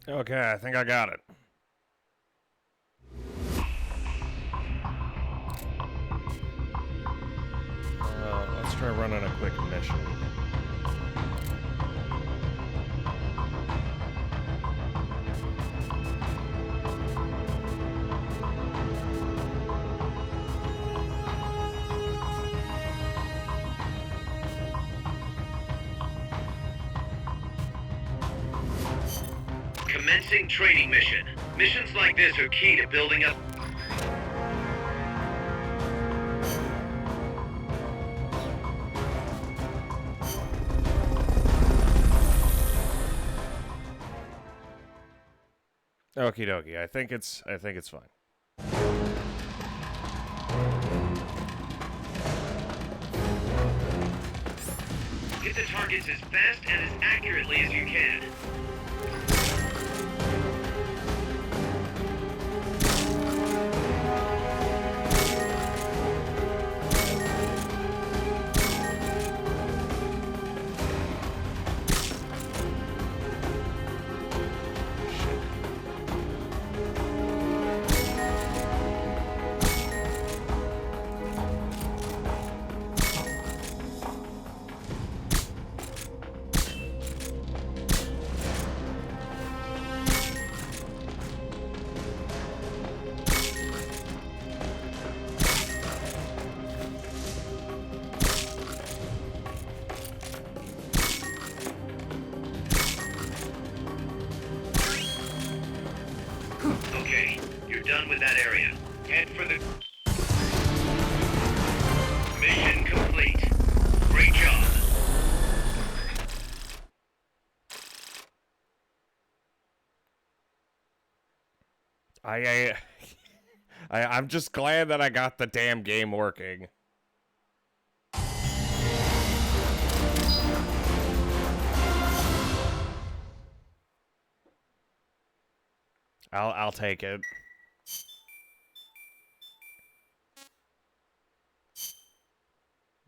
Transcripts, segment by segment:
Okay, I think I got it. Let's try running a quick mission. Commencing training mission. Missions like this are key to building up. Okie dokie. I think it's fine. Hit the targets as fast and as accurately as you can. Okay, you're done with that area. Head for the... Mission complete. Great job. I'm just glad that I got the damn game working. I'll take it.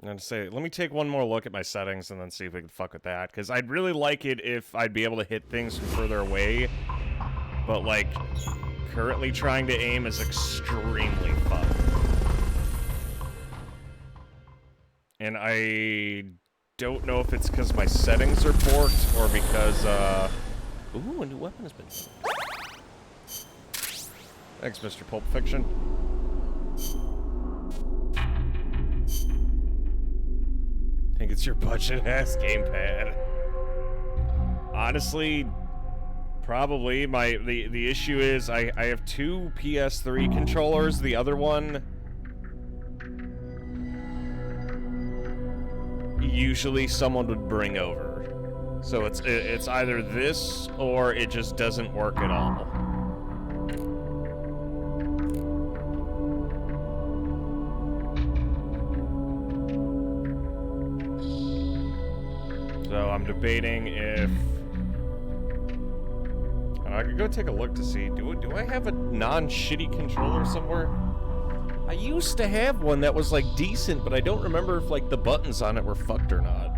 I'm gonna say, let me take one more look at my settings and then see if we can fuck with that. Because I'd really like it if I'd be able to hit things from further away. But, like, currently trying to aim is extremely fun. And I don't know if it's because my settings are borked or because, Ooh, a new weapon has been... Thanks, Mr. Pulp Fiction. Think it's your budget-ass gamepad. Honestly, probably. The issue is I have two PS3 controllers. The other one... usually someone would bring over. So it's either this or it just doesn't work at all. So I'm debating if I could go take a look to see, do I have a non-shitty controller somewhere? I used to have one that was like decent, but I don't remember if like the buttons on it were fucked or not.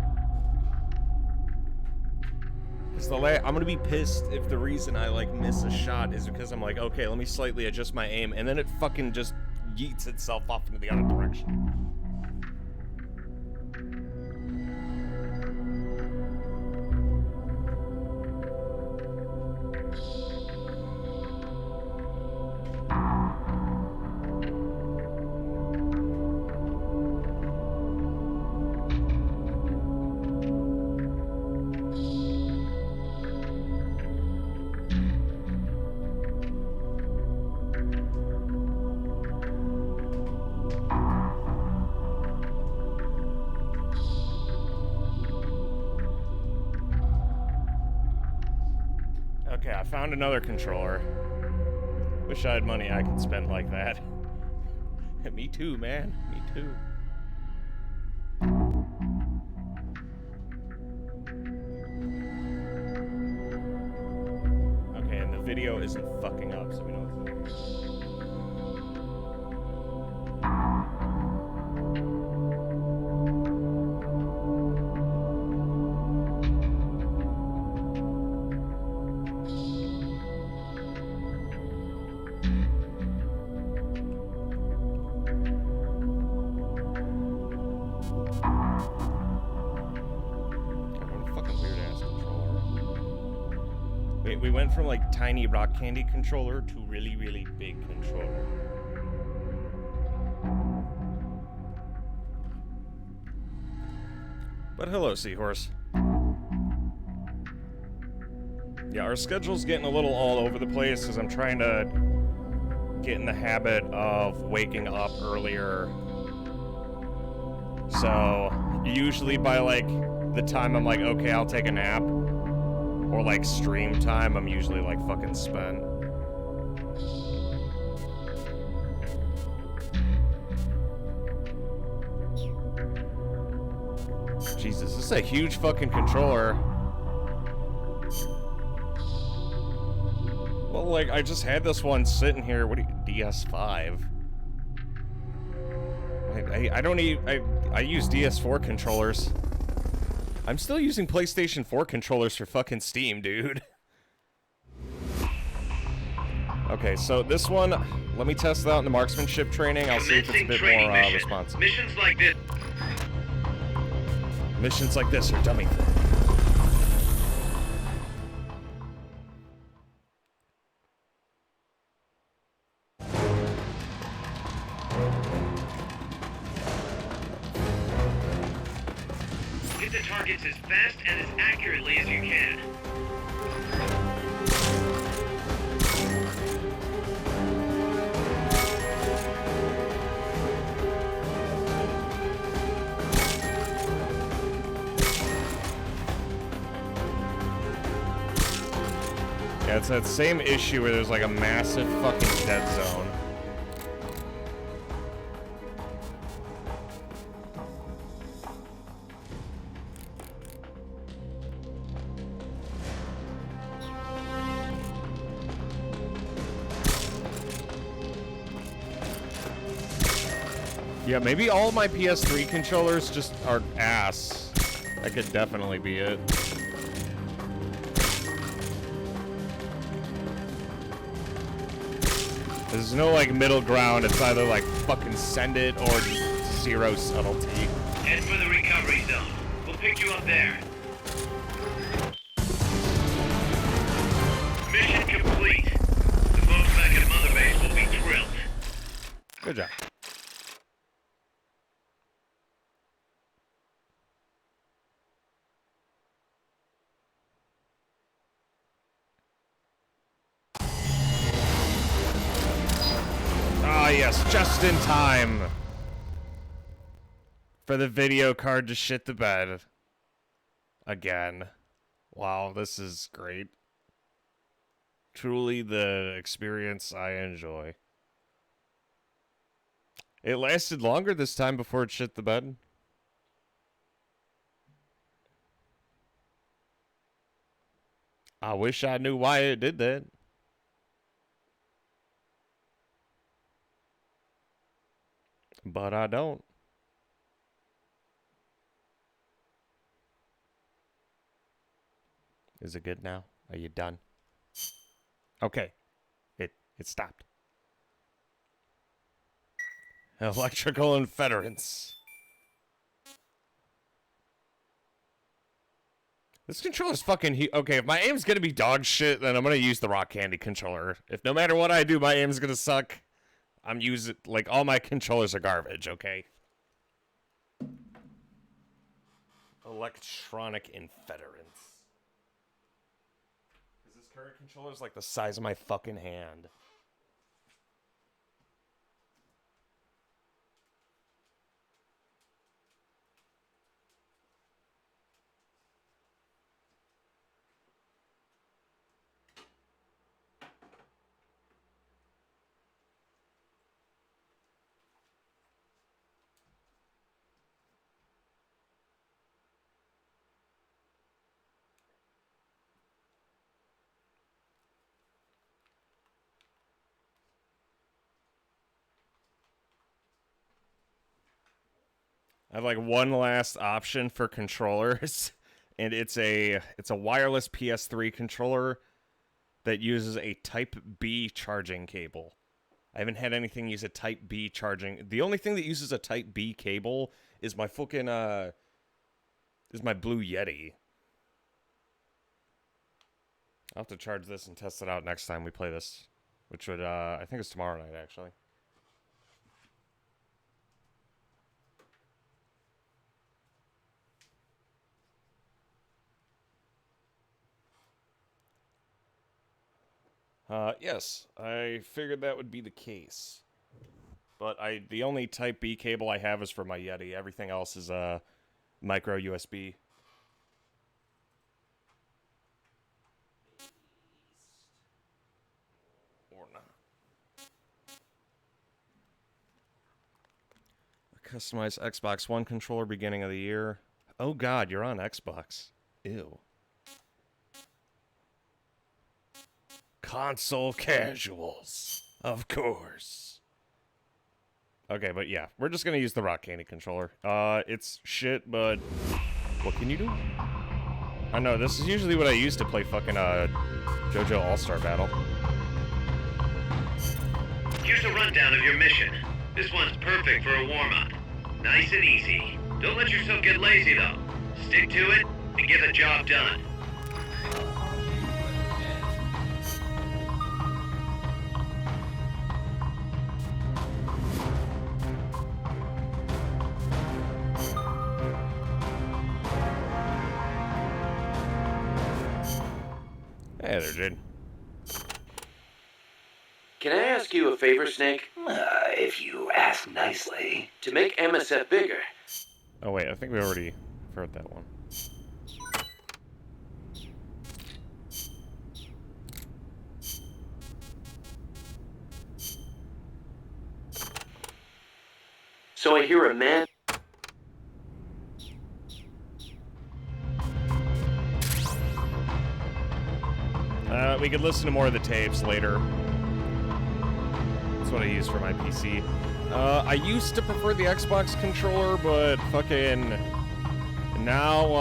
I'm gonna be pissed if the reason I like miss a shot is because I'm like, okay, let me slightly adjust my aim, and then it fucking just yeets itself off into the other direction. Okay, I found another controller. Wish I had money I could spend like that. Me too, man. Me too. Okay, and the video isn't fucking up, so we know what to do. We went from like tiny rock candy controller to really, really big controller. But hello, Seahorse. Yeah, our schedule's getting a little all over the place because I'm trying to get in the habit of waking up earlier. So, usually by like the time I'm like, okay, I'll take a nap, or like stream time, I'm usually like fucking spent. Jesus, this is a huge fucking controller. Well, like, I just had this one sitting here. What do you... DS5? I don't need... I use DS4 controllers. I'm still using PlayStation 4 controllers for fucking Steam, dude. Okay, so this one, let me test it out in the marksmanship training. I'll see if it's a bit more responsive. Missions like this. Missions like this are dummy things. Hit the targets as fast and as accurately as you can. Yeah, it's that same issue where there's like a massive fucking dead zone. Yeah, maybe all my PS3 controllers just are ass. That could definitely be it. There's no, like, middle ground. It's either, like, fucking send it or zero subtlety. Head for the recovery zone. We'll pick you up there. Mission complete. The folks back at Mother Base will be thrilled. Good job. Ah, yes, just in time for the video card to shit the bed. Again. Wow, this is great. Truly the experience I enjoy. It lasted longer this time before it shit the bed. I wish I knew why it did that. But I don't. Is it good now? Are you done? Okay. It stopped. Electrical Inference. This controller's fucking okay, if my aim's gonna be dog shit, then I'm gonna use the rock candy controller. If no matter what I do, my aim's gonna suck, I'm using, like, all my controllers are garbage, okay? Electronic Inference. Because this current controller's like the size of my fucking hand. I have like one last option for controllers, and it's a wireless PS3 controller that uses a Type B charging cable. I haven't had anything use a Type B charging. The only thing that uses a Type B cable is my fucking is my Blue Yeti. I'll have to charge this and test it out next time we play this, which would, I think it's tomorrow night, actually. Yes, I figured that would be the case. But the only Type B cable I have is for my Yeti. Everything else is, micro USB. Or not. A customized Xbox One controller beginning of the year. Oh god, you're on Xbox. Ew. Console casuals. Of course. Okay, but yeah, we're just gonna use the Rock Candy controller. It's shit, but what can you do? I know, this is usually what I use to play fucking, JoJo All-Star Battle. Here's a rundown of your mission. This one's perfect for a warm-up. Nice and easy. Don't let yourself get lazy, though. Stick to it and get the job done. Hey there, Jade. Can I ask you a favor, Snake? If you ask nicely. To make MSF bigger, Oh wait, I think we already heard that one. so I hear a man. We could listen to more of the tapes later. That's what I use for my PC. I used to prefer the Xbox controller, but fucking now,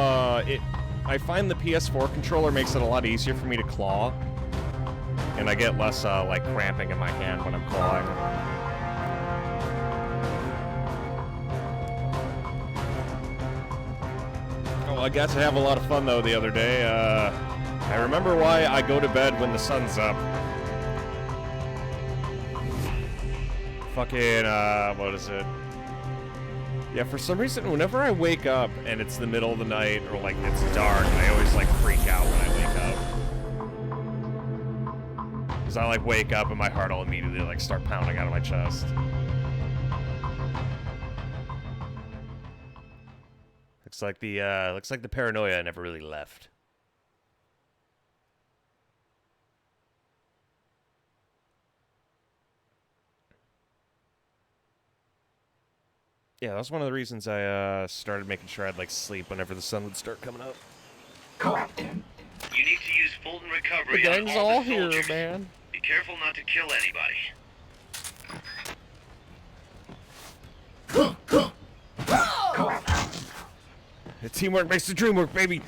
I find the PS4 controller makes it a lot easier for me to claw, and I get less, like, cramping in my hand when I'm clawing. Oh, I got to have a lot of fun, though, the other day. I remember why I go to bed when the sun's up. Fucking, what is it? Yeah, for some reason, whenever I wake up and it's the middle of the night or, like, it's dark, I always, like, freak out when I wake up. Because I, like, wake up and my heart will immediately, like, start pounding out of my chest. Looks like the paranoia never really left. Yeah, that's one of the reasons I started making sure I'd like sleep whenever the sun would start coming up. Captain. You need to use Fulton recovery The on gang's all all the here, soldiers. man. Be careful not to kill anybody. Teamwork makes the dream work, baby.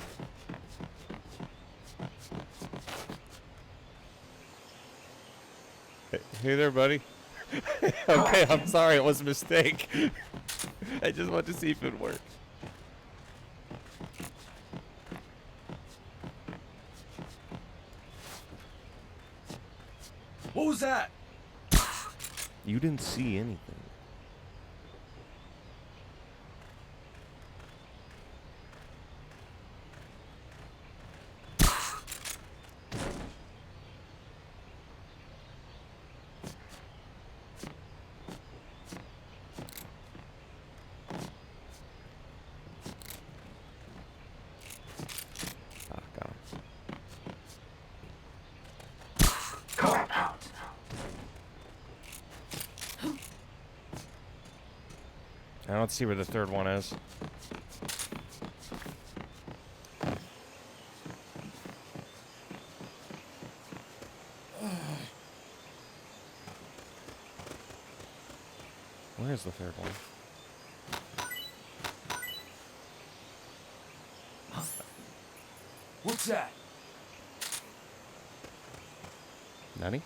Hey there, buddy. Okay, I'm sorry, it was a mistake. I just wanted to see if it worked. What was that? You didn't see anything. Ah, got him. Call out. I don't see where the third one is. Where is the third one? What's that? Nani?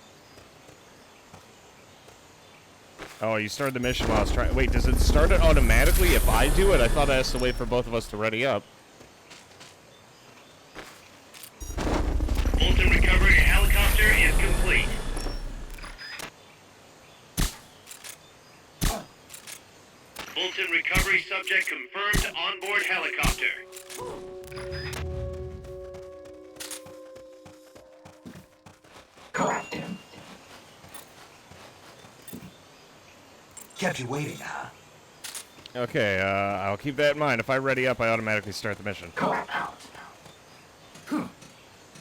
Oh, you started the mission while I was trying. Wait, does it start it automatically if I do it? I thought I has to wait for both of us to ready up. Fulton recovery complete. Fulton recovery subject confirmed onboard helicopter. Collect him. Kept you waiting, huh? Okay, I'll keep that in mind. If I ready up, I automatically start the mission. Collect out.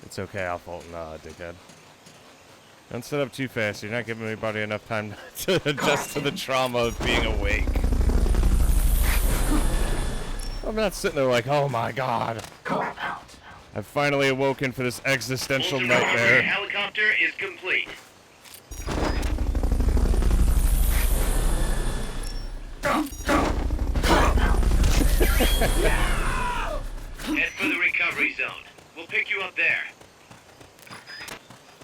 It's okay, I'll Fulton, dickhead. Don't sit up too fast. You're not giving anybody enough time to adjust to the trauma of being awake. I'm not sitting there like, oh my god. Collect out. I've finally awoken for this existential Fulton recovery nightmare. helicopter is complete. Head for the recovery zone. We'll pick you up there.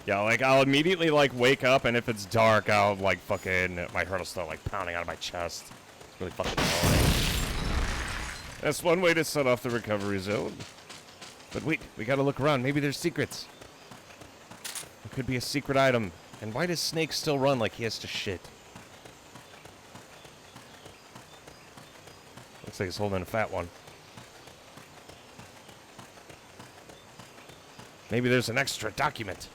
Yeah, like, I'll immediately, like, wake up, and if it's dark, I'll, like, fucking, my heart will start, like, pounding out of my chest. It's really fucking annoying. That's one way to set off the recovery zone. But wait, we gotta look around. Maybe there's secrets. There could be a secret item. And why does Snake still run like he has to shit? Looks like he's holding a fat one. Maybe there's an extra document.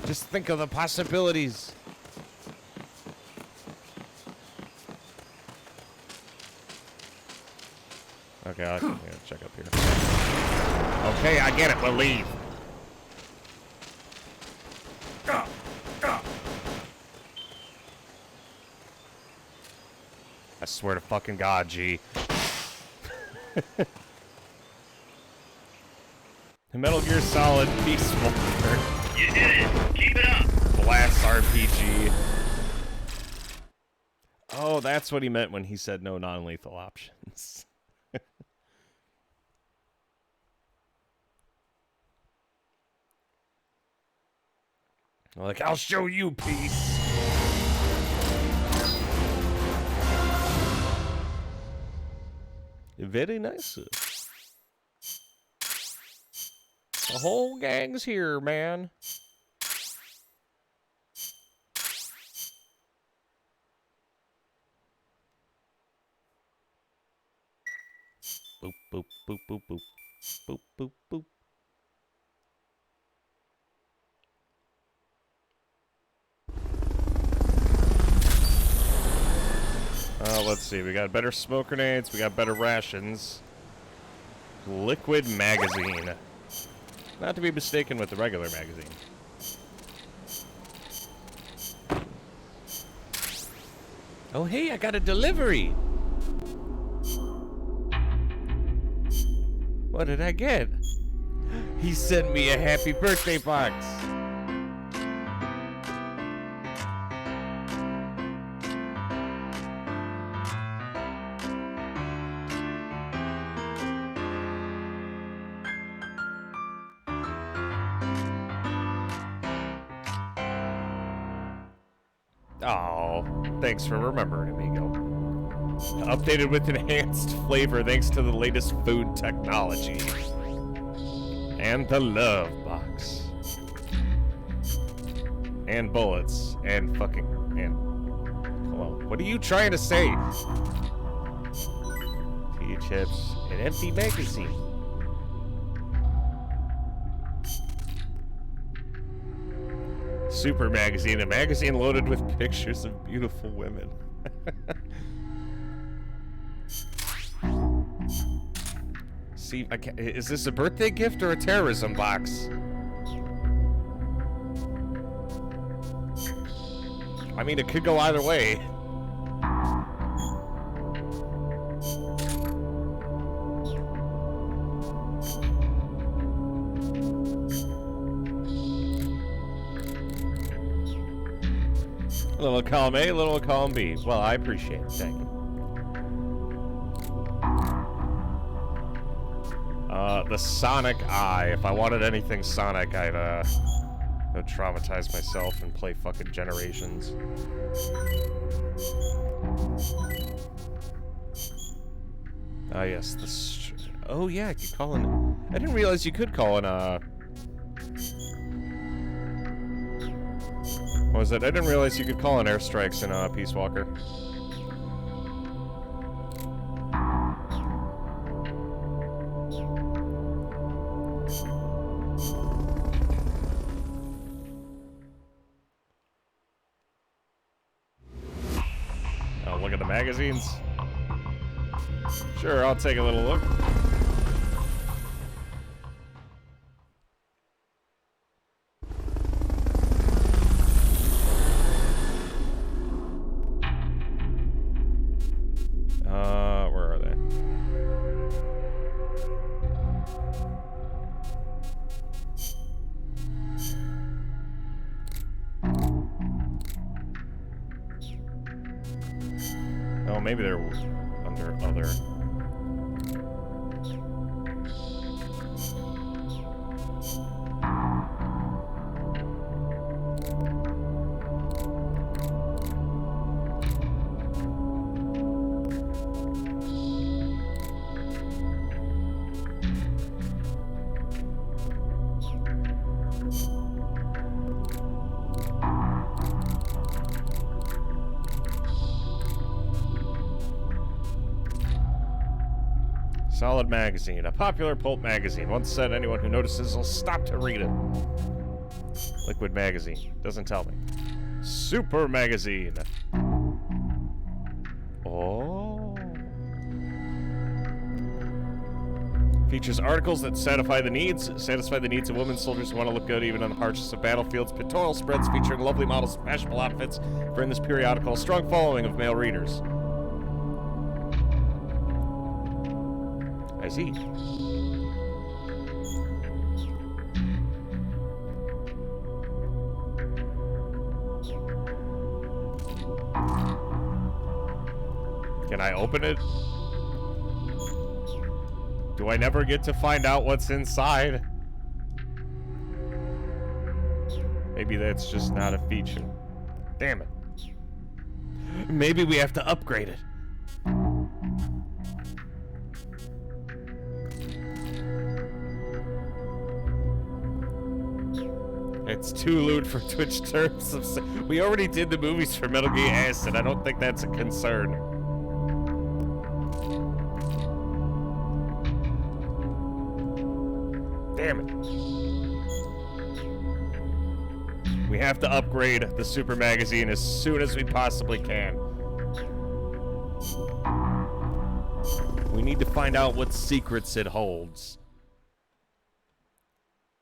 Just think of the possibilities. Okay, I'm gonna check up here. Okay, I get it. We'll leave. I swear to fucking God, G. The Metal Gear Solid Peace Walker. You did it. Keep it up. Blast RPG. Oh, that's what he meant when he said no non-lethal options. Like, I'll show you, peace. Very nice. The whole gang's here, man. Boop, boop, boop, boop, boop. Boop, boop, boop. Let's see. We got better smoke grenades. We got better rations. Liquid magazine. Not to be mistaken with the regular magazine. Oh, hey, I got a delivery. What did I get? He sent me a happy birthday box. Oh, thanks for remembering, amigo. Updated with enhanced flavor thanks to the latest food technology. And the love box. And bullets. And fucking... And... Hello. What are you trying to say? Tea chips. An empty magazine. Super magazine. A magazine loaded with pictures of beautiful women. See, is this a birthday gift or a terrorism box? I mean, it could go either way. Little column A, little column B. Well, I appreciate it. Thank you. The Sonic Eye. If I wanted anything Sonic, I'd traumatize myself and play fucking Generations. Ah, yes. Oh, yeah, I could call in... I didn't realize you could call in, What was it? I didn't realize you could call in airstrikes in Peace Walker. Oh, look at the magazines. Sure, I'll take a little look. Where are they? Oh, maybe they're under other. Solid magazine, a popular pulp magazine. Once said, anyone who notices will stop to read it. Liquid magazine. Doesn't tell me. Super magazine. Oh. Features articles that satisfy the needs of women soldiers who want to look good even on the harshest of battlefields. Pictorial spreads featuring lovely models, fashionable outfits. For in this periodical, a strong following of male readers. I see. Can I open it? Do I never get to find out what's inside? Maybe that's just not a feature. Damn it. Maybe we have to upgrade it. It's too lewd for Twitch terms of... We already did the movies for Metal Gear Acid. I don't think that's a concern. Damn it. We have to upgrade the Super Magazine as soon as we possibly can. We need to find out what secrets it holds.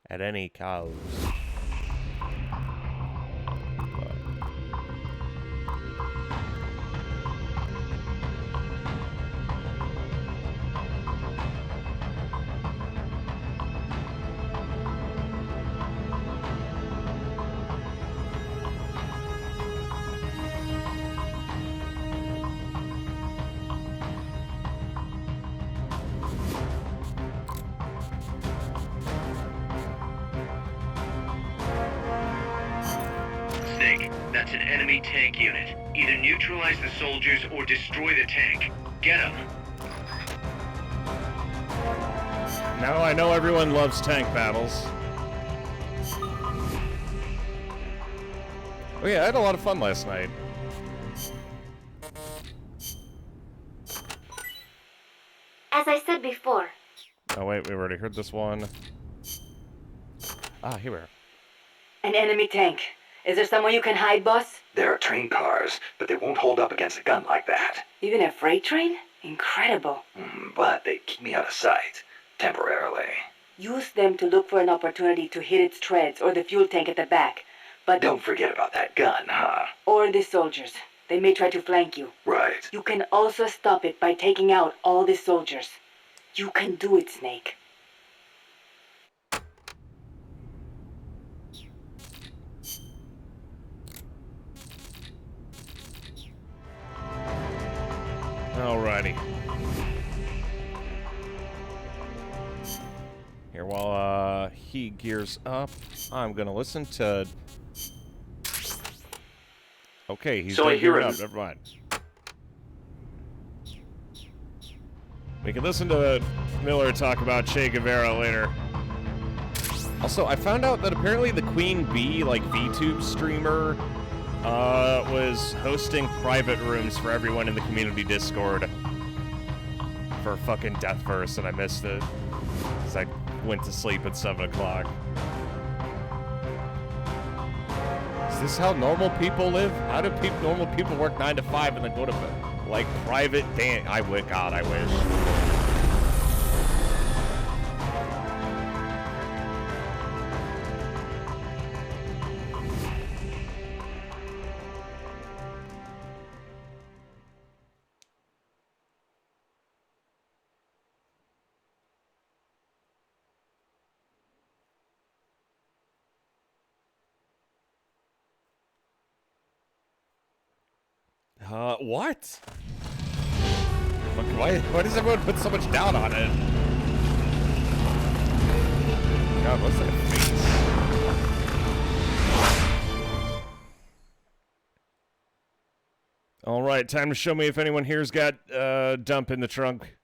At any cost. That's an enemy tank unit. Either neutralize the soldiers or destroy the tank. Get them. Now I know everyone loves tank battles. Oh yeah, I had a lot of fun last night. As I said before. Oh wait, we've already heard this one. Ah, here we are. An enemy tank. Is there somewhere you can hide, boss? There are train cars, but they won't hold up against a gun like that. Even a freight train? Incredible. But they keep me out of sight. Temporarily. Use them to look for an opportunity to hit its treads or the fuel tank at the back. But Don't forget about that gun, huh? or the soldiers. They may try to flank you. Right. You can also stop it by taking out all the soldiers. You can do it, Snake. Alrighty. Here, while he gears up, I'm gonna listen to... Okay, he's So I hear gearing him. up, never mind. We can listen to Miller talk about Che Guevara later. Also, I found out that apparently the Queen Bee, like, VTube streamer Was hosting private rooms for everyone in the community Discord for fucking Deathverse, and I missed it because I went to sleep at 7 o'clock. Is this how normal people live? How do normal people work 9 to 5 and then go to like private dance? God, I wish. What? Fuck, why does everyone put so much doubt on it? God, what's that face? Alright, time to show me if anyone here's got, dump in the trunk.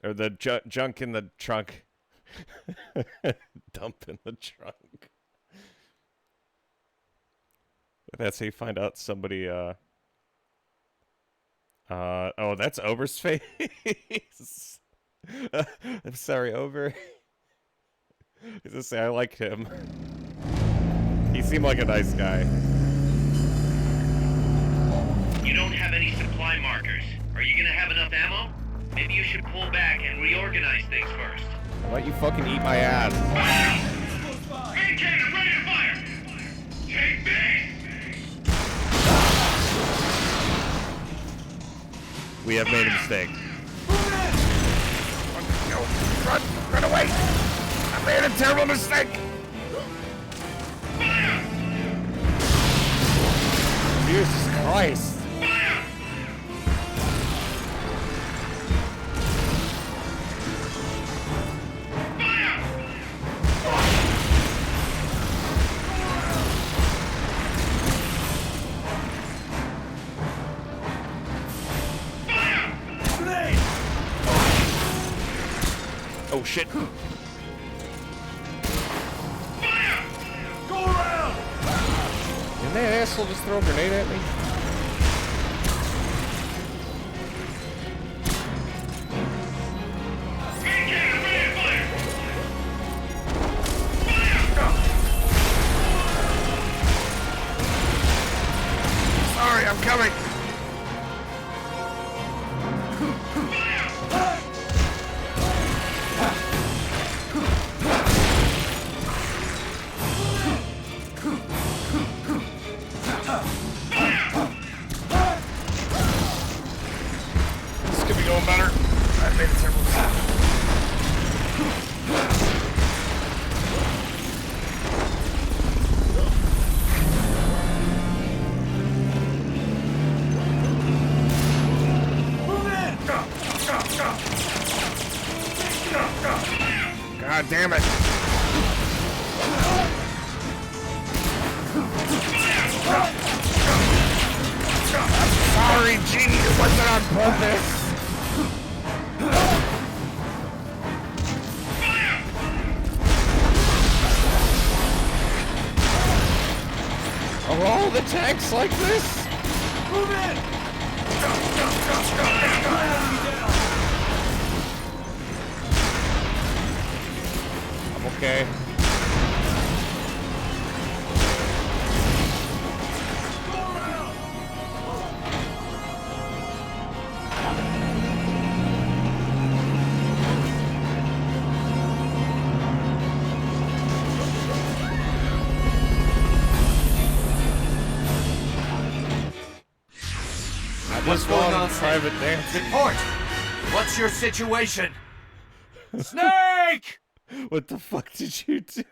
Or the junk in the trunk. Dump in the trunk. That's how you find out somebody, oh, that's Over's face. I'm sorry, Over. I just say I like him. He seemed like a nice guy. You don't have any supply markers. Are you gonna have enough ammo? Maybe you should pull back and reorganize things first. Why don't you fucking eat my ass? Main cannon ready to fire! Take me! We have made a mistake. No, run away! I made a terrible mistake! Fire! Jesus Christ! Fire! Oh shit! Fire! Go around! Didn't that asshole just throw a grenade at me? Main cannon ready to fire! Fire! Sorry, I'm coming! Better. I made a terrible mistake. God damn it. I'm sorry, Gene. It wasn't on purpose. Are all the tanks like this? Move in! I'm okay. What's going on, private dance. Report! What's your situation? Snake! What the fuck did you do?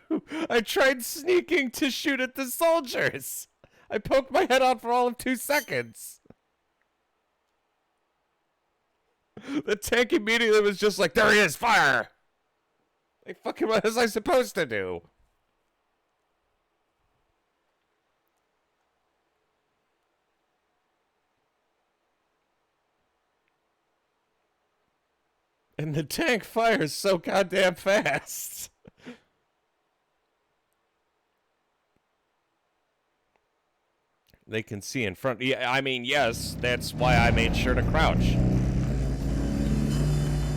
I tried sneaking to shoot at the soldiers. I poked my head out for all of 2 seconds. The tank immediately was just like, there he is, fire! Like, fucking what was I supposed to do? And the tank fires so goddamn fast. they can see in front. Yeah, I mean, yes, that's why I made sure to crouch.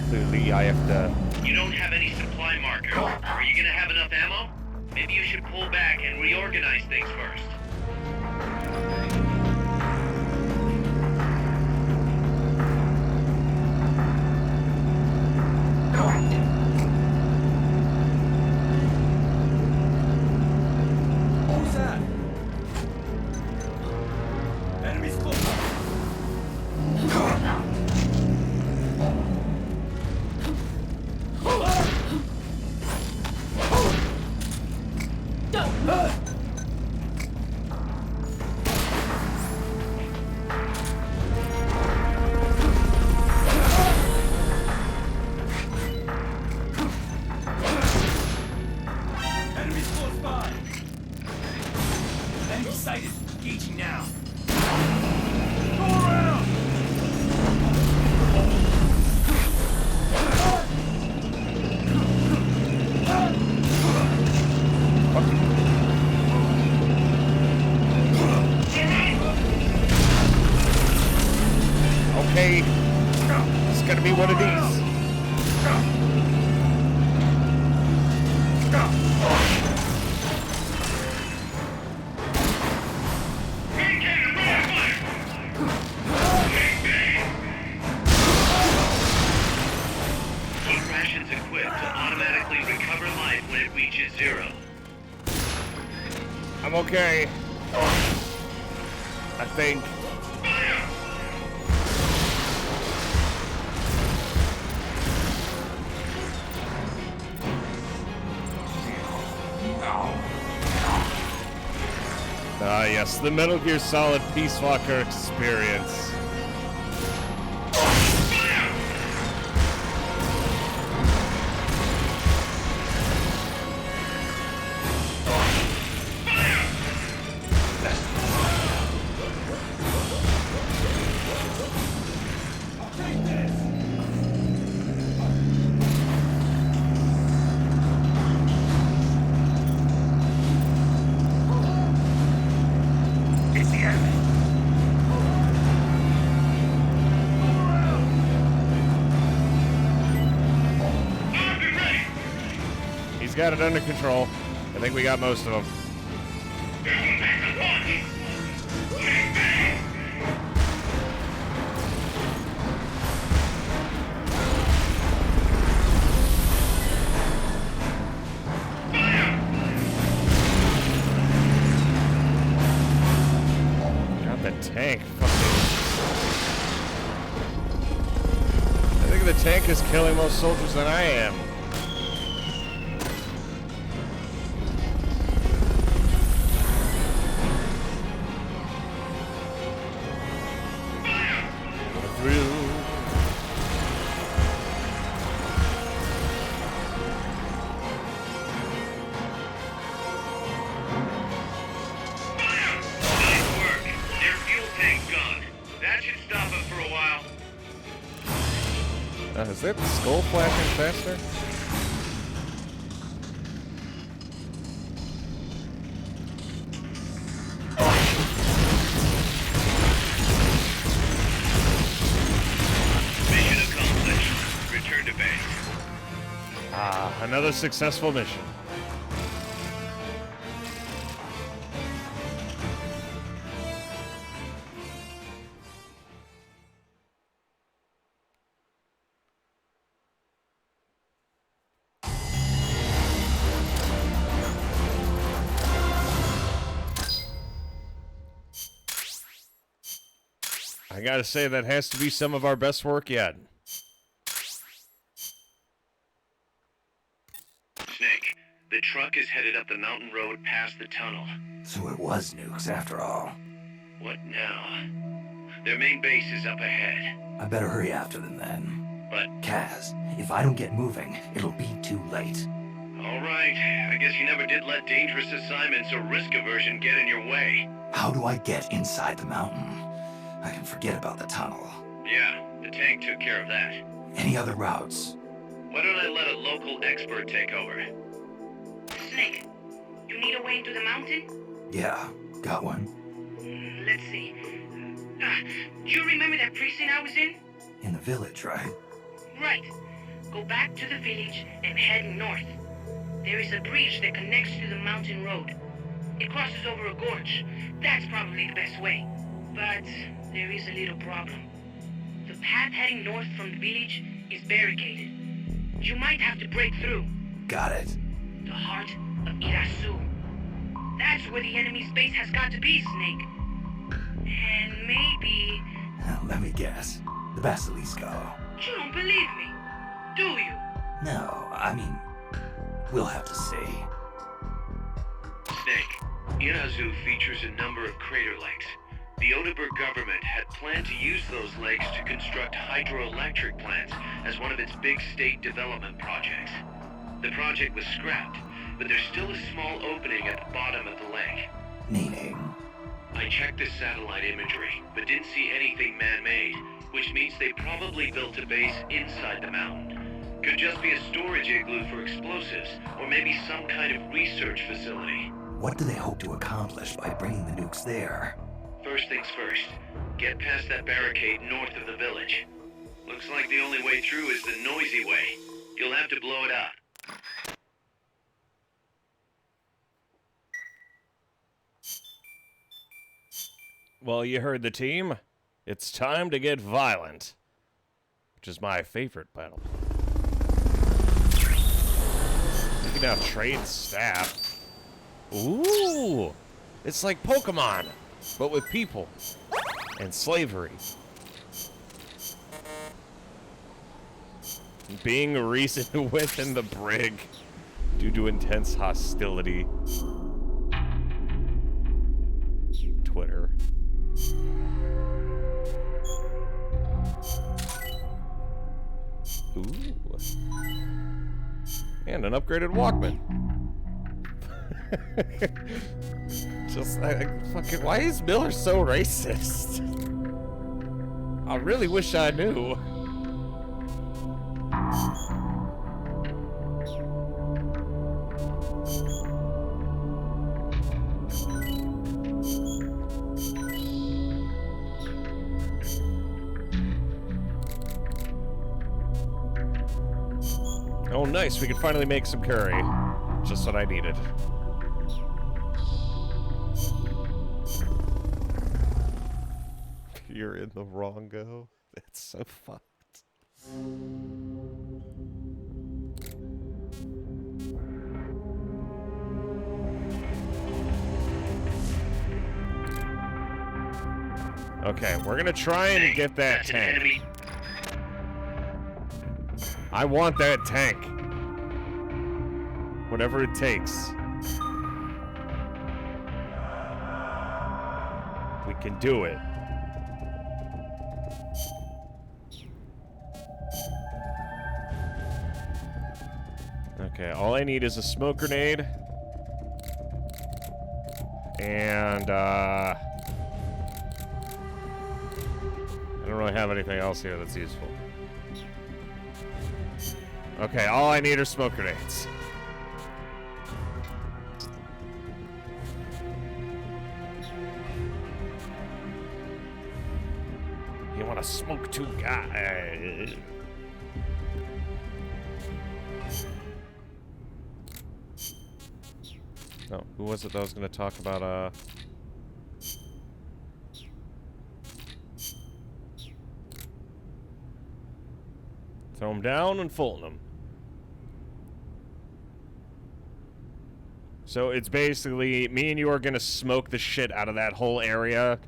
Clearly, I have to... You don't have any supply markers. Are you gonna have enough ammo? Maybe you should pull back and reorganize things first. Who's that? Enemies close. Enemies close by. Enemy sighted. Engaging now. Go around. Okay. It's gonna be one of these. Keep rations equipped to automatically recover life when it reaches 0. I'm okay. I think. Ah, yes, the Metal Gear Solid Peace Walker experience. He's got it under control. I think we got most of them. Got the tank. I think the tank is killing more soldiers than I am. Is that skull flashing faster? Mission accomplished. Return to base. Ah, another successful mission. I gotta say, that has to be some of our best work yet. Snake, the truck is headed up the mountain road past the tunnel. So it was nukes after all. What now? Their main base is up ahead. I better hurry after them then. But, Kaz, if I don't get moving, it'll be too late. alright, I guess you never did let dangerous assignments or risk aversion get in your way. How do I get inside the mountain? I can forget about the tunnel. Yeah, the tank took care of that. Any other routes? Why don't I let a local expert take over? Snake, you need a way into the mountain? Yeah, got one. Let's see. Do you remember that precinct I was in? In the village, right? Right. Go back to the village and head north. There is a bridge that connects to the mountain road. It crosses over a gorge. That's probably the best way. But there is a little problem. The path heading north from the village is barricaded. You might have to break through. Got it. The heart of Irasu. That's where the enemy's base has got to be, Snake. And maybe... Let me guess. The Basilisco. You don't believe me, do you? No, I mean, we'll have to see. Snake, Irazu features a number of crater lakes. The Odeberg government had planned to use those lakes to construct hydroelectric plants as one of its big state development projects. The project was scrapped, but there's still a small opening at the bottom of the lake. Meaning? I checked the satellite imagery, but didn't see anything man-made, which means they probably built a base inside the mountain. Could just be a storage igloo for explosives, or maybe some kind of research facility. What do they hope to accomplish by bringing the nukes there? First things first, get past that barricade north of the village. Looks like the only way through is the noisy way. You'll have to blow it up. Well, you heard the team. It's time to get violent. Which is my favorite battle. You can now trade staff. Ooh! It's like Pokemon, but with people. And slavery. Being reasoned with in the brig due to intense hostility. Twitter. Ooh. And an upgraded Walkman. Just, fucking, why is Miller so racist? I really wish I knew. Oh, nice. We can finally make some curry. Just what I needed. You're in the wrong go. That's so fucked. Okay, we're gonna try and get that tank. I want that tank. Whatever it takes. We can do it. Okay, all I need is a smoke grenade. And, I don't really have anything else here that's useful. Okay, all I need are smoke grenades. You want to smoke two guys? Oh, who was it that was going to talk about, throw him down and Fulton him. So it's basically me and you are gonna smoke the shit out of that whole area,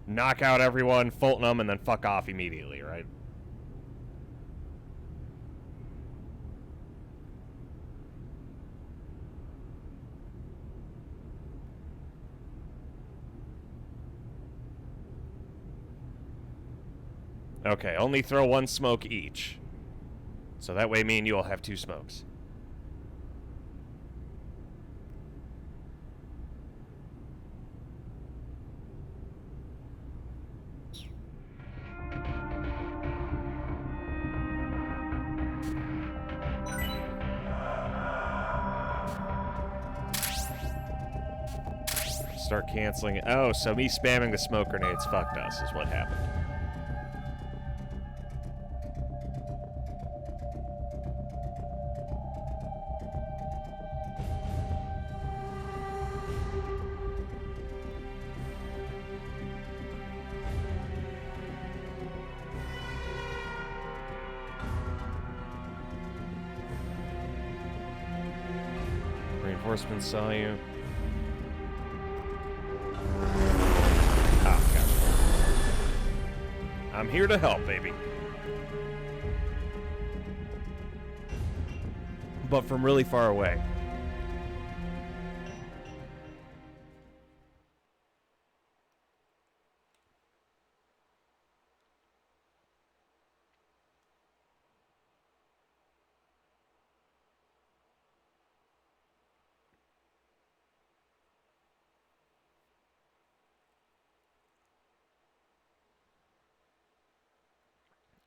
knock out everyone, Fulton them, and then fuck off immediately, right? Okay, only throw one smoke each. So that way me and you will have two smokes. Start canceling it. Oh, so me spamming the smoke grenades fucked us, is what happened. Reinforcements saw you. Oh, gotcha. I'm here to help, baby. But from really far away.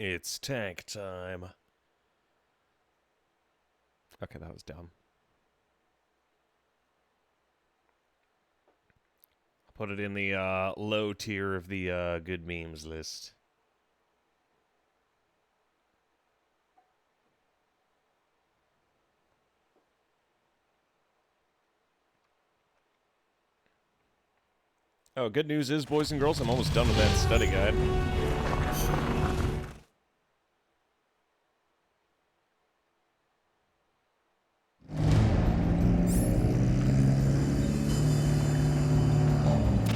It's tank time. Okay, that was dumb. I'll put it in the low tier of the good memes list. Oh, good news is, boys and girls, I'm almost done with that study guide.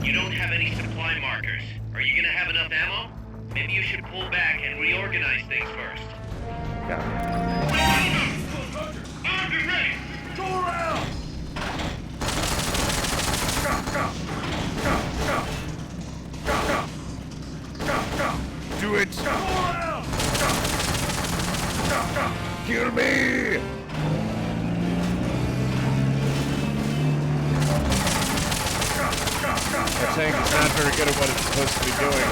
You don't have any supply markers. Are you gonna have enough ammo? Maybe you should pull back and reorganize things first. Got it. Armed and ready! Go around! Do it! Go around! Kill me! The tank is not very good at what it's supposed to be doing.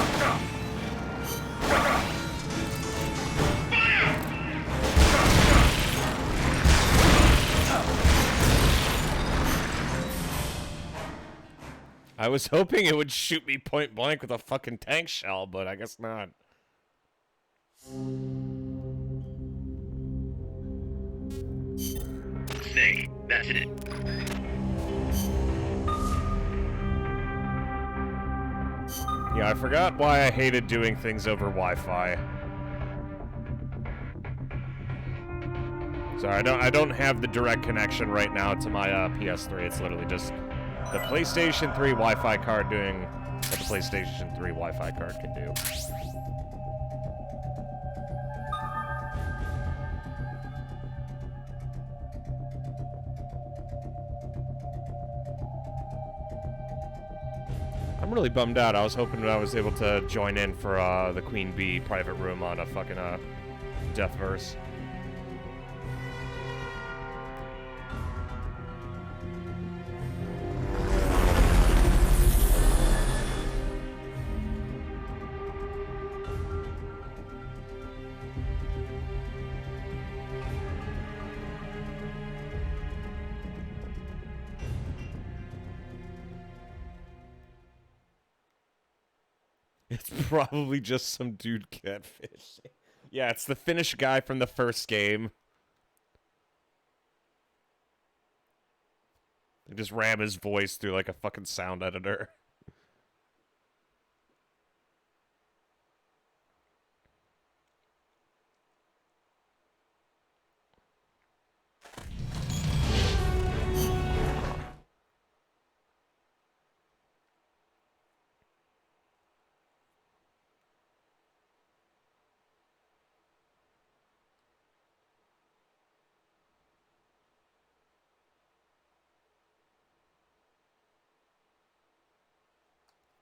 I was hoping it would shoot me point blank with a fucking tank shell, but I guess not. Snake, that's it. Yeah, I forgot why I hated doing things over Wi-Fi. Sorry, I don't have the direct connection right now to my PS3. It's literally just the PlayStation 3 Wi-Fi card doing what the PlayStation 3 Wi-Fi card can do. I'm really bummed out. I was hoping that I was able to join in for the Queen Bee private room on a fucking Deathverse. It's probably just some dude catfish. Yeah, it's the Finnish guy from the first game. They just ram his voice through like a fucking sound editor.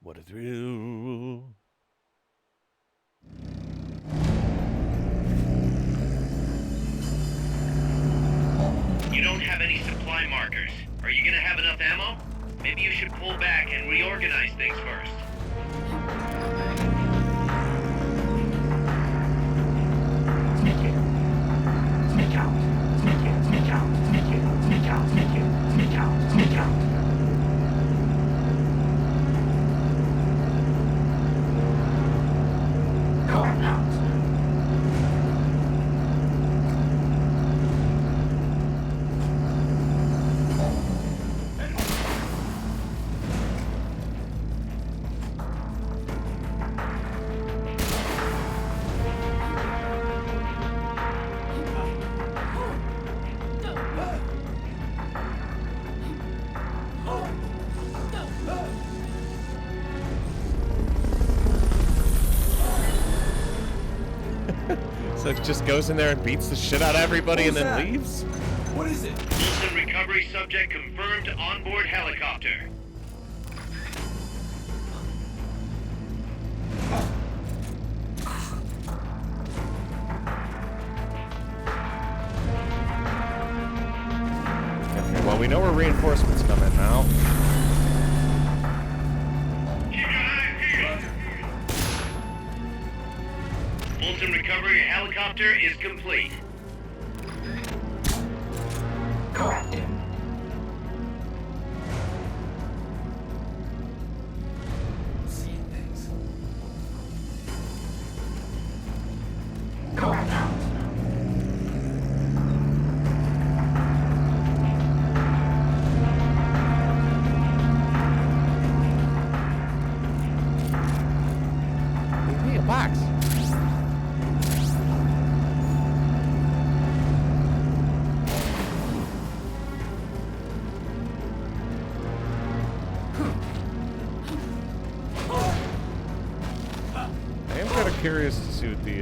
What a thrill. You don't have any supply markers. Are you gonna have enough ammo? Maybe you should pull back and reorganize things first. Sneak in. Sneak out. Sneak in. Sneak out. Sneak in. Sneak out. Sneak in. Sneak out. Sneak out. So it just goes in there and beats the shit out of everybody and then leaves? What is it? Fulton recovery subject confirmed onboard helicopter. Okay, well, we know where reinforcements come in now. Keep your eyes peeled. Fulton recovery helicopter is complete. Seeing things. Give me a box. I am kind of curious to see what the,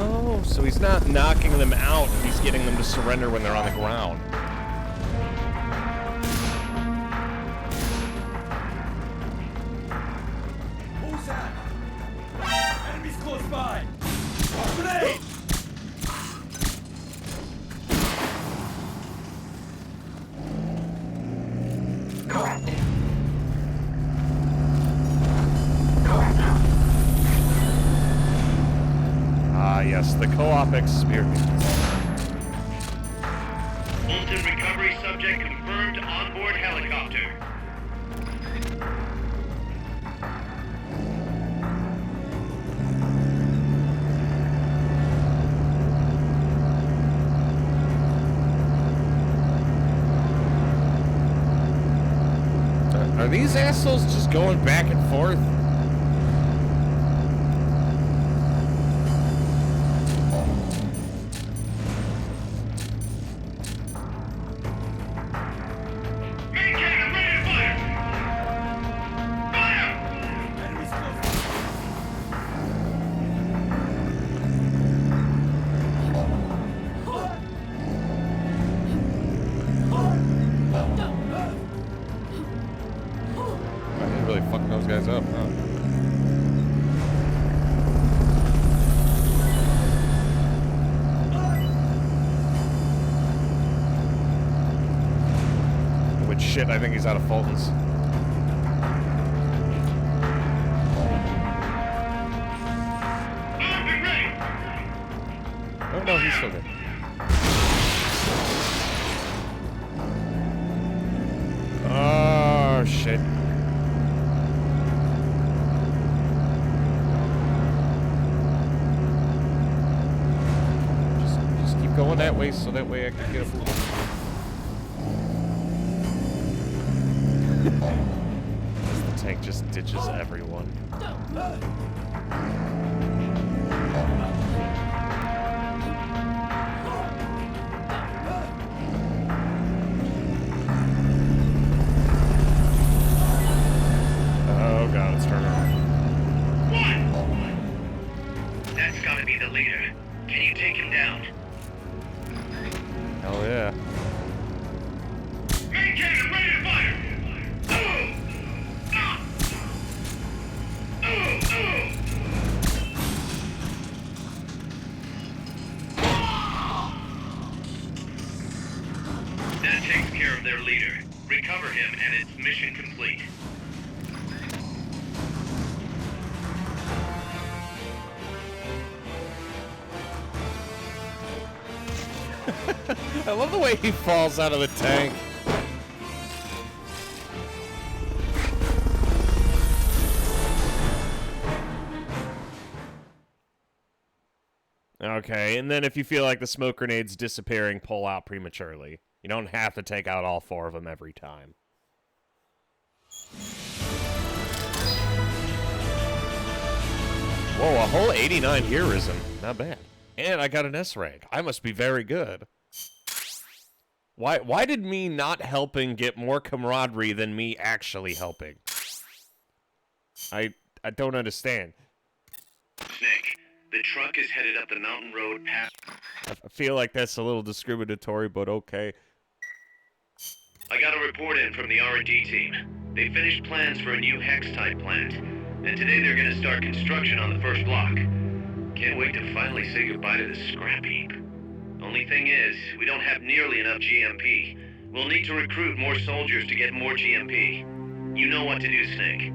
Oh, so he's not knocking them out, he's getting them to surrender when they're on the ground. Who's that? Enemies close by. Grenade! Ah, yes, the co-op experience. Fulton recovery subject confirmed onboard helicopter. Are these assholes just going back and forth? Main cannon ready to fire! Fire! Enemies close by. I ain't really fucking those guys up, huh? Which shit, I think he's out of Fulton's. Armed and ready! Oh no, he's still good. Oh shit. Just keep going that way so that way I can get a fool. As the tank just ditches everyone. Oh god, it's turning around. What? That's gotta be the leader. Can you take him down? Hell yeah. Main cannon ready to fire! That takes care of their leader. Recover him and it's mission complete. I love the way he falls out of the tank. Okay, and then if you feel like the smoke grenade's disappearing, pull out prematurely. You don't have to take out all 4 of them every time. Whoa, a whole 89 heroism. Not bad. And I got an S rank. I must be very good. Why did me not helping get more camaraderie than me actually helping? I I don't understand. Snake, the truck is headed up the mountain road past... I feel like that's a little discriminatory, but okay. I got a report in from the R&D team. They finished plans for a new Hex-type plant, and today they're gonna start construction on the first block. Can't wait to finally say goodbye to the scrap heap. Only thing is, we don't have nearly enough GMP. We'll need to recruit more soldiers to get more GMP. You know what to do, Snake.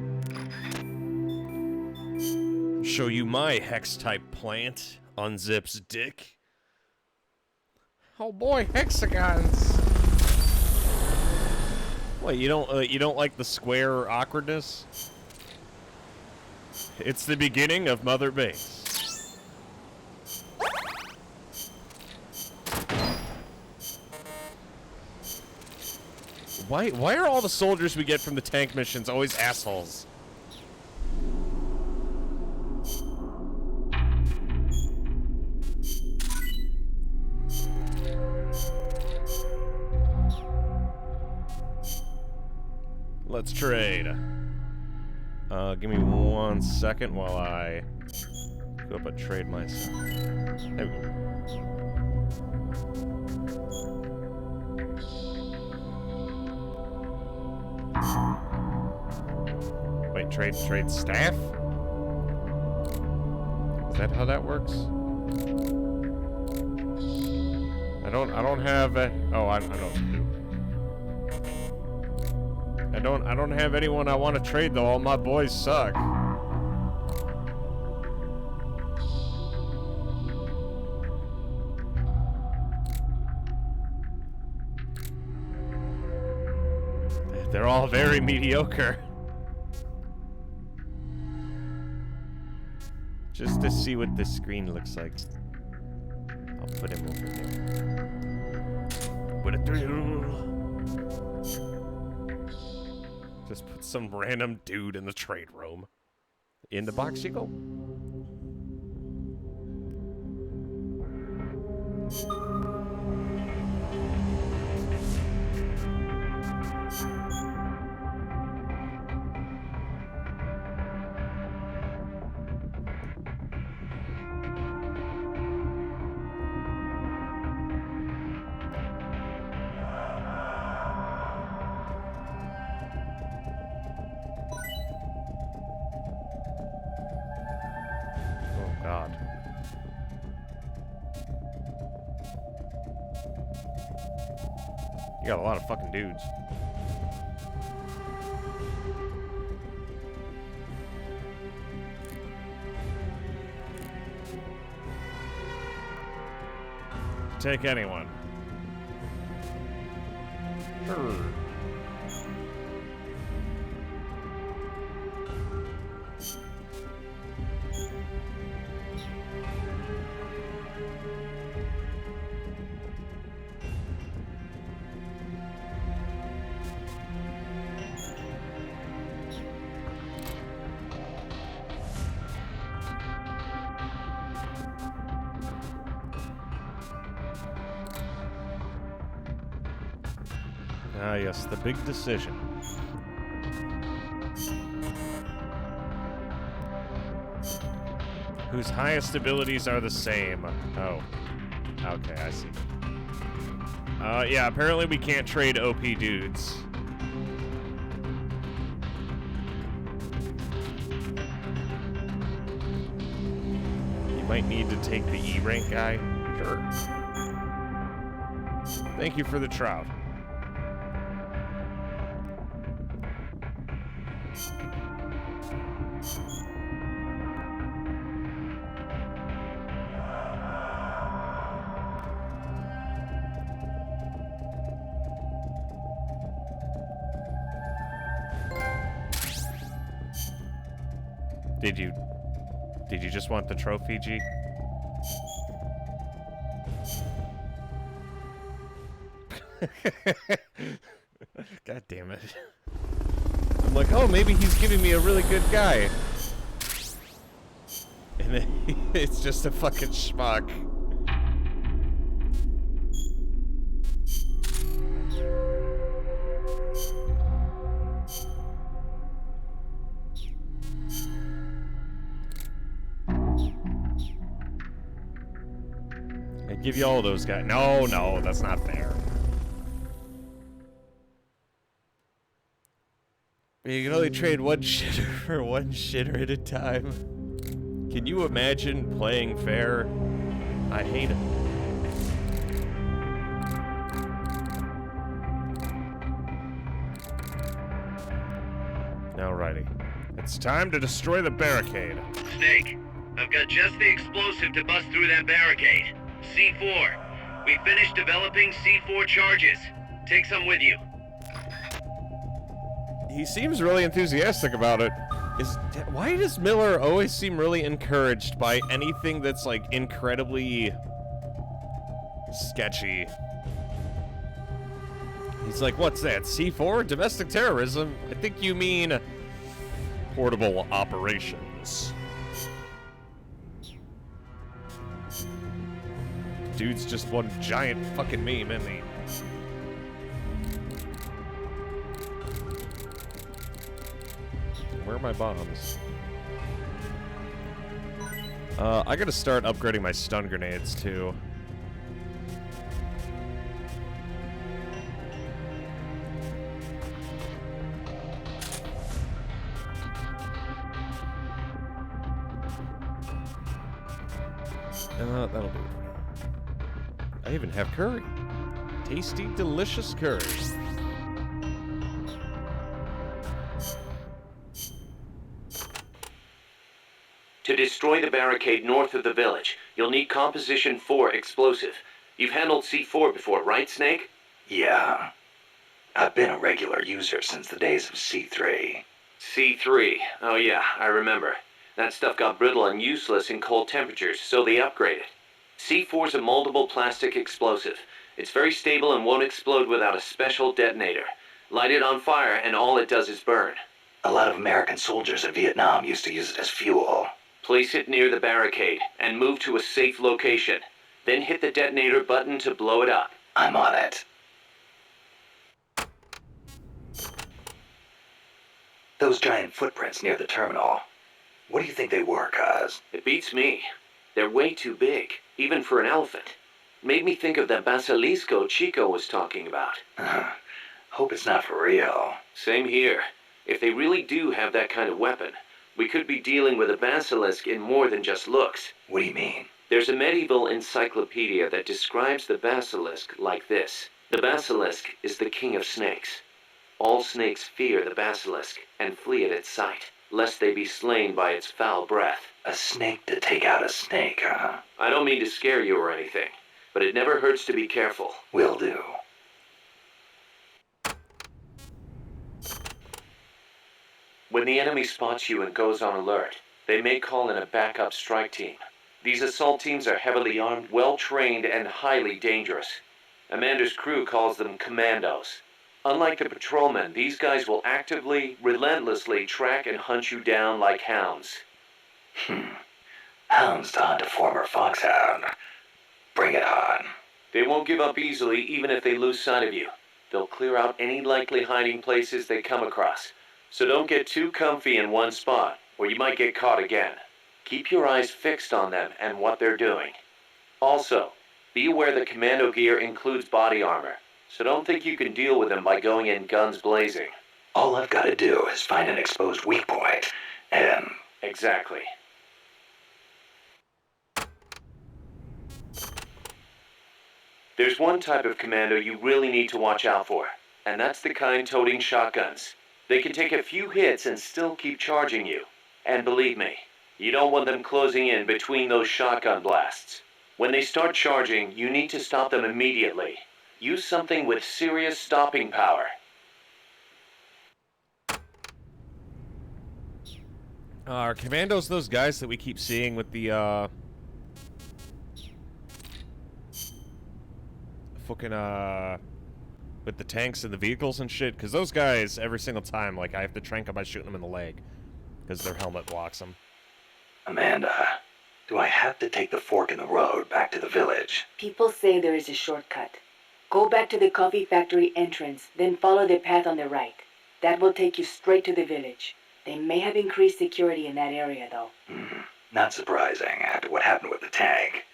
Show you my Hex-type plant. Unzips dick. Oh boy, hexagons. Wait, you don't like the square awkwardness? It's the beginning of Mother Base. Why are all the soldiers we get from the tank missions always assholes? Let's trade. Give me 1 second while I go up and trade myself. There we go. Wait, trade staff? Is that how that works? I don't have a... Oh, I don't have anyone I want to trade though. All my boys suck. They're all very mediocre. Just to see what this screen looks like. I'll put him over there. What a thrill. Just put some random dude in the trade room. In the box you go. God. You got a lot of fucking dudes. Take anyone. Sure. Ah, yes, the big decision. Whose highest abilities are the same. Oh. Okay, I see. Yeah, apparently we can't trade OP dudes. You might need to take the E rank guy. Sure. Thank you for the trout. Did you just want the trophy, G? God damn it. I'm like, oh, maybe he's giving me a really good guy. And then it's just a fucking schmuck. Give you all those guys. No, that's not fair. You can only trade one shitter for one shitter at a time. Can you imagine playing fair? I hate it. Alrighty. It's time to destroy the barricade. Snake, I've got just the explosive to bust through that barricade. C4. We finished developing C4 charges. Take some with you. He seems really enthusiastic about it. Why does Miller always seem really encouraged by anything that's, like, incredibly sketchy? He's like, what's that? C4? Domestic terrorism? I think you mean portable operations. Dude's just one giant fucking meme, isn't he? Where are my bombs? I gotta start upgrading my stun grenades, too. That'll do. I even have curry. Tasty, delicious curry. To destroy the barricade north of the village, you'll need Composition 4 explosive. You've handled C4 before, right, Snake? Yeah. I've been a regular user since the days of C3. C3. Oh yeah, I remember. That stuff got brittle and useless in cold temperatures, so they upgraded. C4's a moldable plastic explosive. It's very stable and won't explode without a special detonator. Light it on fire and all it does is burn. A lot of American soldiers in Vietnam used to use it as fuel. Place it near the barricade and move to a safe location. Then hit the detonator button to blow it up. I'm on it. Those giant footprints near the terminal. What do you think they were, Cuz? It beats me. They're way too big, even for an elephant. Made me think of that basilisco Chico was talking about. Hope it's not for real. Same here. If they really do have that kind of weapon, we could be dealing with a basilisk in more than just looks. What do you mean? There's a medieval encyclopedia that describes the basilisk like this. The basilisk is the king of snakes. All snakes fear the basilisk and flee at its sight, lest they be slain by its foul breath. A snake to take out a snake, huh? I don't mean to scare you or anything, but it never hurts to be careful. Will do. When the enemy spots you and goes on alert, they may call in a backup strike team. These assault teams are heavily armed, well-trained, and highly dangerous. Amanda's crew calls them commandos. Unlike the patrolmen, these guys will actively, relentlessly track and hunt you down like hounds. Hounds to hunt a former foxhound. Bring it on. They won't give up easily even if they lose sight of you. They'll clear out any likely hiding places they come across. So don't get too comfy in one spot, or you might get caught again. Keep your eyes fixed on them and what they're doing. Also, be aware that commando gear includes body armor, so don't think you can deal with them by going in guns blazing. All I've got to do is find an exposed weak point, and... Exactly. There's one type of commando you really need to watch out for, and that's the kind toting shotguns. They can take a few hits and still keep charging you. And believe me, you don't want them closing in between those shotgun blasts. When they start charging, you need to stop them immediately. Use something with serious stopping power. Are commandos those guys that we keep seeing with the, fucking, with the tanks and the vehicles and shit? Because those guys, every single time, like, I have to trank them by shooting them in the leg. Because their helmet blocks them. Amanda, do I have to take the fork in the road back to the village? People say there is a shortcut. Go back to the coffee factory entrance, then follow the path on the right. That will take you straight to the village. They may have increased security in that area, though. Not surprising after what happened with the tank.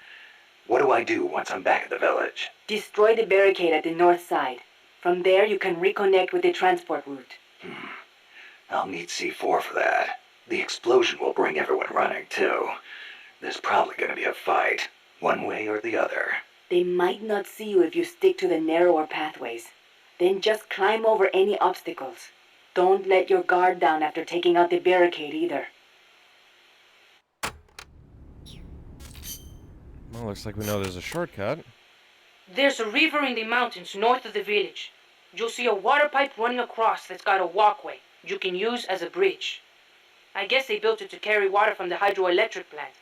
What do I do once I'm back at the village? Destroy the barricade at the north side. From there, you can reconnect with the transport route. I'll need C4 for that. The explosion will bring everyone running, too. There's probably gonna be a fight, one way or the other. They might not see you if you stick to the narrower pathways. Then just climb over any obstacles. Don't let your guard down after taking out the barricade either. Well, looks like we know there's a shortcut. There's a river in the mountains north of the village. You'll see a water pipe running across that's got a walkway you can use as a bridge. I guess they built it to carry water from the hydroelectric plant.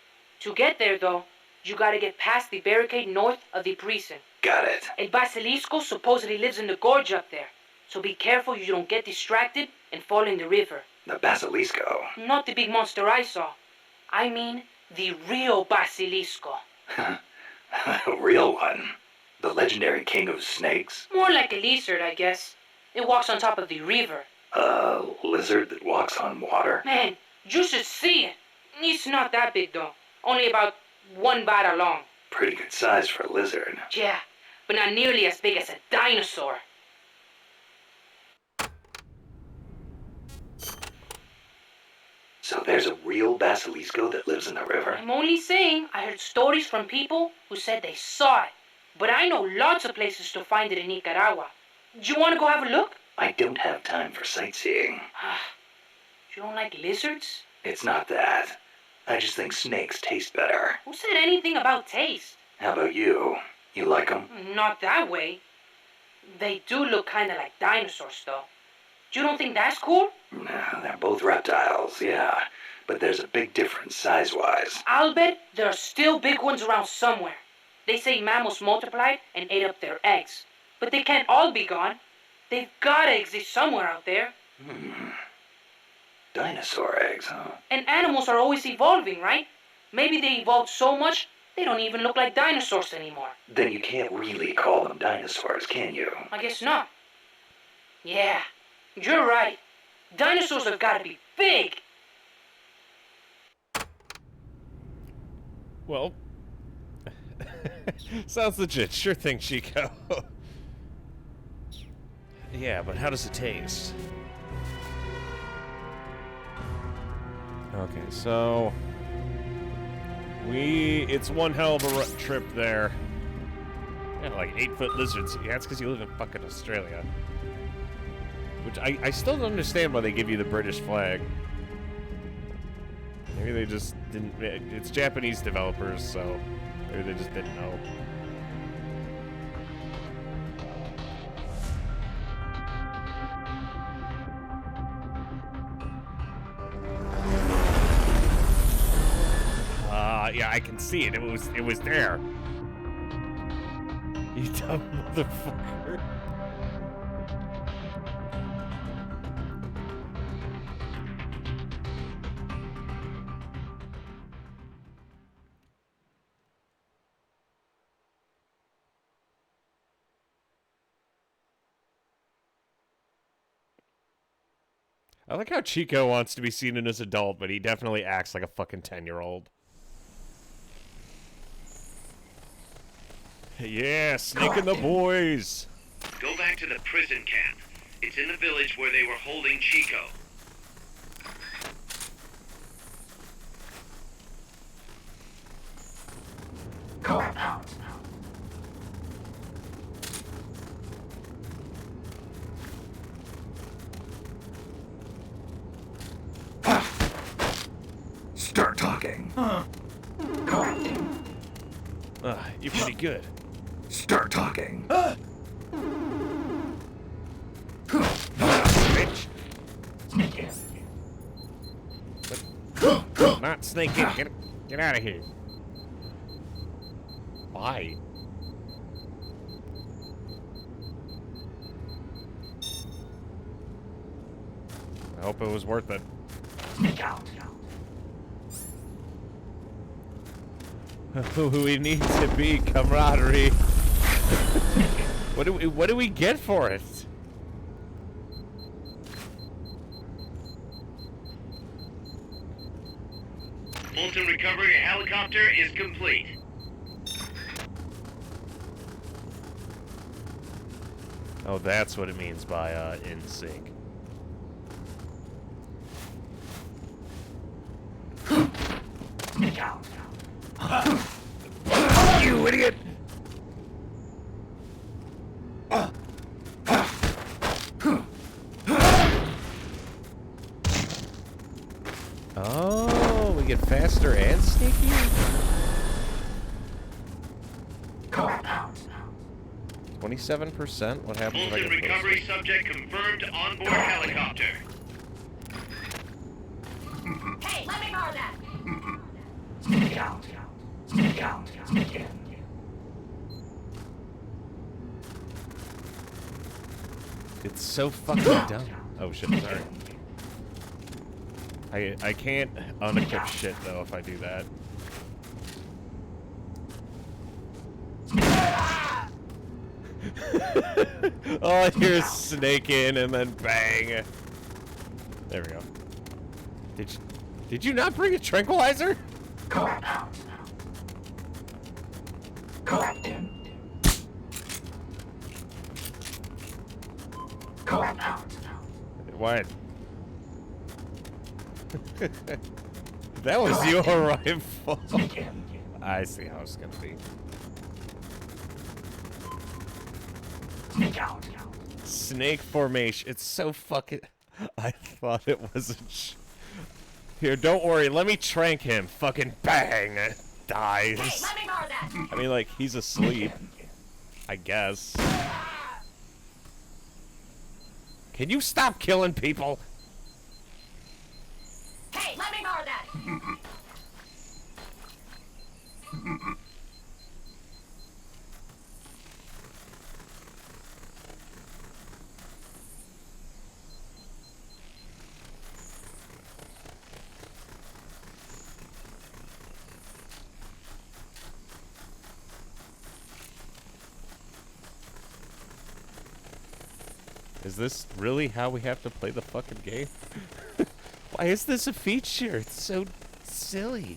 To get there, though, you gotta get past the barricade north of the precinct. Got it. El Basilisco supposedly lives in the gorge up there, so be careful you don't get distracted and fall in the river. The Basilisco. Not the big monster I saw. I mean, the real Basilisco. A real one. The legendary king of snakes. More like a lizard, I guess. It walks on top of the river. A lizard that walks on water. Man, you should see it. It's not that big, though. Only about 1 bada long. Pretty good size for a lizard. Yeah, but not nearly as big as a dinosaur. So there's a real Basilisco that lives in the river? I'm only saying I heard stories from people who said they saw it. But I know lots of places to find it in Nicaragua. Do you want to go have a look? I don't have time for sightseeing. You don't like lizards? It's not that. I just think snakes taste better. Who said anything about taste? How about you? You like them? Not that way. They do look kind of like dinosaurs, though. You don't think that's cool? No, they're both reptiles, yeah. But there's a big difference size-wise. I'll bet there are still big ones around somewhere. They say mammals multiplied and ate up their eggs. But they can't all be gone. They've gotta exist somewhere out there. Dinosaur eggs, huh? And animals are always evolving, right? Maybe they evolved so much, they don't even look like dinosaurs anymore. Then you can't really call them dinosaurs, can you? I guess not. Yeah, you're right. Dinosaurs have gotta be big. Well, sounds legit. Sure thing, Chico. Yeah, but how does it taste? Okay, so it's one hell of a trip there. Yeah, like 8-foot lizards. Yeah, it's because you live in fucking Australia. Which I still don't understand why they give you the British flag. Maybe they just didn't. It's Japanese developers, so maybe they just didn't know. Yeah, I can see it. It was there. You dumb motherfucker. I like how Chico wants to be seen in as adult, but he definitely acts like a fucking 10-year-old. Yeah, Snake and the boys. Go back to the prison camp. It's in the village where they were holding Chico. Come out. Start talking. You're pretty good. Start talking. Bitch. Sneak in. Not Snake in. Get out of here. Why? I hope it was worth it. Sneak out. We need to be camaraderie. What do we get for it? Fulton recovery helicopter is complete. Oh, that's what it means by in sync. Sneak out. You idiot! Oh, we get faster and sneaky? Go out. 27%? What happens if I Fulton get recovery subject confirmed onboard helicopter. Hey, let me borrow that. Sneak out. Sneak out. Sneak in. It's so fucking dumb. Oh shit, sorry. I can't unequip shit though if I do that. All I hear is snake in and then bang. There we go. Did you not bring a tranquilizer? Go out. Collect him. Go out. What? That was your rifle. Sneak in. I see how it's gonna be. Sneak out. Snake formation. It's so fucking. I thought it was a. Here, don't worry. Let me trank him. Fucking bang. Dies. Hey, let me borrow that. I mean, like, he's asleep. I guess. Can you stop killing people? Hey, let me borrow that. Is this really how we have to play the fucking game? Why is this a feature? It's so silly.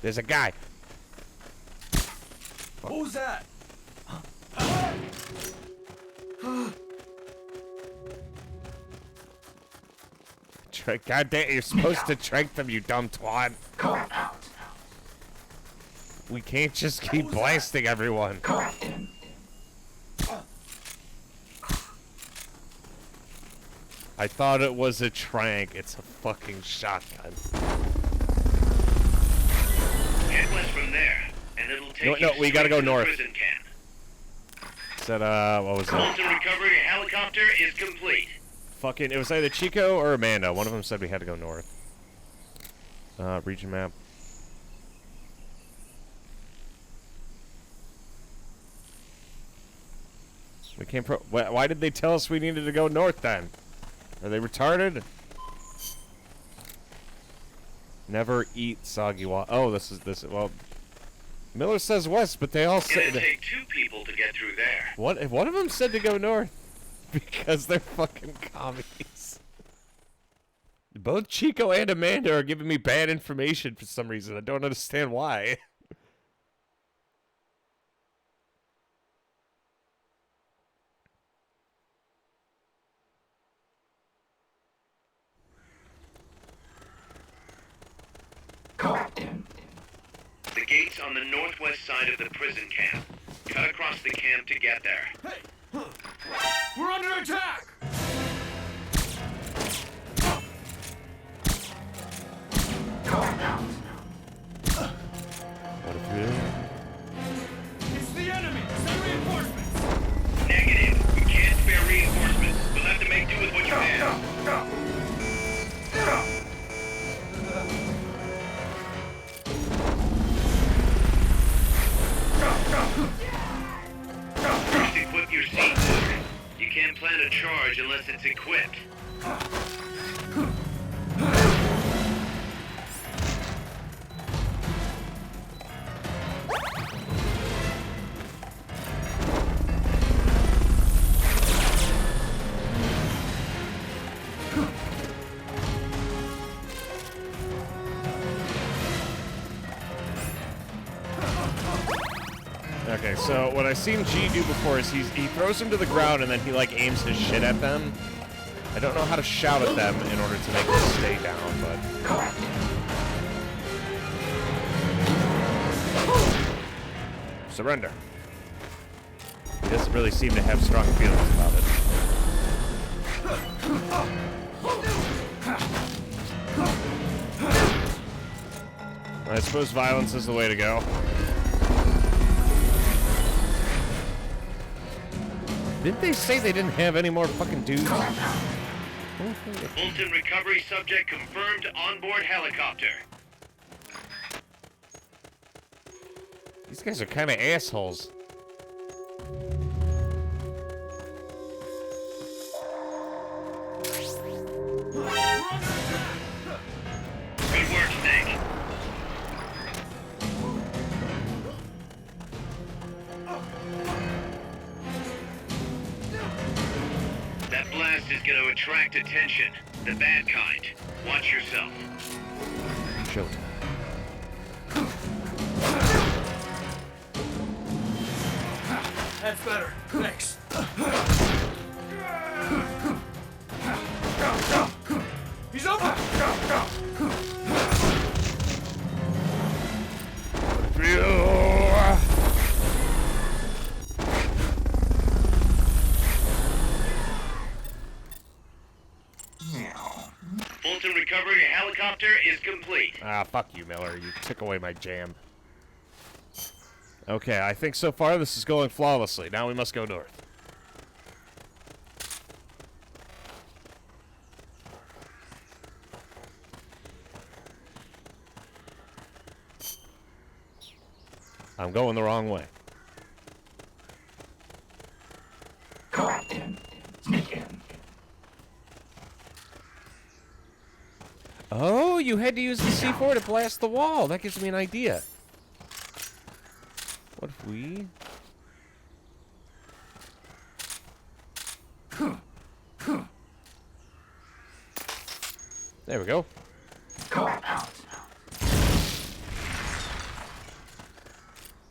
There's a guy. Who's that? God damn, you're supposed to trank them, you dumb twat. Go out. We can't just keep blasting everyone. Collect him. I thought it was a trank. It's a fucking shotgun. Head west from there, and it'll take No, you no, we gotta go straight to the north. prison camp. Said, what was it? Fulton recovery helicopter is complete. Fucking, it was either Chico or Amanda. One of them said we had to go north. Region map. We can't why did they tell us we needed to go north then? Are they retarded? Never eat soggy water. Oh, this is, well, Miller says west, but they all It's gonna say, take 2 people to get through there. what if one of them said to go north? Because they're fucking commies. Both Chico and Amanda are giving me bad information for some reason. I don't understand why. Collect him. The gate's on the northwest side of the prison camp. Cut across the camp to get there. We're under attack! Collect out. What if we do? It's the enemy! Send reinforcements! Negative. We can't spare reinforcements. We'll have to make do with what you have. First equip your C4. You can't plant a charge unless it's equipped. Okay, So what I've seen G do before is he throws them to the ground and then he like aims his shit at them. I don't know how to shout at them in order to make them stay down, but... Surrender. He doesn't really seem to have strong feelings about it. I suppose violence is the way to go. Didn't they say they didn't have any more fucking dudes? Fulton recovery subject confirmed onboard helicopter. These guys are kind of assholes. Good work, Snake. That blast is going to attract attention. The bad kind. Watch yourself. Showtime. That's better. Thanks. He's over! Fulton recovery helicopter is complete. Ah, fuck you, Miller. You took away my jam. Okay, I think so far this is going flawlessly. Now we must go north. I'm going the wrong way. Correct him. Sneak in. Oh, you had to use the C4 to blast the wall. That gives me an idea. What if we... There we go.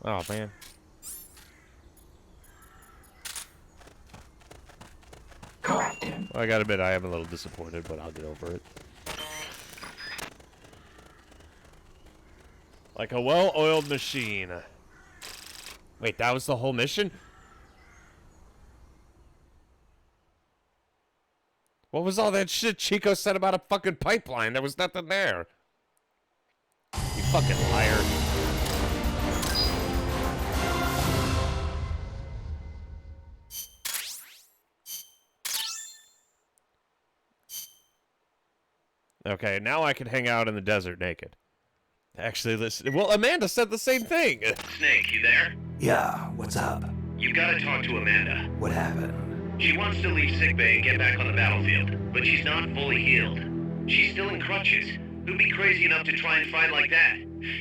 Oh, man. Well, I gotta admit, I am a little disappointed, but I'll get over it. Like a well-oiled machine. Wait, that was the whole mission? What was all that shit Chico said about a fucking pipeline? There was nothing there. You fucking liar. Okay, now I can hang out in the desert naked. Actually, listen. Well, Amanda said the same thing. Snake, you there? Yeah, what's up? You gotta talk to Amanda. What happened? She wants to leave sickbay and get back on the battlefield, but she's not fully healed. She's still in crutches. Who'd be crazy enough to try and fight like that?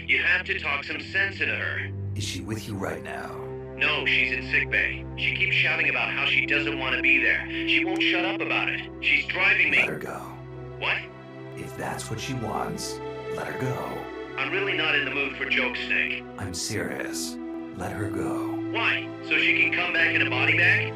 You have to talk some sense into her. Is she with you right now? No, she's in sickbay. She keeps shouting about how she doesn't want to be there. She won't shut up about it. She's driving me. Let her go. What? If that's what she wants, let her go. I'm really not in the mood for jokes, Snake. I'm serious. Let her go. Why? So she can come back in a body bag?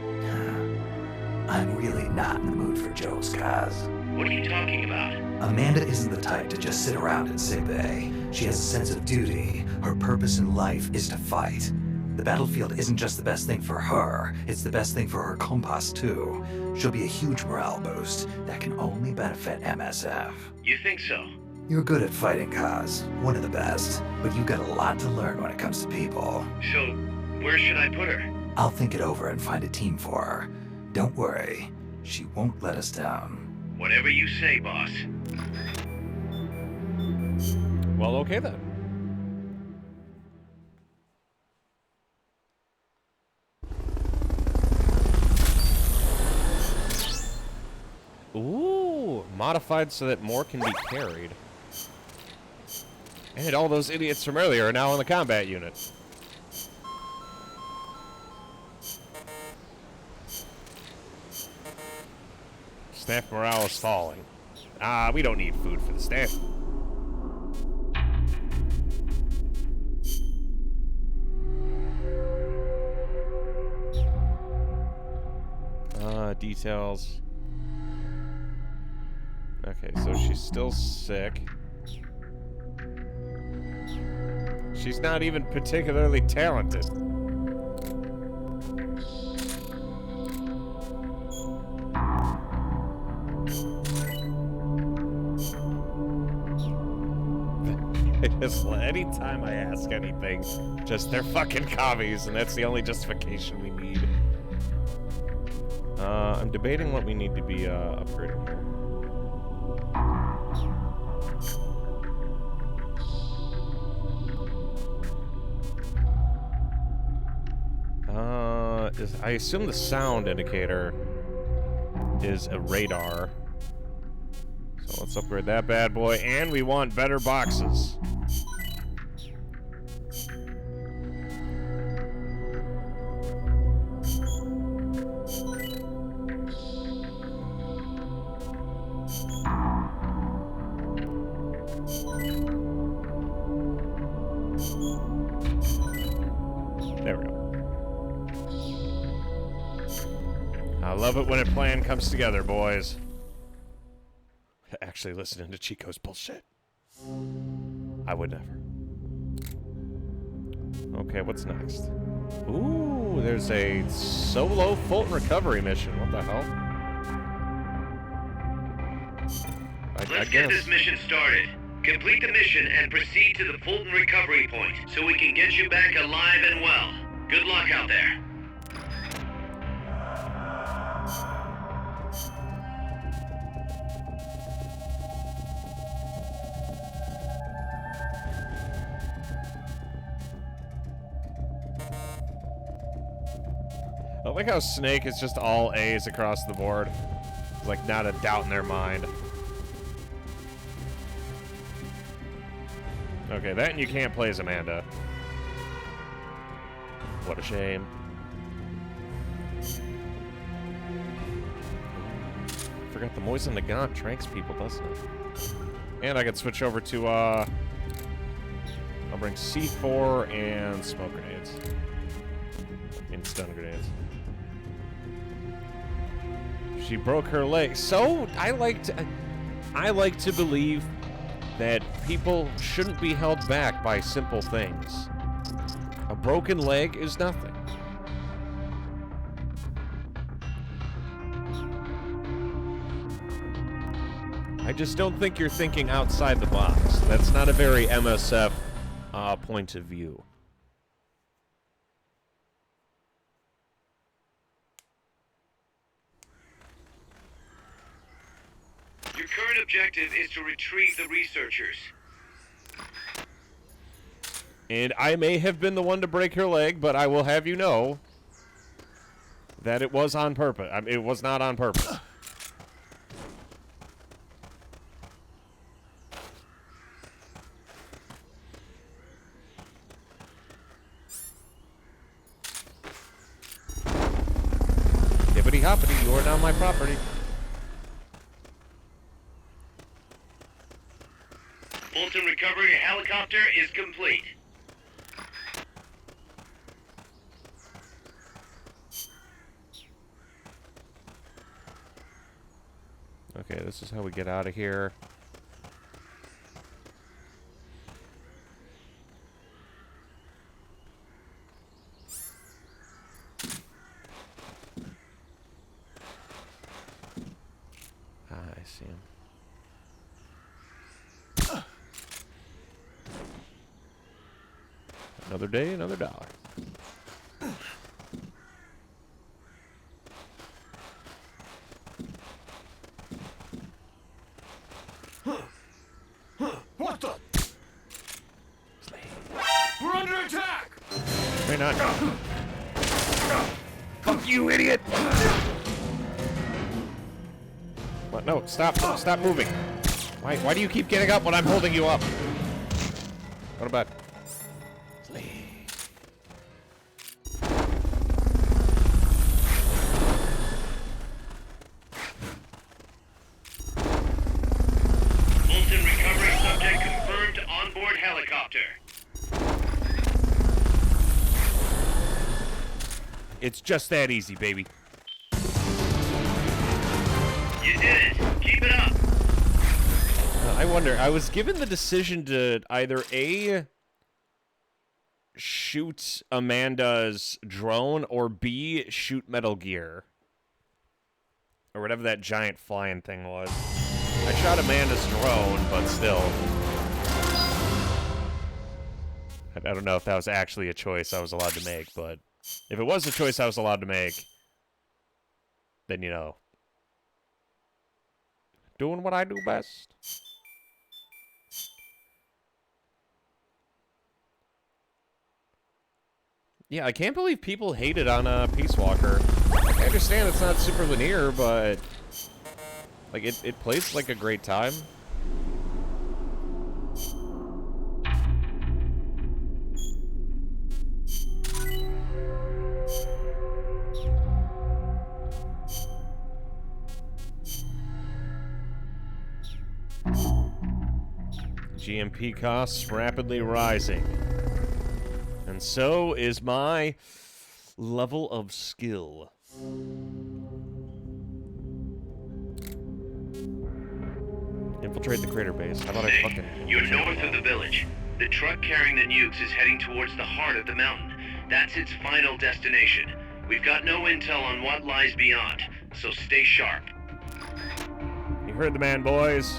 I'm really not in the mood for jokes, Kaz. What are you talking about? Amanda isn't the type to just sit around in sickbay. She has a sense of duty. Her purpose in life is to fight. The battlefield isn't just the best thing for her, it's the best thing for her compas too. She'll be a huge morale boost that can only benefit MSF. You think so? You're good at fighting, Kaz. One of the best. But you've got a lot to learn when it comes to people. So, where should I put her? I'll think it over and find a team for her. Don't worry. She won't let us down. Whatever you say, boss. Well, okay then. Ooh, modified so that more can be carried. And all those idiots from earlier are now in the combat unit. Staff morale is falling. Ah, we don't need food for the staff. Details. Okay, so she's still sick. She's not even particularly talented. Anytime I ask anything, just they're fucking commies, and that's the only justification we need. I'm debating what we need to be upgrading here. I assume the sound indicator is a radar. So let's upgrade that bad boy, and we want better boxes. There we go. I love it when a plan comes together, boys. Actually listening to Chico's bullshit. I would never. Okay, what's next? Ooh, there's a solo Fulton recovery mission. What the hell? Let's get this mission started. Complete the mission and proceed to the Fulton recovery point so we can get you back alive and well. Good luck out there. I like how Snake is just all A's across the board. There's like not a doubt in their mind. Okay, that and you can't play as Amanda. What a shame. Forgot the Moisen Nagant tranks people, doesn't it? And I can switch over to, I'll bring C4 and smoke grenades. And stun grenades. She broke her leg. So, I like to believe that people shouldn't be held back by simple things. A broken leg is nothing. I just don't think you're thinking outside the box. That's not a very MSF point of view. Your current objective is to retrieve the researchers. And I may have been the one to break her leg, but I will have you know that it was on purpose. I mean, it was not on purpose. Hippity hoppity, you are now my property. Fulton recovery helicopter is complete. Okay, this is how we get out of here. Ah, I see him. Another day, another dollar. What the? We're under attack! May not. Fuck you, idiot! What? No, stop moving. Why do you keep getting up when I'm holding you up? What about... Fulton recovery subject confirmed onboard helicopter. It's just that easy, baby. You did it. Keep it up. I wonder, I was given the decision to either A, shoot Amanda's drone, or B, shoot Metal Gear. Or whatever that giant flying thing was. I shot Amanda's drone, but still. I don't know if that was actually a choice I was allowed to make, but if it was a choice I was allowed to make, then, you know, doing what I do best. Yeah, I can't believe people hated on Peace Walker. I understand it's not super linear, but like it plays like a great time. GMP costs rapidly rising. And so is my level of skill. Infiltrate the crater base. How about I fucking... You're north of the village. The truck carrying the nukes is heading towards the heart of the mountain. That's its final destination. We've got no intel on what lies beyond, so stay sharp. You heard the man, boys.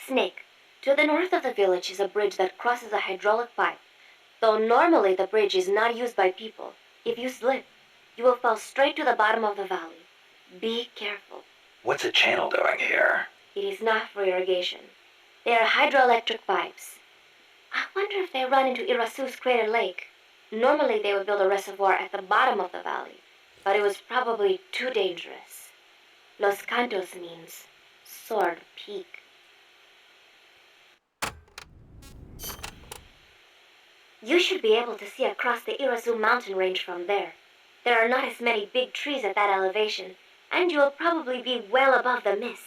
Snake, to the north of the village is a bridge that crosses a hydraulic pipe. Though normally the bridge is not used by people, if you slip, you will fall straight to the bottom of the valley. Be careful. What's a channel doing here? It is not for irrigation. They are hydroelectric pipes. I wonder if they run into Irasu's crater lake. Normally they would build a reservoir at the bottom of the valley, but it was probably too dangerous. Los Cantos means sword peak. You should be able to see across the Irasu mountain range from there. There are not as many big trees at that elevation, and you will probably be well above the mist.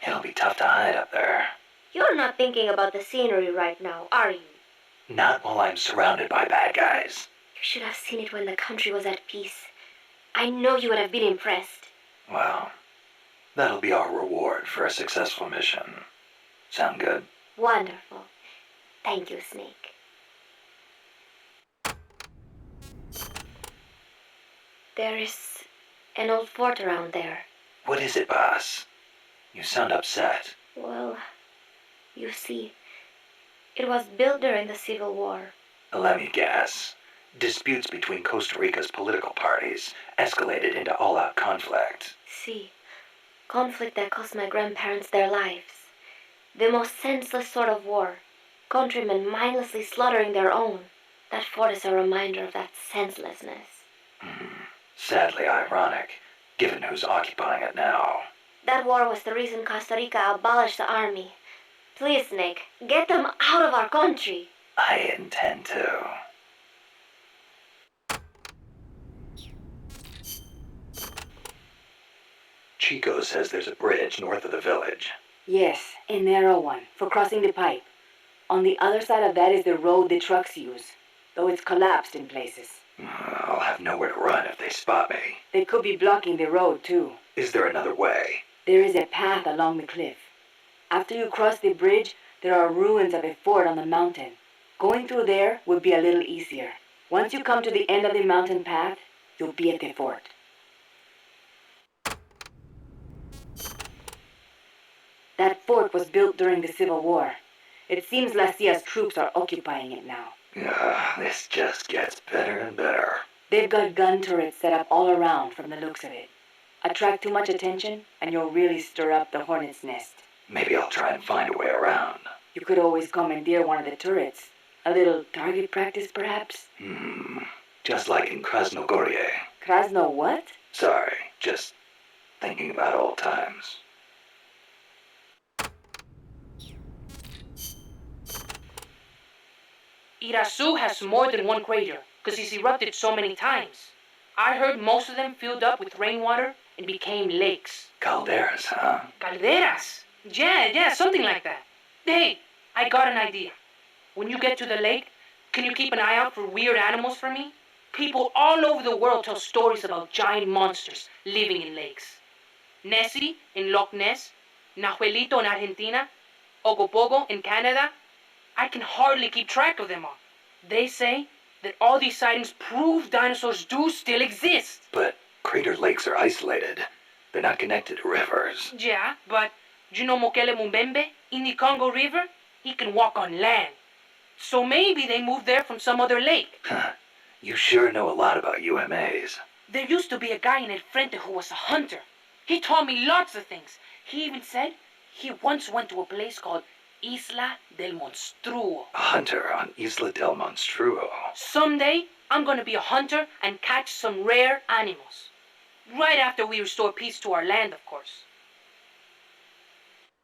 It'll be tough to hide up there. You're not thinking about the scenery right now, are you? Not while I'm surrounded by bad guys. You should have seen it when the country was at peace. I know you would have been impressed. Well, that'll be our reward for a successful mission. Sound good? Wonderful. Thank you, Snake. There is an old fort around there. What is it, boss? You sound upset. Well, you see, it was built during the Civil War. Let me guess. Disputes between Costa Rica's political parties escalated into all-out conflict. See, conflict that cost my grandparents their lives. The most senseless sort of war. Countrymen mindlessly slaughtering their own. That fort is a reminder of that senselessness. Sadly ironic, given who's occupying it now. That war was the reason Costa Rica abolished the army. Please, Snake, get them out of our country. I intend to. Chico says there's a bridge north of the village. Yes, a narrow one, for crossing the pipe. On the other side of that is the road the trucks use, though it's collapsed in places. I'll have nowhere to run if they spot me. They could be blocking the road, too. Is there another way? There is a path along the cliff. After you cross the bridge, there are ruins of a fort on the mountain. Going through there would be a little easier. Once you come to the end of the mountain path, you'll be at the fort. That fort was built during the Civil War. It seems La Cia's troops are occupying it now. This just gets better and better. They've got gun turrets set up all around from the looks of it. Attract too much attention, and you'll really stir up the hornet's nest. Maybe I'll try and find a way around. You could always commandeer one of the turrets. A little target practice, perhaps? Just like in Krasnogorye. Krasno what? Sorry, just thinking about old times. Irasu has more than one crater, because he's erupted so many times. I heard most of them filled up with rainwater and became lakes. Calderas, huh? Calderas? Yeah, something like that. Hey, I got an idea. When you get to the lake, can you keep an eye out for weird animals for me? People all over the world tell stories about giant monsters living in lakes. Nessie in Loch Ness, Nahuelito in Argentina, Ogopogo in Canada. I can hardly keep track of them all. They say that all these sightings prove dinosaurs do still exist. But crater lakes are isolated. They're not connected to rivers. Yeah, but do you know Mokele Mumbembe in the Congo River? He can walk on land. So maybe they moved there from some other lake. You sure know a lot about UMAs. There used to be a guy in El Frente who was a hunter. He taught me lots of things. He even said he once went to a place called Isla del Monstruo. A hunter on Isla del Monstruo. Someday, I'm gonna be a hunter and catch some rare animals. Right after we restore peace to our land, of course.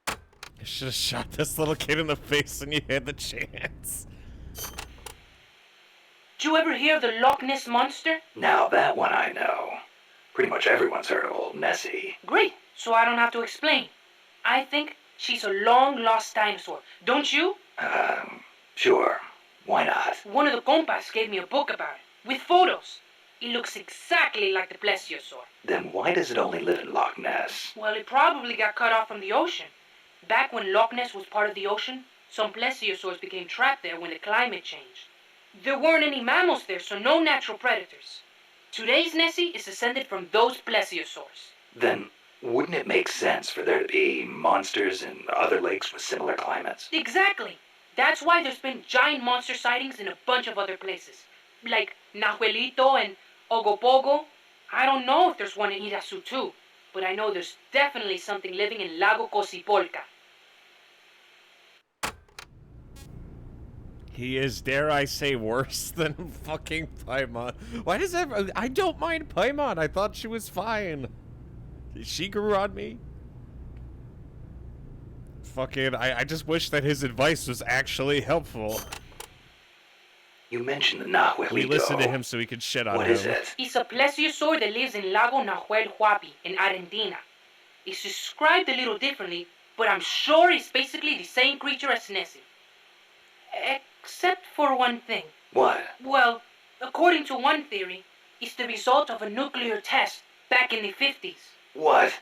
I should have shot this little kid in the face when you had the chance. Did you ever hear of the Loch Ness Monster? Now that one I know. Pretty much everyone's heard of old Nessie. Great, so I don't have to explain. I think she's a long-lost dinosaur, don't you? Sure. Why not? One of the compas gave me a book about it, with photos. It looks exactly like the plesiosaur. Then why does it only live in Loch Ness? Well, it probably got cut off from the ocean. Back when Loch Ness was part of the ocean, some plesiosaurs became trapped there when the climate changed. There weren't any mammals there, so no natural predators. Today's Nessie is descended from those plesiosaurs. Then wouldn't it make sense for there to be monsters in other lakes with similar climates? Exactly. That's why there's been giant monster sightings in a bunch of other places. Like Nahuelito and Ogopogo. I don't know if there's one in Irasu too, but I know there's definitely something living in Lago Cosipolca. He is, dare I say, worse than fucking Paimon. Why does that... I don't mind Paimon. I thought she was fine. She grew on me. Fucking, I just wish that his advice was actually helpful. You mentioned the Nahuelito. We listened to him so we could shit on him. What is it? It's a plesiosaur that lives in Lago Nahuel Huapi in Argentina. It's described a little differently, but I'm sure it's basically the same creature as Nessie. Except for one thing. What? Well, according to one theory, it's the result of a nuclear test back in the 50s. What?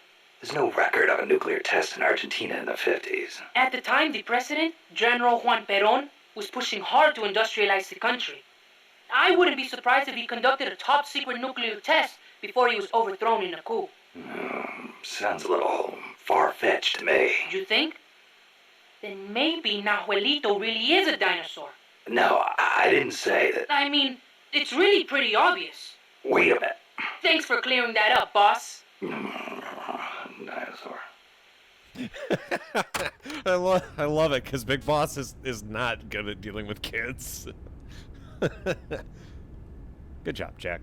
There's no record of a nuclear test in Argentina in the 50s. At the time, the president, General Juan Perón, was pushing hard to industrialize the country. I wouldn't be surprised if he conducted a top-secret nuclear test before he was overthrown in a coup. Sounds a little far-fetched to me. You think? Then maybe Nahuelito really is a dinosaur. No, I didn't say that. I mean, it's really pretty obvious. Wait a minute. Thanks for clearing that up, boss. Dinosaur. I love it, because Big Boss is not good at dealing with kids. Good job, Jack.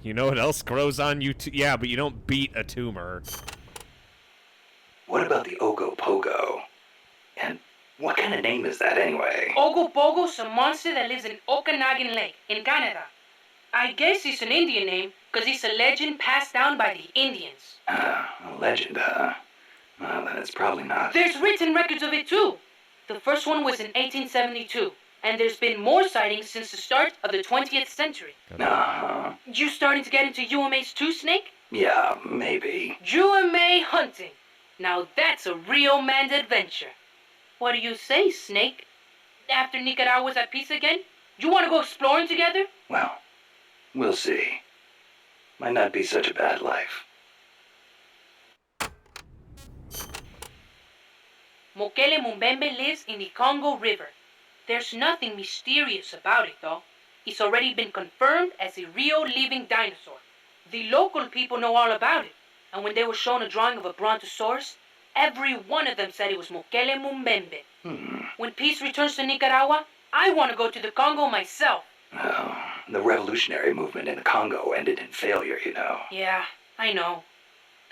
You know what else grows on you? Yeah, but you don't beat a tumor. What about the Ogopogo? And what kind of name is that anyway? Ogopogo's a monster that lives in Okanagan Lake in Canada. I guess it's an Indian name because it's a legend passed down by the Indians. A legend, huh? Well, then it's probably not. There's written records of it too. The first one was in 1872, and there's been more sightings since the start of the 20th century. You starting to get into UMAs too, Snake? Yeah, maybe. UMA hunting. Now that's a real man's adventure. What do you say, Snake? After Nicaragua's at peace again, you want to go exploring together? Well, we'll see. Might not be such a bad life. Mokele Mumbembe lives in the Congo River. There's nothing mysterious about it, though. It's already been confirmed as a real living dinosaur. The local people know all about it. And when they were shown a drawing of a brontosaurus, every one of them said it was Mokele Mumbembe. When peace returns to Nicaragua, I want to go to the Congo myself. Well, the revolutionary movement in the Congo ended in failure, you know. Yeah, I know.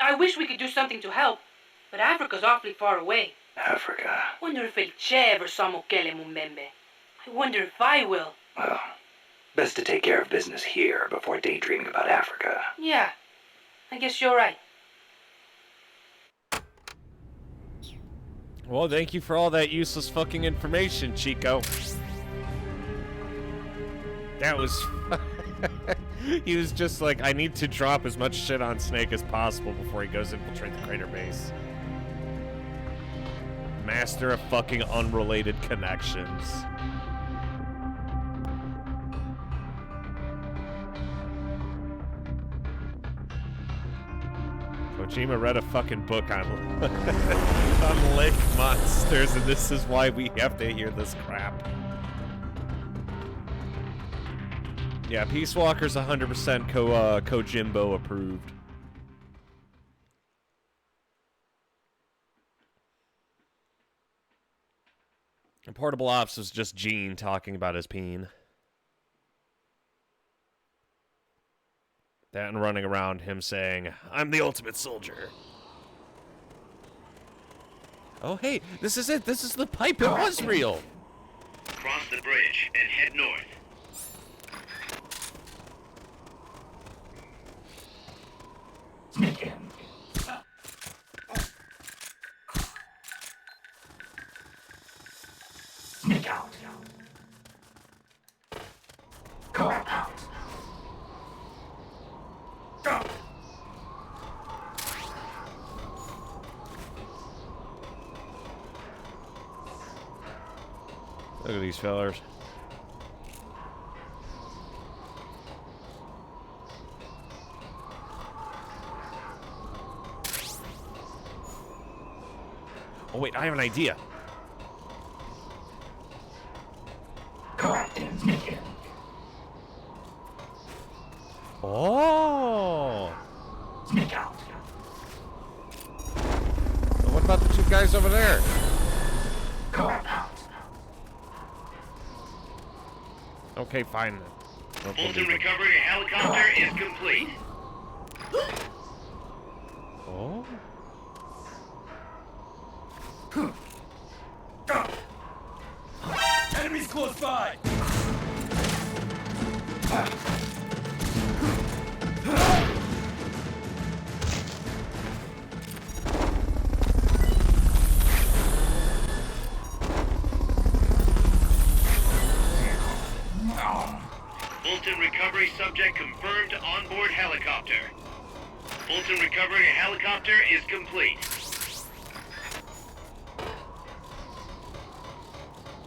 I wish we could do something to help, but Africa's awfully far away. Africa. Wonder if El Che ever saw Mokele Mumbembe. I wonder if I will. Well, best to take care of business here before daydreaming about Africa. Yeah, I guess you're right. Well, thank you for all that useless fucking information, Chico. That was... He was just like, I need to drop as much shit on Snake as possible before he goes infiltrate the crater base. Master of fucking unrelated connections. Kojima read a fucking book on on lake monsters, and this is why we have to hear this crap. Yeah, Peace Walker's 100% Kojimbo approved. And Portable Ops was just Gene talking about his peen. That and running around him saying, I'm the ultimate soldier. Oh, hey, this is it. This is the pipe. It was real. Cross the bridge and head north. Sneak in. Sneak out. Go out. Go. Look at these fellers. Oh wait, I have an idea. Correct in. Sneak in. Oh. Sneak out. What about the two guys over there? Correct out. Okay, fine. Don't Fulton believe it. recovery helicopter is complete. Oh. Enemies close by! Fulton recovery subject confirmed onboard helicopter. Fulton recovery helicopter is complete.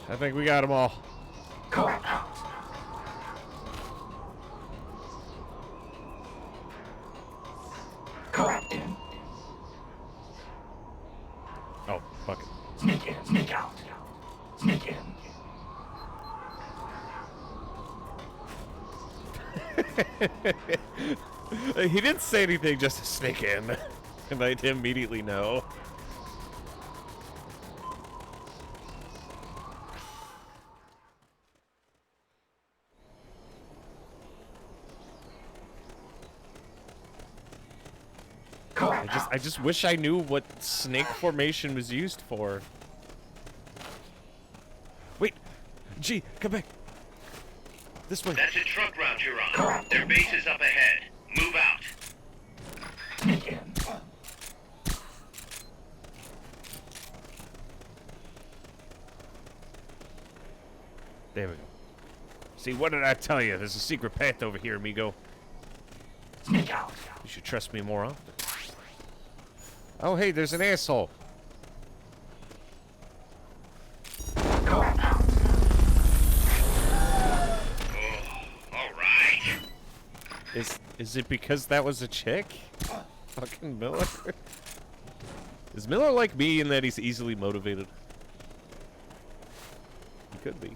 I think we got them all. Correct out. Correct in. Oh, fuck it. Sneak in. Sneak out. Sneak in. He didn't say anything, just to sneak in. And I'd immediately know. I just wish I knew what snake formation was used for. Wait, G, come back. This way. That's a truck route you're on. Their base is up ahead. Move out. Sneak in. There we go. See, what did I tell you? There's a secret path over here, amigo. Sneak out. You should trust me more often. Oh, hey, there's an asshole. Correct out. Alright. Is it because that was a chick? Fucking Miller. Is Miller like me in that he's easily motivated? He could be.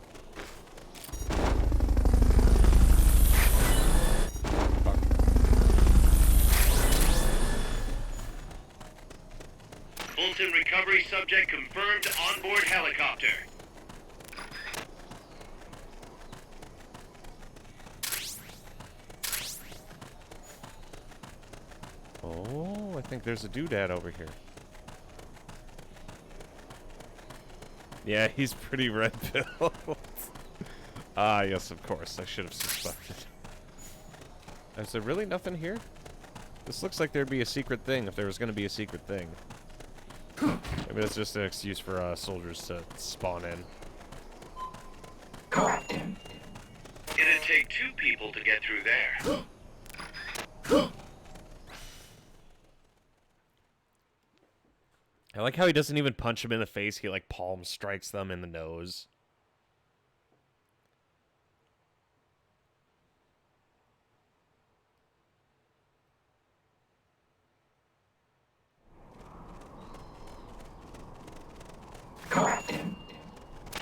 Fulton recovery subject confirmed onboard helicopter. Oh, I think there's a doodad over here. Yeah, he's pretty red-pilled. Ah, yes, of course. I should have suspected. Is there really nothing here? This looks like there'd be a secret thing if there was going to be a secret thing. Maybe that's just an excuse for soldiers to spawn in. It'd take 2 people to get through there. I like how he doesn't even punch him in the face. He, like, palm strikes them in the nose.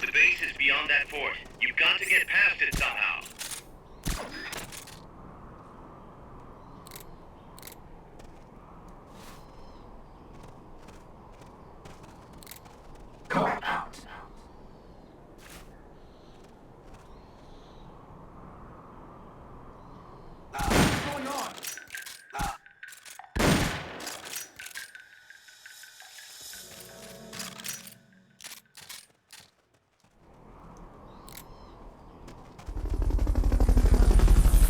The base is beyond that fort. You've got to get past it somehow.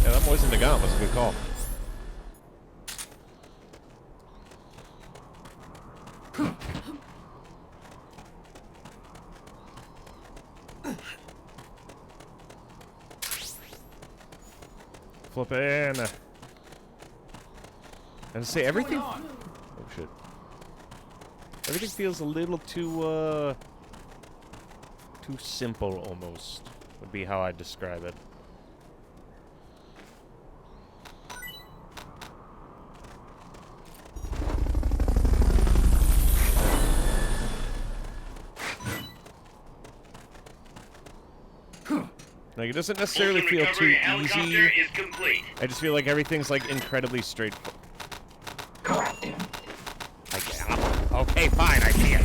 Yeah, that poison to gun was a good call. Flip in. And say everything. Oh shit. Everything feels a little too simple almost. Would be how I'd describe it. Like, it doesn't necessarily feel too easy. Is complete. I just feel like everything's, like, incredibly straightforward. Okay, fine, I see it.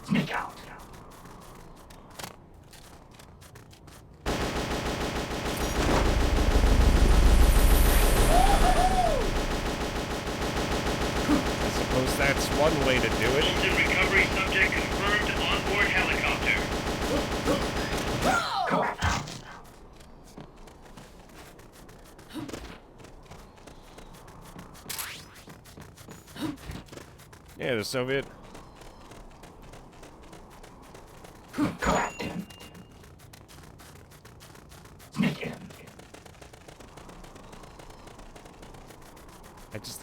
Sneak out. I suppose that's one way to do it. Fulton recovery subject confirmed onboard helicopter. Yeah, the Soviet.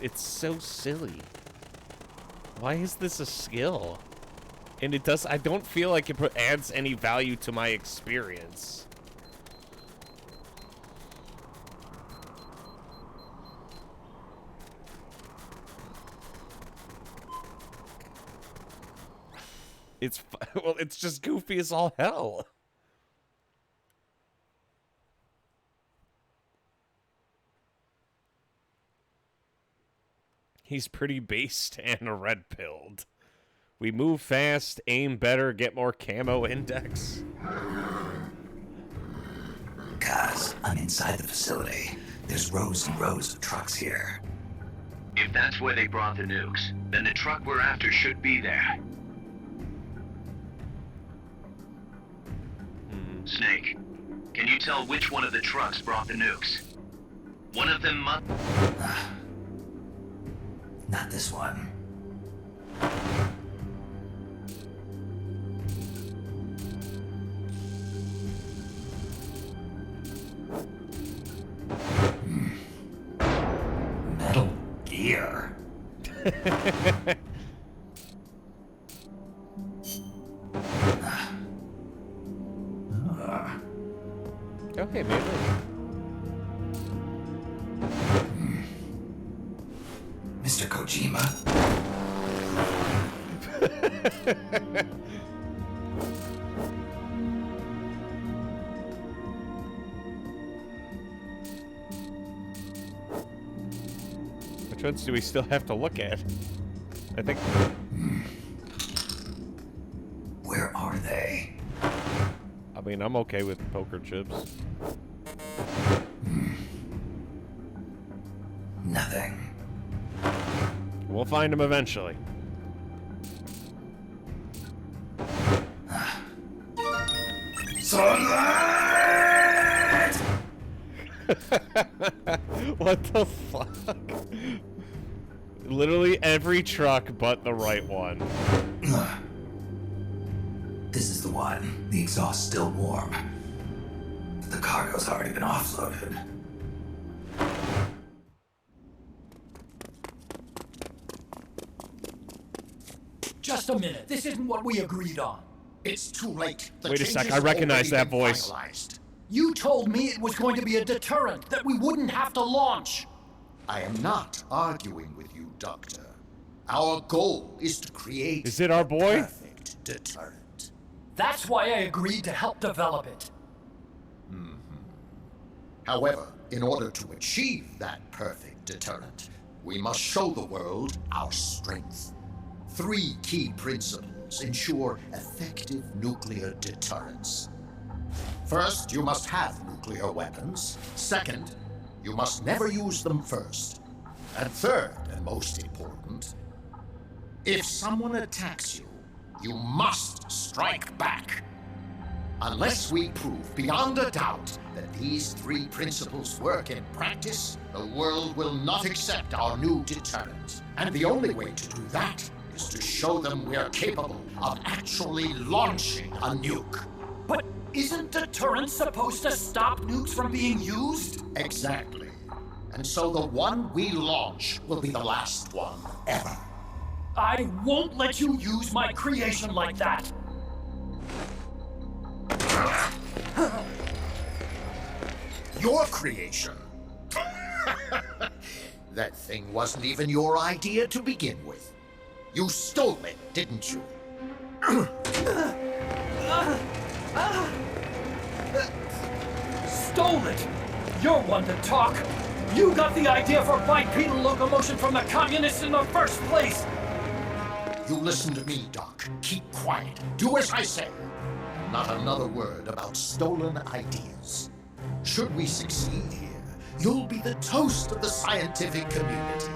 It's so silly. Why is this a skill? And it does, I don't feel like it adds any value to my experience. Well, it's just goofy as all hell. He's pretty based and red-pilled. We move fast, aim better, get more camo index. Guys, I'm inside the facility. There's rows and rows of trucks here. If that's where they brought the nukes, then the truck we're after should be there. Snake, can you tell which one of the trucks brought the nukes? One of them must... Not this one. Metal Gear. Okay, maybe. Mr. Kojima. Which ones do we still have to look at? I think... Where are they? I mean, I'm okay with poker chips. Nothing. We'll find them eventually. Sunlight! What the fuck? Literally every truck but the right one. This is the one. The exhaust's still warm. The cargo's already been offloaded. Just a minute. This isn't what we agreed on. It's too late. The Wait a sec, changes I recognize already that been voice. finalized. You told me it was going to be a deterrent, that we wouldn't have to launch. I am not arguing with you, Doctor. Our goal is to create Is it our boy? a perfect deterrent. That's why I agreed to help develop it. However, in order to achieve that perfect deterrent, we must show the world our strength. 3 key principles ensure effective nuclear deterrence. First, you must have nuclear weapons. Second, you must never use them first. And third, and most important, if someone attacks you, you must strike back. Unless we prove beyond a doubt that these 3 principles work in practice, the world will not accept our new deterrent. And the only way to do that is to show them we're capable of actually launching a nuke. But isn't deterrence supposed to stop nukes from being used? Exactly. And so the one we launch will be the last one ever. I won't let you use my creation like that. Your creation? That thing wasn't even your idea to begin with. You stole it, didn't you? Stole it! You're one to talk! You got the idea for bipedal locomotion from the communists in the first place! You listen to me, Doc. Keep quiet. Do as I say. Not another word about stolen ideas. Should we succeed here, you'll be the toast of the scientific community.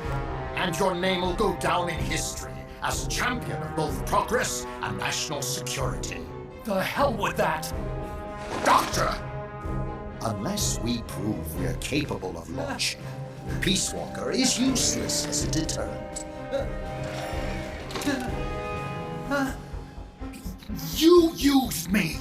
And your name will go down in history as champion of both progress and national security. The hell with that! Doctor! Unless we prove we're capable of launching, Peace Walker is useless as a deterrent. You used me!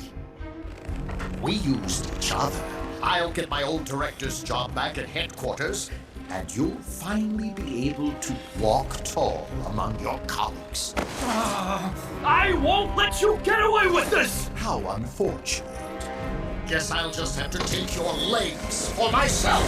We used each other. I'll get my old director's job back at headquarters, and you'll finally be able to walk tall among your colleagues. I won't let you get away with this! How unfortunate. Guess I'll just have to take your legs for myself.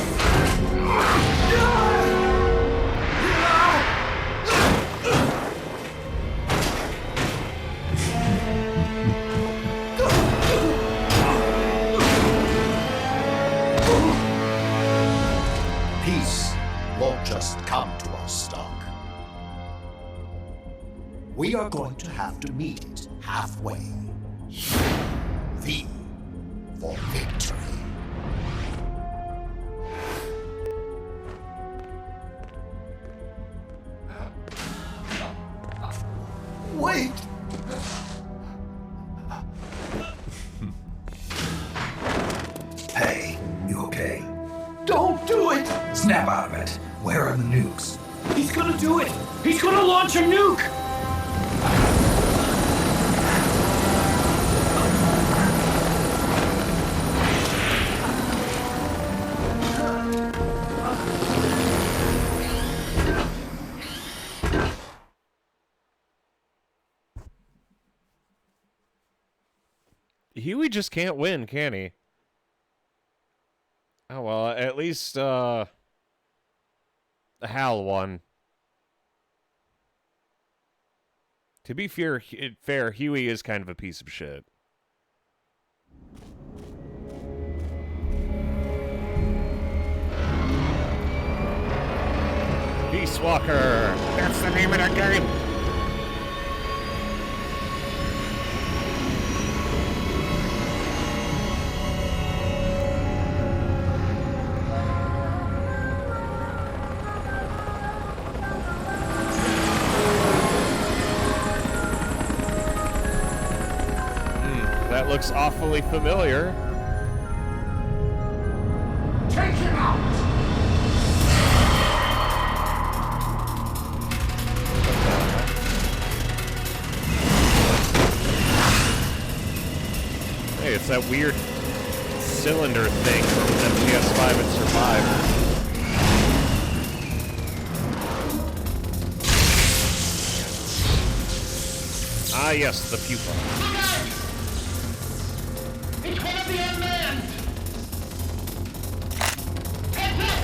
Peace won't just come to us, Doc. We are going to have to meet it halfway. V for victory. Wait! Hey, you okay? Don't do it! Snap out of it. Where are the nukes? He's gonna do it! He's gonna launch a nuke! Huey just can't win, can he? Oh, well, at least, Hal won. To be fair, Huey is kind of a piece of shit. Peace Walker. That's the name of the game. That looks awfully familiar. Take him out! Hey, it's that weird cylinder thing from MGS5 and Survive. Ah, yes, the pupa. It's one of the unmanned! Heads up!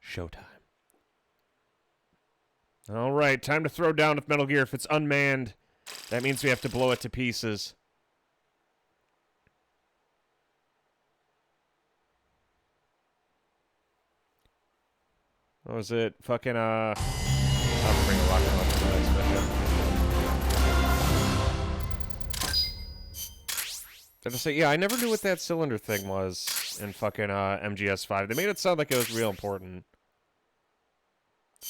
Showtime. Alright, time to throw down with Metal Gear. If it's unmanned, that means we have to blow it to pieces. What was it? Fucking, I'll bring a rocket launcher to the next mission. Did I say, yeah, I never knew what that cylinder thing was in fucking, MGS5. They made it sound like it was real important.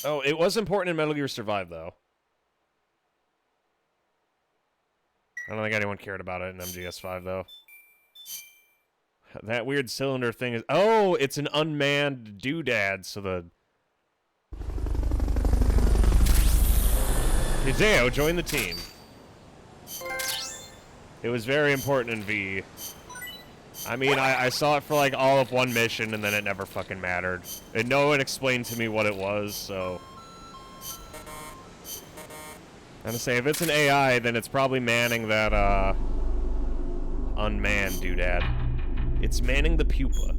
Oh, it was important in Metal Gear Survive, though. I don't think anyone cared about it in MGS5, though. That weird cylinder thing is... Oh, it's an unmanned doodad, so the... Hideo, join the team. It was very important in V. I mean, I saw it for like all of one mission, and then it never fucking mattered. And no one explained to me what it was, so... I'm gonna say, if it's an AI, then it's probably manning that, unmanned doodad. It's manning the pupa.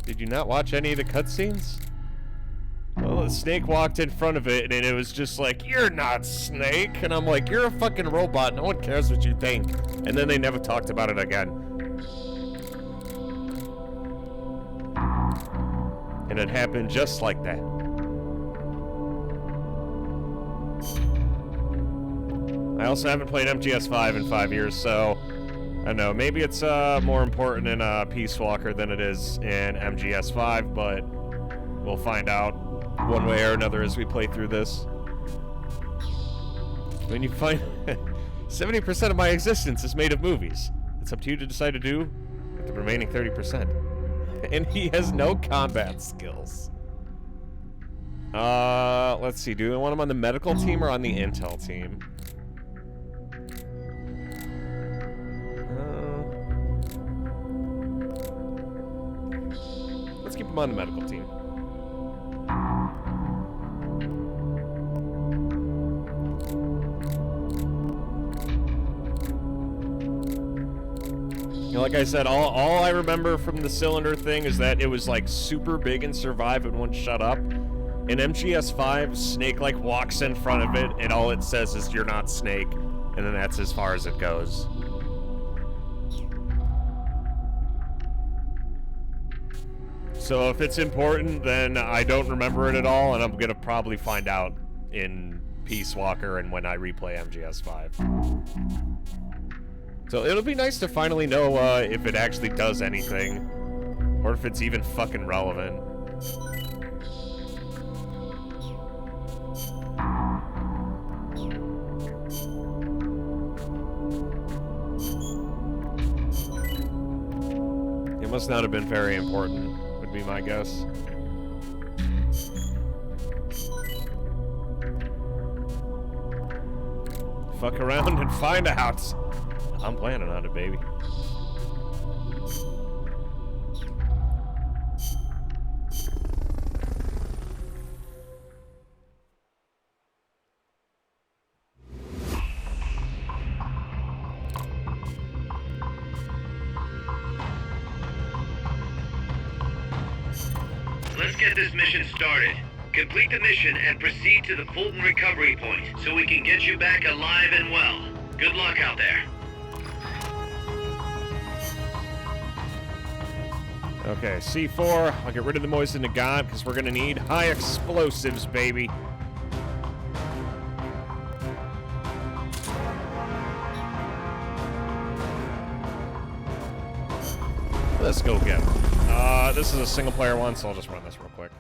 Did you not watch any of the cutscenes? Well, Snake walked in front of it, and it was just like, "You're not Snake!" And I'm like, "You're a fucking robot, no one cares what you think." And then they never talked about it again. And it happened just like that. I also haven't played MGS5 in 5 years, so... I don't know, maybe it's more important in Peace Walker than it is in MGS5, but we'll find out one way or another as we play through this. When you find 70% of my existence is made of movies. It's up to you to decide to do with the remaining 30%. And he has no combat skills. Let's see, do we want him on the medical team or on the intel team? Let's keep him on the medical team. You know, like I said, all I remember from the cylinder thing is that it was like super big and Survive and wouldn't shut up. In MGS5, Snake like walks in front of it and all it says is "You're not Snake," and then that's as far as it goes. So if it's important, then I don't remember it at all, and I'm gonna probably find out in Peace Walker and when I replay MGS5. So it'll be nice to finally know if it actually does anything, or if it's even fucking relevant. It must not have been very important. Be my guess. Fuck around and find out. I'm planning on it, baby. Let's get this mission started. Complete the mission and proceed to the Fulton recovery point so we can get you back alive and well. Good luck out there. Okay, C4. I'll get rid of the Moisen Nagant because we're gonna need high explosives, baby. Let's go get him. This is a single player one, so I'll just run this real quick.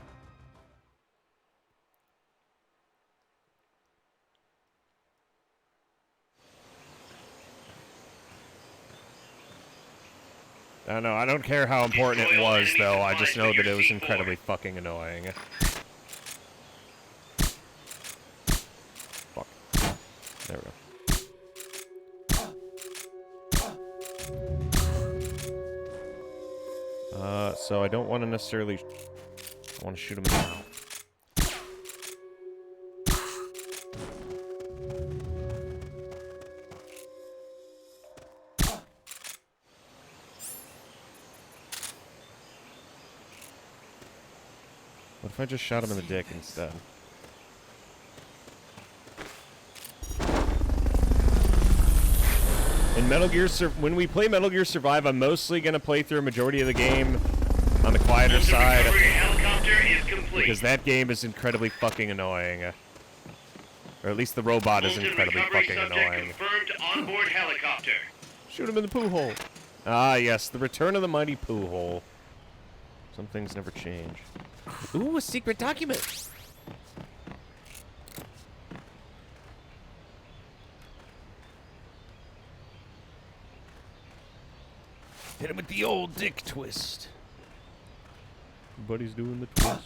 I don't know, I don't care how important it was, though. I just know that it was incredibly fucking annoying. Fuck. There we go. So I don't want to necessarily... I want to shoot him in the mouth. What if I just shot him in the dick instead? In Metal Gear when we play Metal Gear Survive, I'm mostly going to play through a majority of the game on the quieter side. Because that game is incredibly fucking annoying. Or at least the robot is incredibly fucking annoying. Confirmed onboard helicopter. Shoot him in the poo hole. Ah, yes, the return of the mighty poo hole. Some things never change. Ooh, a secret document! Hit him with the old dick twist. Everybody's doing the twist.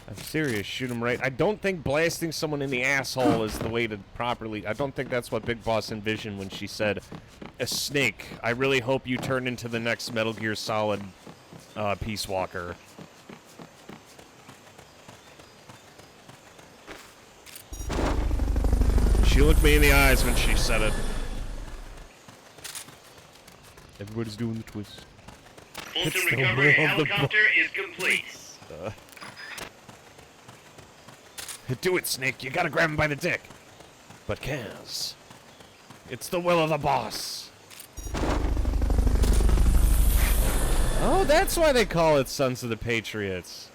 I'm serious, shoot him right. I don't think blasting someone in the asshole is the way to properly... I don't think that's what Big Boss envisioned when she said, a snake. I really hope you turn into the next Metal Gear Solid Peace Walker. She looked me in the eyes when she said it. Everybody's doing the twist. Fulton recovery helicopter is complete. Do it, Snake. You gotta grab him by the dick. But Kaz, it's the will of the boss. Oh, that's why they call it Sons of the Patriots.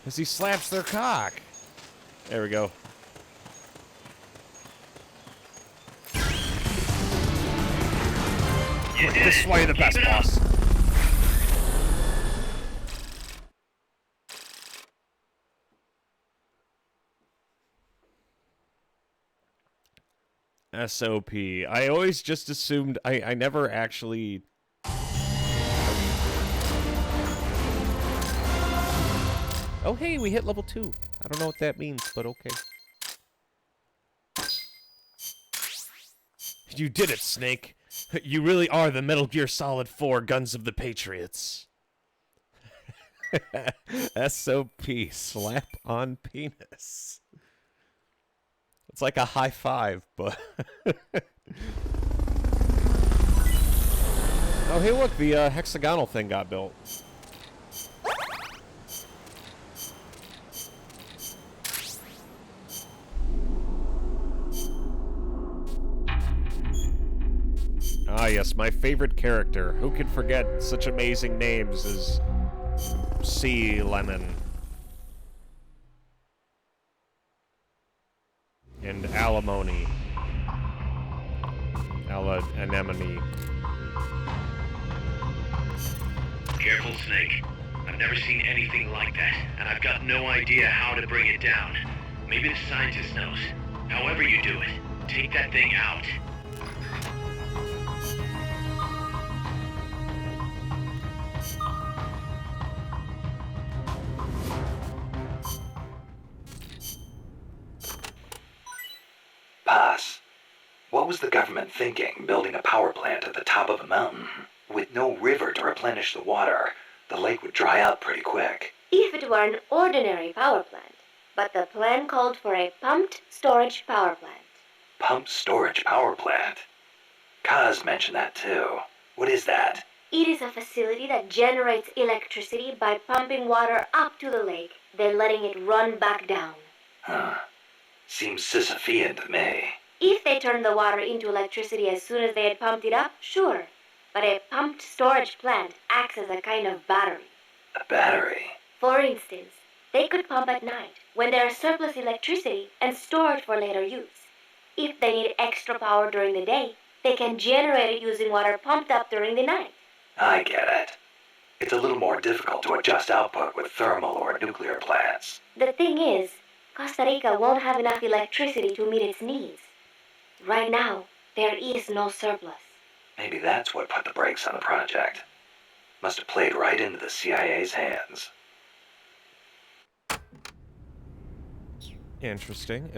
Because he slaps their cock. There we go. This is why you're the best, boss. SOP. I always just assumed... I never actually... Oh, hey, we hit level 2. I don't know what that means, but okay. You did it, Snake. You really are the Metal Gear Solid 4 Guns of the Patriots. SOP. Slap on penis. It's like a high five, but... Oh, hey, look, the hexagonal thing got built. Ah, yes, my favorite character. Who could forget such amazing names as Sea Lemon and Alimony, Anemone. Careful, Snake. I've never seen anything like that, and I've got no idea how to bring it down. Maybe the scientist knows. However you do it, take that thing out. Pass. What was the government thinking, building a power plant at the top of a mountain? With no river to replenish the water, the lake would dry up pretty quick. If it were an ordinary power plant, but the plan called for a pumped storage power plant. Pumped storage power plant? Kaz mentioned that too. What is that? It is a facility that generates electricity by pumping water up to the lake, then letting it run back down. Huh. Seems Sisyphean to me. If they turned the water into electricity as soon as they had pumped it up, sure. But a pumped storage plant acts as a kind of battery. A battery? For instance, they could pump at night when there is surplus electricity and store it for later use. If they need extra power during the day, they can generate it using water pumped up during the night. I get it. It's a little more difficult to adjust output with thermal or nuclear plants. The thing is, Costa Rica won't have enough electricity to meet its needs. Right now, there is no surplus. Maybe that's what put the brakes on the project. Must have played right into the CIA's hands. Interesting.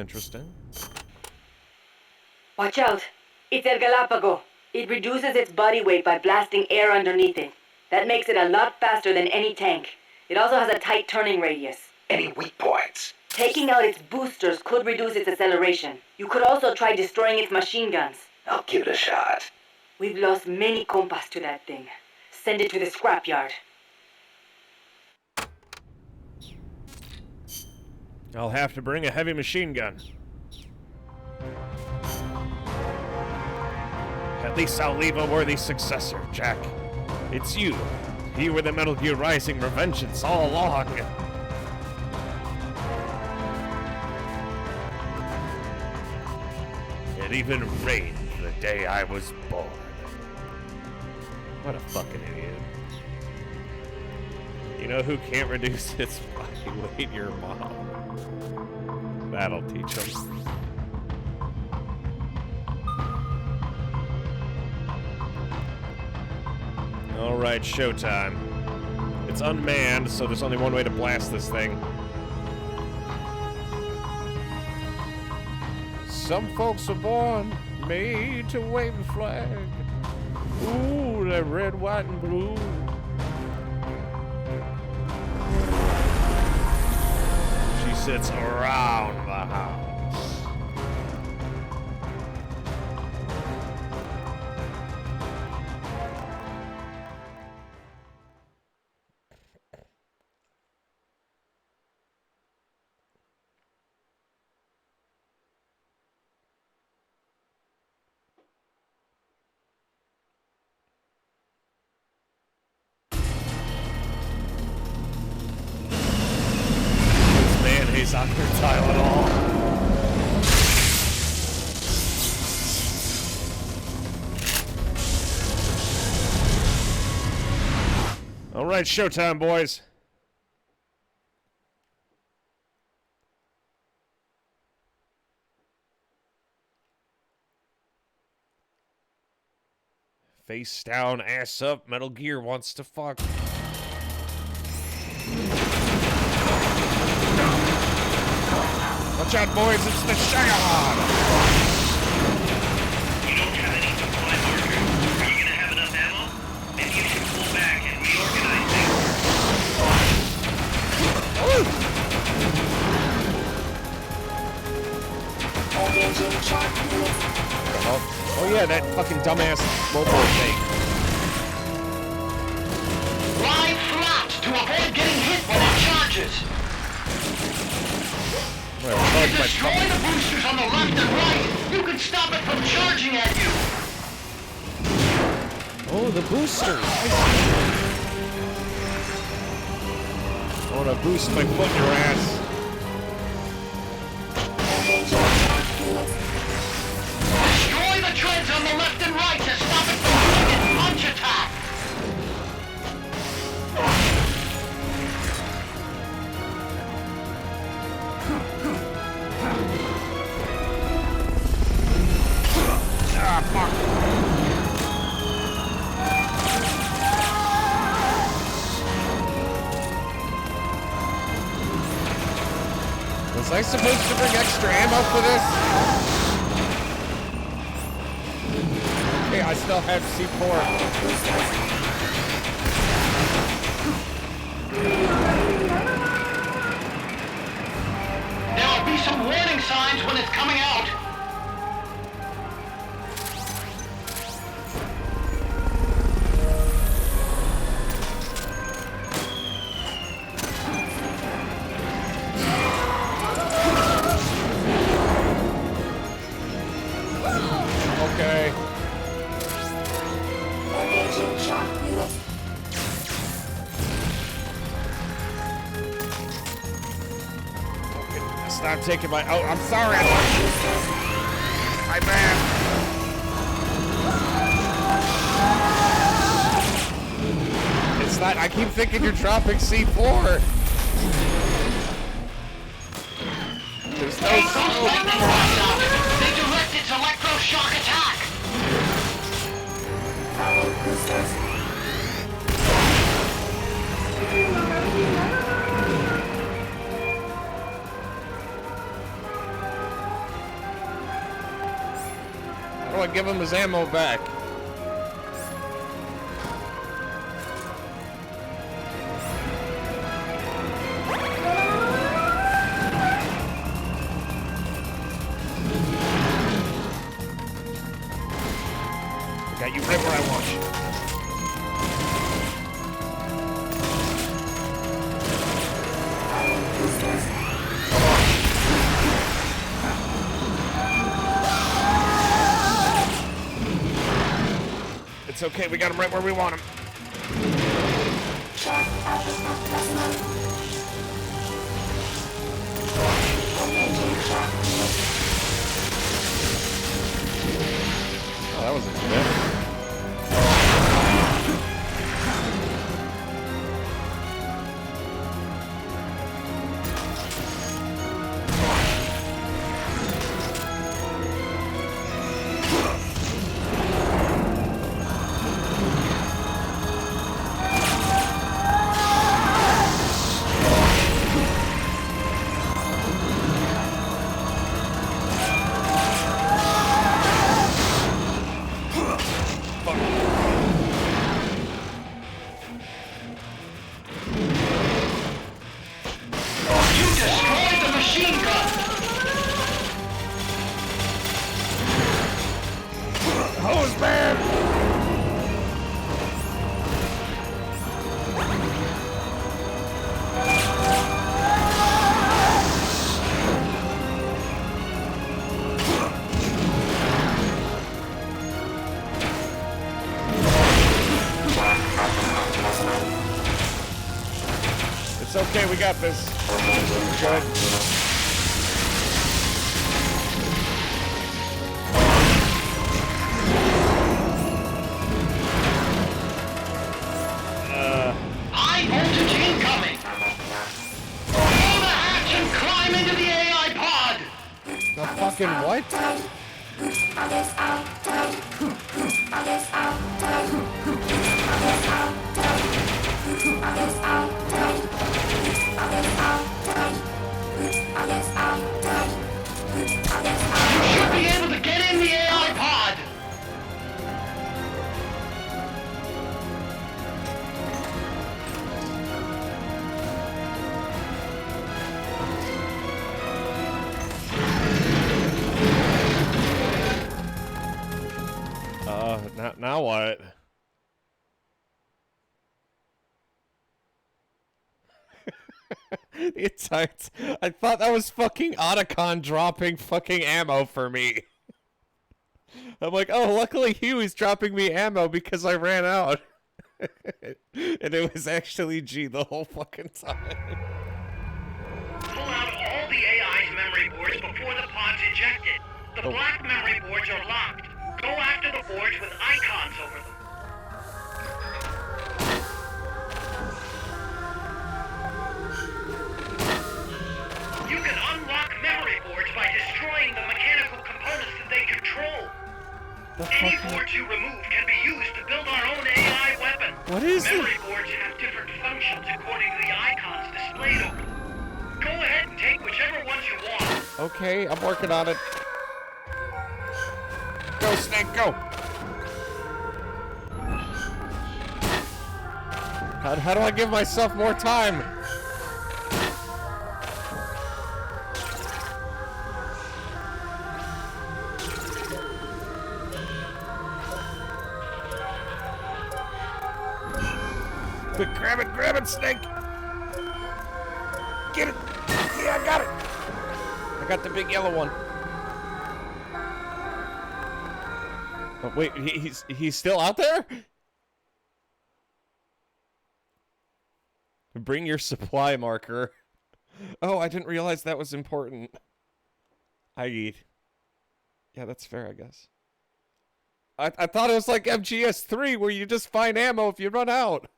Watch out. It's El Galápago. It reduces its body weight by blasting air underneath it. That makes it a lot faster than any tank. It also has a tight turning radius. Any weak points? Taking out its boosters could reduce its acceleration. You could also try destroying its machine guns. I'll give it a shot. We've lost many compas to that thing. Send it to the scrapyard. I'll have to bring a heavy machine gun. At least I'll leave a worthy successor, Jack. It's you. You were the Metal Gear Rising revengeance all along. It even rained the day I was born. What a fucking idiot. You know who can't reduce its body weight? Your mom. That'll teach him. Alright, showtime. It's unmanned, so there's only one way to blast this thing. Some folks are born made to wave a flag. Ooh, that red, white, and blue. She sits around the house. Mayonnaise on her Tylenol. All right, showtime, boys. Face down, ass up, Metal Gear wants to fuck. Watch out, boys, it's the Shagalon! You don't have any supply marker? Are you gonna have enough ammo? Maybe you should pull back and reorganize things. Oh yeah, that fucking dumbass mobile thing. Lie flat to avoid getting hit when it charges. Well, destroy the boosters on the left and right. You can stop it from charging at you. Oh, the boosters. I want to boost my foot in your ass. Destroy the treads on the left and right to stop it from doing its punch attack. Ah, fuck. Was I supposed to bring extra ammo for this? Okay, I still have C4. There will be some warning signs when it's coming out. Stop taking my... Oh, I'm sorry. My bad. It's not... I keep thinking you're dropping C4. There's no smoke. They direct its electroshock attack. How do I give him his ammo back? I got you right where I want you. It's okay, we got him right where we want him. Oh, that wasn't too bad. It's okay, we got this. Good. High voltage incoming. Blow the hatch and climb into the AI pod. The fucking what? You should be able to get in the AI pod. Now what? It's I thought that was fucking Otacon dropping fucking ammo for me. I'm like, oh, luckily Huey's dropping me ammo because I ran out. And it was actually G the whole fucking time. Pull out all the AI's memory boards before the pod's ejected. The black memory boards are locked. Go after the boards with icons over them. You can unlock memory boards by destroying the mechanical components that they control. Any boards you remove can be used to build our own AI weapon. What is it? Memory boards have different functions according to the icons displayed over them. Go ahead and take whichever ones you want. Okay, I'm working on it. Go, Snake, go! How do I give myself more time? Quick, grab it, Snake! Get it! Yeah, I got it! I got the big yellow one. Oh, wait, he's still out there? Bring your supply marker. Oh, I didn't realize that was important. Yeah, that's fair, I guess. I thought it was like MGS3 where you just find ammo if you run out.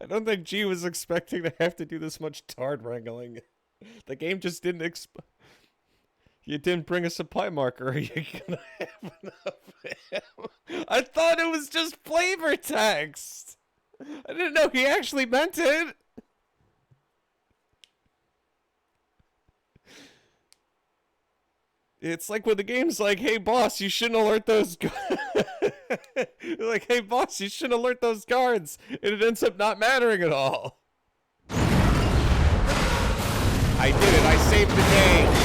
I don't think G was expecting to have to do this much tard wrangling. The game just didn't You didn't bring a supply marker. Are you gonna have enough? I thought it was just flavor text. I didn't know he actually meant it. It's like when the game's like, "Hey boss, you shouldn't alert those." Like, "Hey boss, you shouldn't alert those guards," and it ends up not mattering at all. I did it. I saved the day.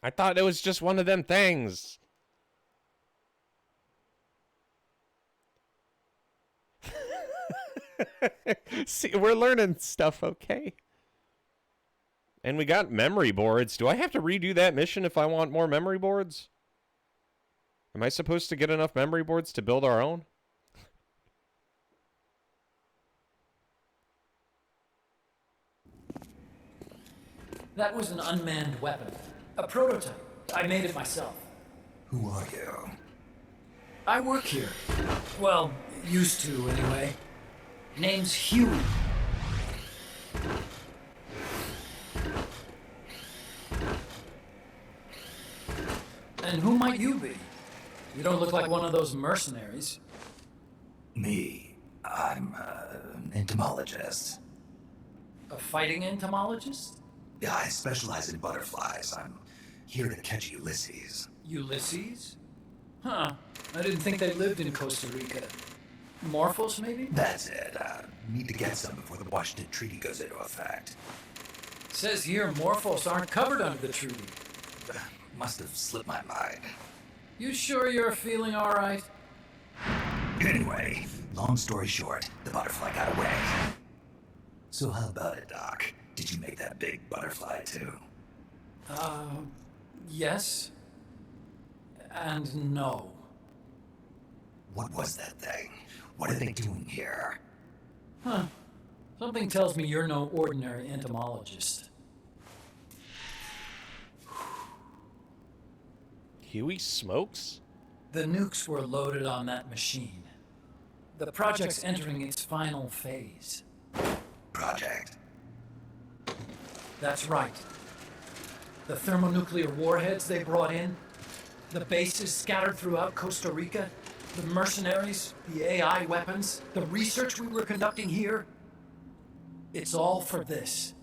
I thought it was just one of them things. See, we're learning stuff, okay? And we got memory boards. Do I have to redo that mission if I want more memory boards? Am I supposed to get enough memory boards to build our own? That was an unmanned weapon. A prototype. I made it myself. Who are you? I work here. Well, used to, anyway. Name's Huey. And who might you be? You don't look like one of those mercenaries. Me. I'm an entomologist. A fighting entomologist? Yeah, I specialize in butterflies. I'm here to catch Ulysses. Ulysses? Huh. I didn't think they lived in Costa Rica. Morphos, maybe? That's it. Need to get some before the Washington Treaty goes into effect. Says here Morphos aren't covered under the treaty. Must have slipped my mind. You sure you're feeling all right? Anyway, long story short, the butterfly got away. So how about it, Doc? Did you make that big butterfly too? Yes. And no. What was that thing? What are they doing here? Huh. Something tells me you're no ordinary entomologist. Huey smokes? The nukes were loaded on that machine. The project's entering its final phase. Project? That's right. The thermonuclear warheads they brought in, the bases scattered throughout Costa Rica, the mercenaries, the AI weapons, the research we were conducting here. It's all for this.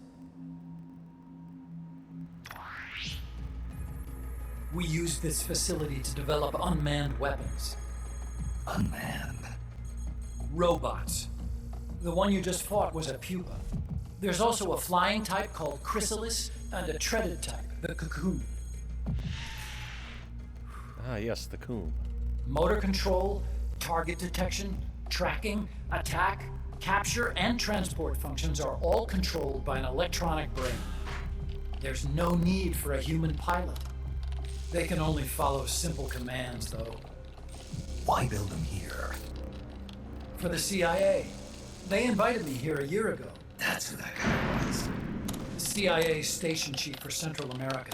We used this facility to develop unmanned weapons. Unmanned? Robots. The one you just fought was a pupa. There's also a flying type called Chrysalis and a treaded type, the Cocoon. Ah, yes, the coon. Motor control, target detection, tracking, attack, capture, and transport functions are all controlled by an electronic brain. There's no need for a human pilot. They can only follow simple commands, though. Why build them here? For the CIA. They invited me here a year ago. That's who that guy was. The CIA's station chief for Central America.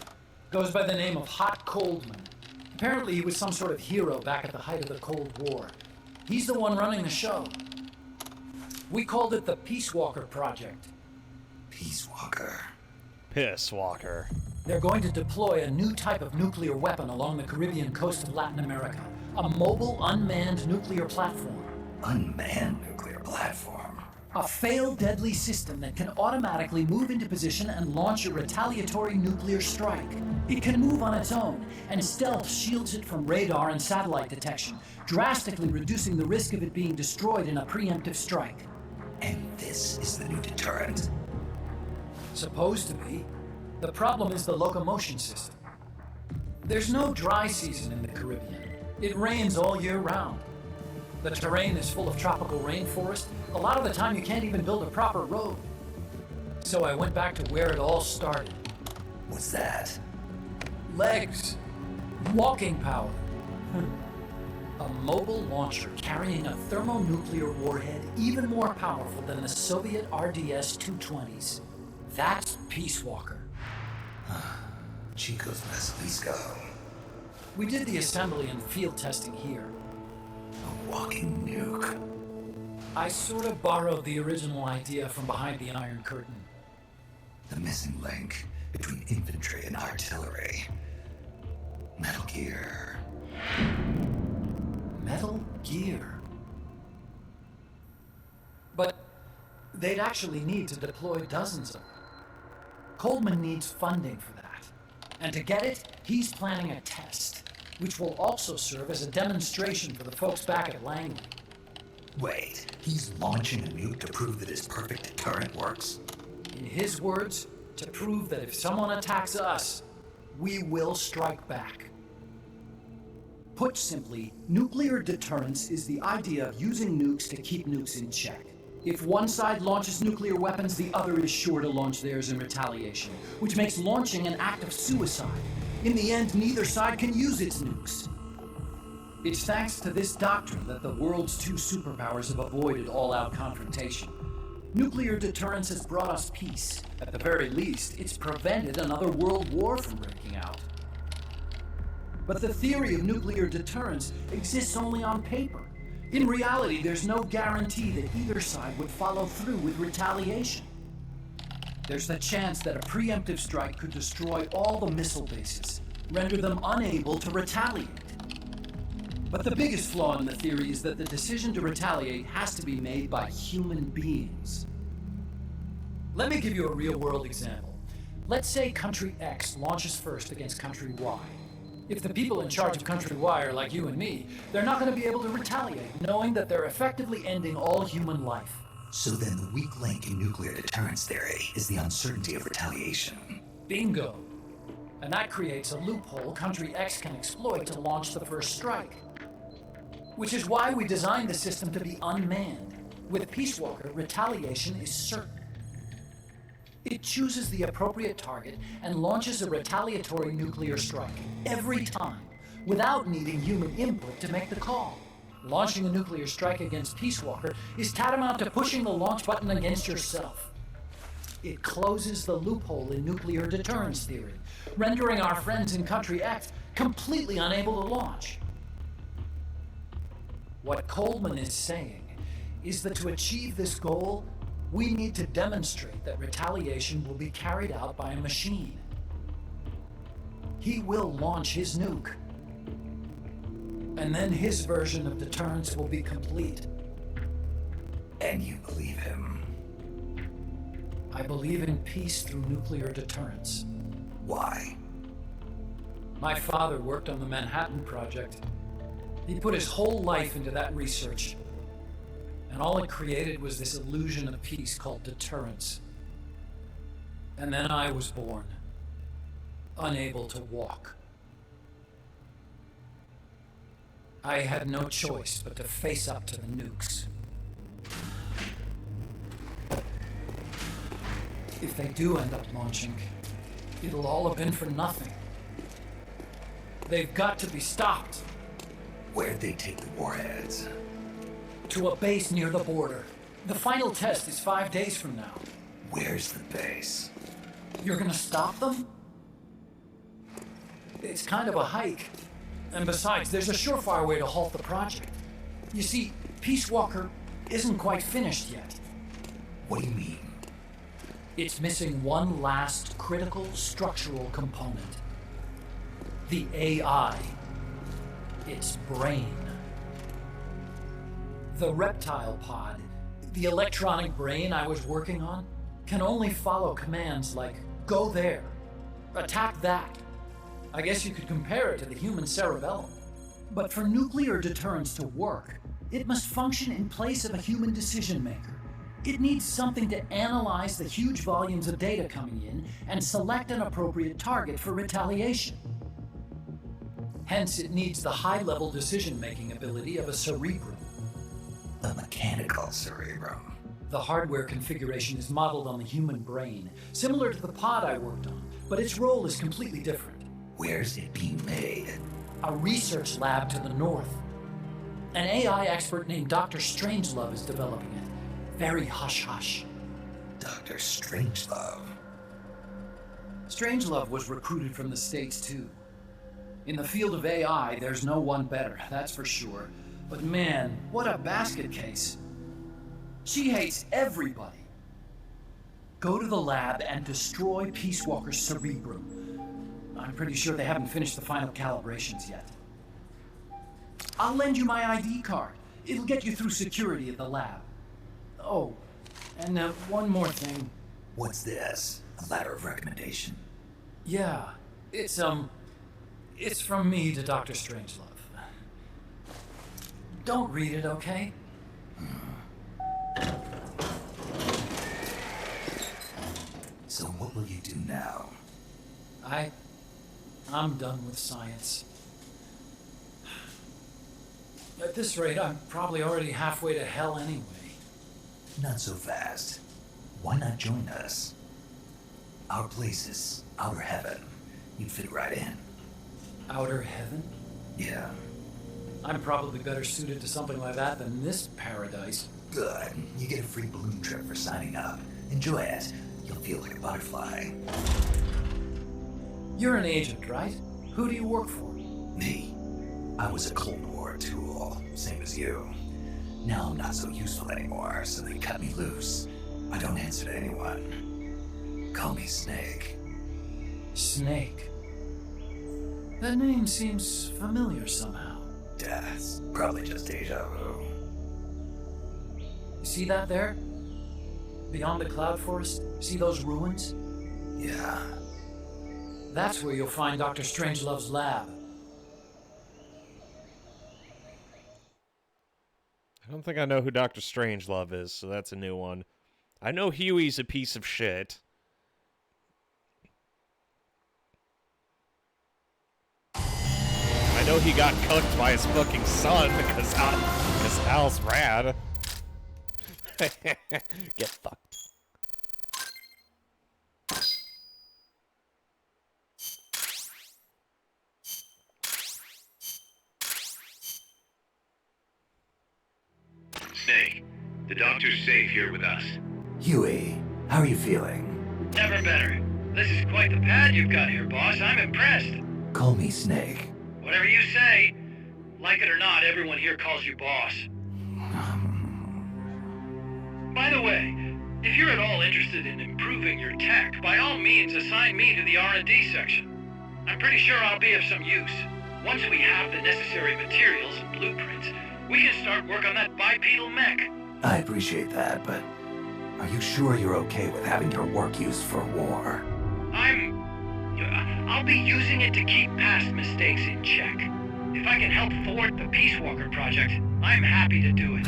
Goes by the name of Hot Coldman. Apparently he was some sort of hero back at the height of the Cold War. He's the one running the show. We called it the Peace Walker Project. Peace Walker. Piss Walker. They're going to deploy a new type of nuclear weapon along the Caribbean coast of Latin America. A mobile, unmanned nuclear platform. Unmanned nuclear platform? A failed deadly system that can automatically move into position and launch a retaliatory nuclear strike. It can move on its own, and stealth shields it from radar and satellite detection, drastically reducing the risk of it being destroyed in a preemptive strike. And this is the new deterrent? Supposed to be. The problem is the locomotion system. There's no dry season in the Caribbean. It rains all year round. The terrain is full of tropical rainforest. A lot of the time you can't even build a proper road. So I went back to where it all started. What's that? Legs. Walking power. A mobile launcher carrying a thermonuclear warhead even more powerful than the Soviet RDS-220s. That's Peace Walker. Chico's Basilisco. We did the assembly and field testing here. A walking nuke. I sort of borrowed the original idea from behind the Iron Curtain. The missing link between infantry and artillery. Metal Gear. Metal Gear. But they'd actually need to deploy dozens of them. Coleman needs funding for that. And to get it, he's planning a test, which will also serve as a demonstration for the folks back at Langley. Wait, he's launching a nuke to prove that his perfect deterrent works? In his words, to prove that if someone attacks us, we will strike back. Put simply, nuclear deterrence is the idea of using nukes to keep nukes in check. If one side launches nuclear weapons, the other is sure to launch theirs in retaliation, which makes launching an act of suicide. In the end, neither side can use its nukes. It's thanks to this doctrine that the world's two superpowers have avoided all-out confrontation. Nuclear deterrence has brought us peace. At the very least, it's prevented another world war from breaking out. But the theory of nuclear deterrence exists only on paper. In reality, there's no guarantee that either side would follow through with retaliation. There's the chance that a preemptive strike could destroy all the missile bases, render them unable to retaliate. But the biggest flaw in the theory is that the decision to retaliate has to be made by human beings. Let me give you a real-world example. Let's say Country X launches first against Country Y. If the people in charge of Country Y are like you and me, they're not going to be able to retaliate, knowing that they're effectively ending all human life. So then the weak link in nuclear deterrence theory is the uncertainty of retaliation. Bingo. And that creates a loophole Country X can exploit to launch the first strike. Which is why we designed the system to be unmanned. With Peace Walker, retaliation is certain. It chooses the appropriate target and launches a retaliatory nuclear strike every time, without needing human input to make the call. Launching a nuclear strike against Peace Walker is tantamount to pushing the launch button against yourself. It closes the loophole in nuclear deterrence theory, rendering our friends in Country X completely unable to launch. What Coleman is saying is that to achieve this goal, we need to demonstrate that retaliation will be carried out by a machine. He will launch his nuke. And then his version of deterrence will be complete. And you believe him? I believe in peace through nuclear deterrence. Why? My father worked on the Manhattan Project. He put his whole life into that research. And all it created was this illusion of peace called deterrence. And then I was born, unable to walk. I had no choice but to face up to the nukes. If they do end up launching, it'll all have been for nothing. They've got to be stopped. Where'd they take the warheads? To a base near the border. The final test is 5 days from now. Where's the base? You're gonna stop them? It's kind of a hike. And besides, there's a surefire way to halt the project. You see, Peace Walker isn't quite finished yet. What do you mean? It's missing one last critical structural component. The AI. Its brain. The reptile pod, the electronic brain I was working on, can only follow commands like, go there, attack that. I guess you could compare it to the human cerebellum. But for nuclear deterrence to work, it must function in place of a human decision maker. It needs something to analyze the huge volumes of data coming in and select an appropriate target for retaliation. Hence, it needs the high-level decision-making ability of a cerebrum. A mechanical cerebrum. The hardware configuration is modeled on the human brain, similar to the pod I worked on, but its role is completely different. Where's it being made? A research lab to the north. An AI expert named Dr. Strangelove is developing it. Very hush-hush. Dr. Strangelove. Strangelove was recruited from the States, too. In the field of AI, there's no one better, that's for sure. But man, what a basket case. She hates everybody. Go to the lab and destroy Peace Walker's cerebrum. I'm pretty sure they haven't finished the final calibrations yet. I'll lend you my ID card. It'll get you through security at the lab. Oh, and one more thing. What's this? A letter of recommendation? Yeah, it's from me to Dr. Strangelove. Don't read it, okay? So what will you do now? I'm done with science. At this rate, I'm probably already halfway to hell anyway. Not so fast. Why not join us? Our place is outer heaven. You'd fit right in. Outer heaven? Yeah. I'm probably better suited to something like that than this paradise. Good. You get a free balloon trip for signing up. Enjoy it. You'll feel like a butterfly. You're an agent, right? Who do you work for? Me. I was a Cold War tool, same as you. Now I'm not so useful anymore, so they cut me loose. I don't answer to anyone. Call me Snake. Snake? That name seems familiar somehow. Death. Probably just deja vu. You see that there? Beyond the cloud forest? See those ruins? Yeah. That's where you'll find Dr. Strangelove's lab. I don't think I know who Dr. Strangelove is, so that's a new one. I know Huey's a piece of shit. I know he got cooked by his fucking son because Hal's rad. Get fucked. Snake, the doctor's safe here with us. Huey, how are you feeling? Never better. This is quite the pad you've got here, boss. I'm impressed. Call me Snake. Whatever you say. Like it or not, everyone here calls you boss. By the way, if you're at all interested in improving your tech, by all means assign me to the R&D section. I'm pretty sure I'll be of some use. Once we have the necessary materials and blueprints, we can start work on that bipedal mech. I appreciate that, but are you sure you're okay with having your work used for war? I'll be using it to keep past mistakes in check. If I can help thwart the Peace Walker project, I'm happy to do it.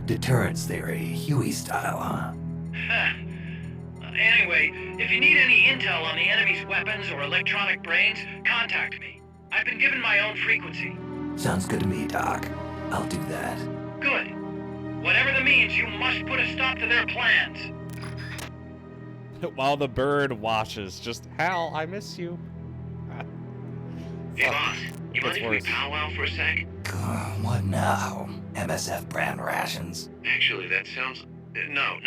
Deterrence theory, Huey style, huh? Anyway, if you need any intel on the enemy's weapons or electronic brains, contact me. I've been given my own frequency. Sounds good to me, Doc. I'll do that. Good. Whatever the means, you must put a stop to their plans. While the bird watches, just Hal, I miss you. Hey, boss, you mind if we powwow for a sec? What now? MSF brand rations? Actually, that sounds... No.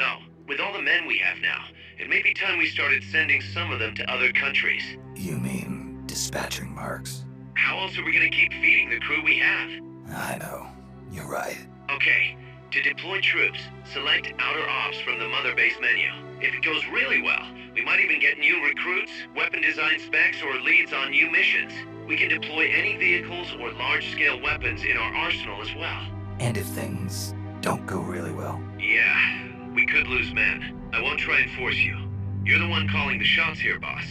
With all the men we have now, it may be time we started sending some of them to other countries. You mean dispatching marks? How else are we gonna keep feeding the crew we have? I know. You're right. Okay, to deploy troops, select Outer Ops from the Mother Base menu. If it goes really well, we might even get new recruits, weapon design specs, or leads on new missions. We can deploy any vehicles or large-scale weapons in our arsenal as well. And if things don't go really well? Yeah, we could lose men. I won't try and force you. You're the one calling the shots here, boss.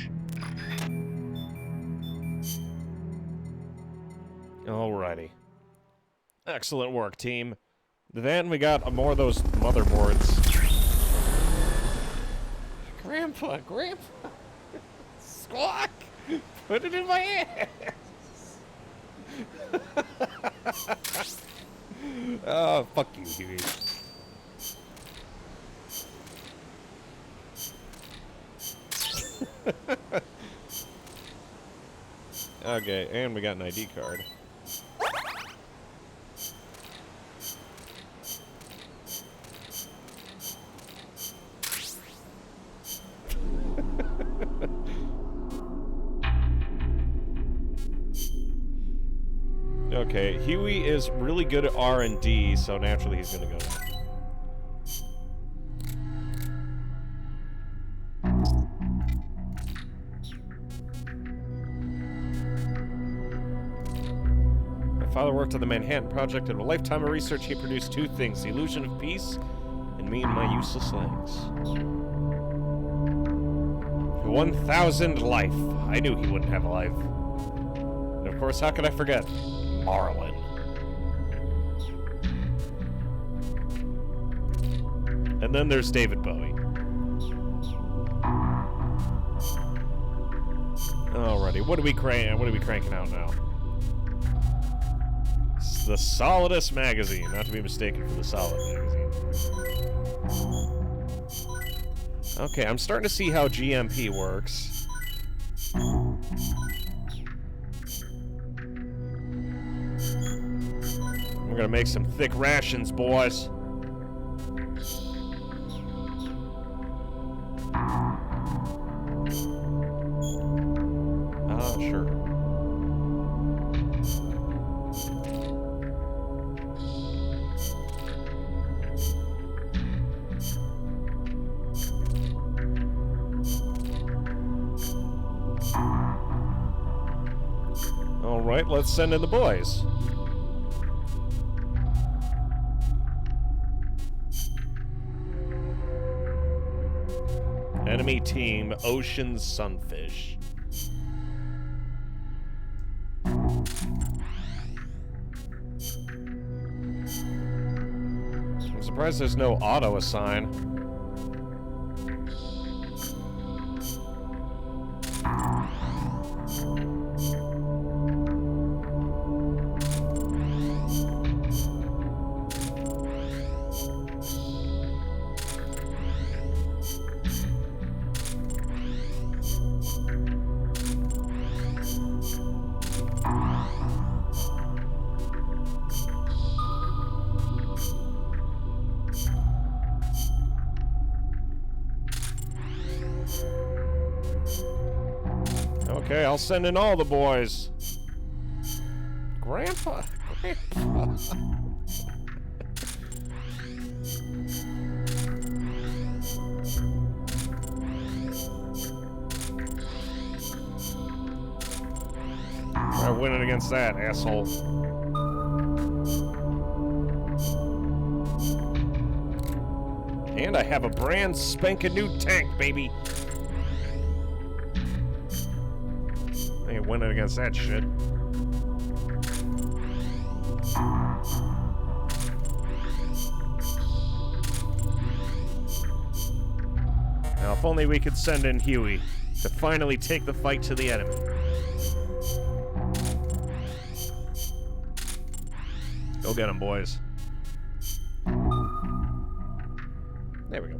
Alrighty. Excellent work, team. Then we got more of those motherboards. Grandpa, Grandpa. Squawk! Put it in my ass! Oh, fuck you, Huey. Okay, and we got an ID card. Okay, Huey is really good at R&D, so naturally he's gonna go. My father worked on the Manhattan Project, and in a lifetime of research he produced two things, the illusion of peace, and me and my useless legs. 1,000 life. I knew he wouldn't have a life. And of course, how could I forget? Marlin. And then there's David Bowie. Alrighty, what are we cranking out now? It's the Solidus magazine, not to be mistaken for the Solid magazine. Okay, I'm starting to see how GMP works. We're gonna make some thick rations, boys. Sure. All right, let's send in the boys. Enemy team, Ocean Sunfish. I'm surprised there's no auto assign. Okay, I'll send in all the boys. Grandpa. Try winning against that, asshole. And I have a brand spanking new tank, baby. I ain't winning against that shit. Now, if only we could send in Huey to finally take the fight to the enemy. Go get him, boys. There we go.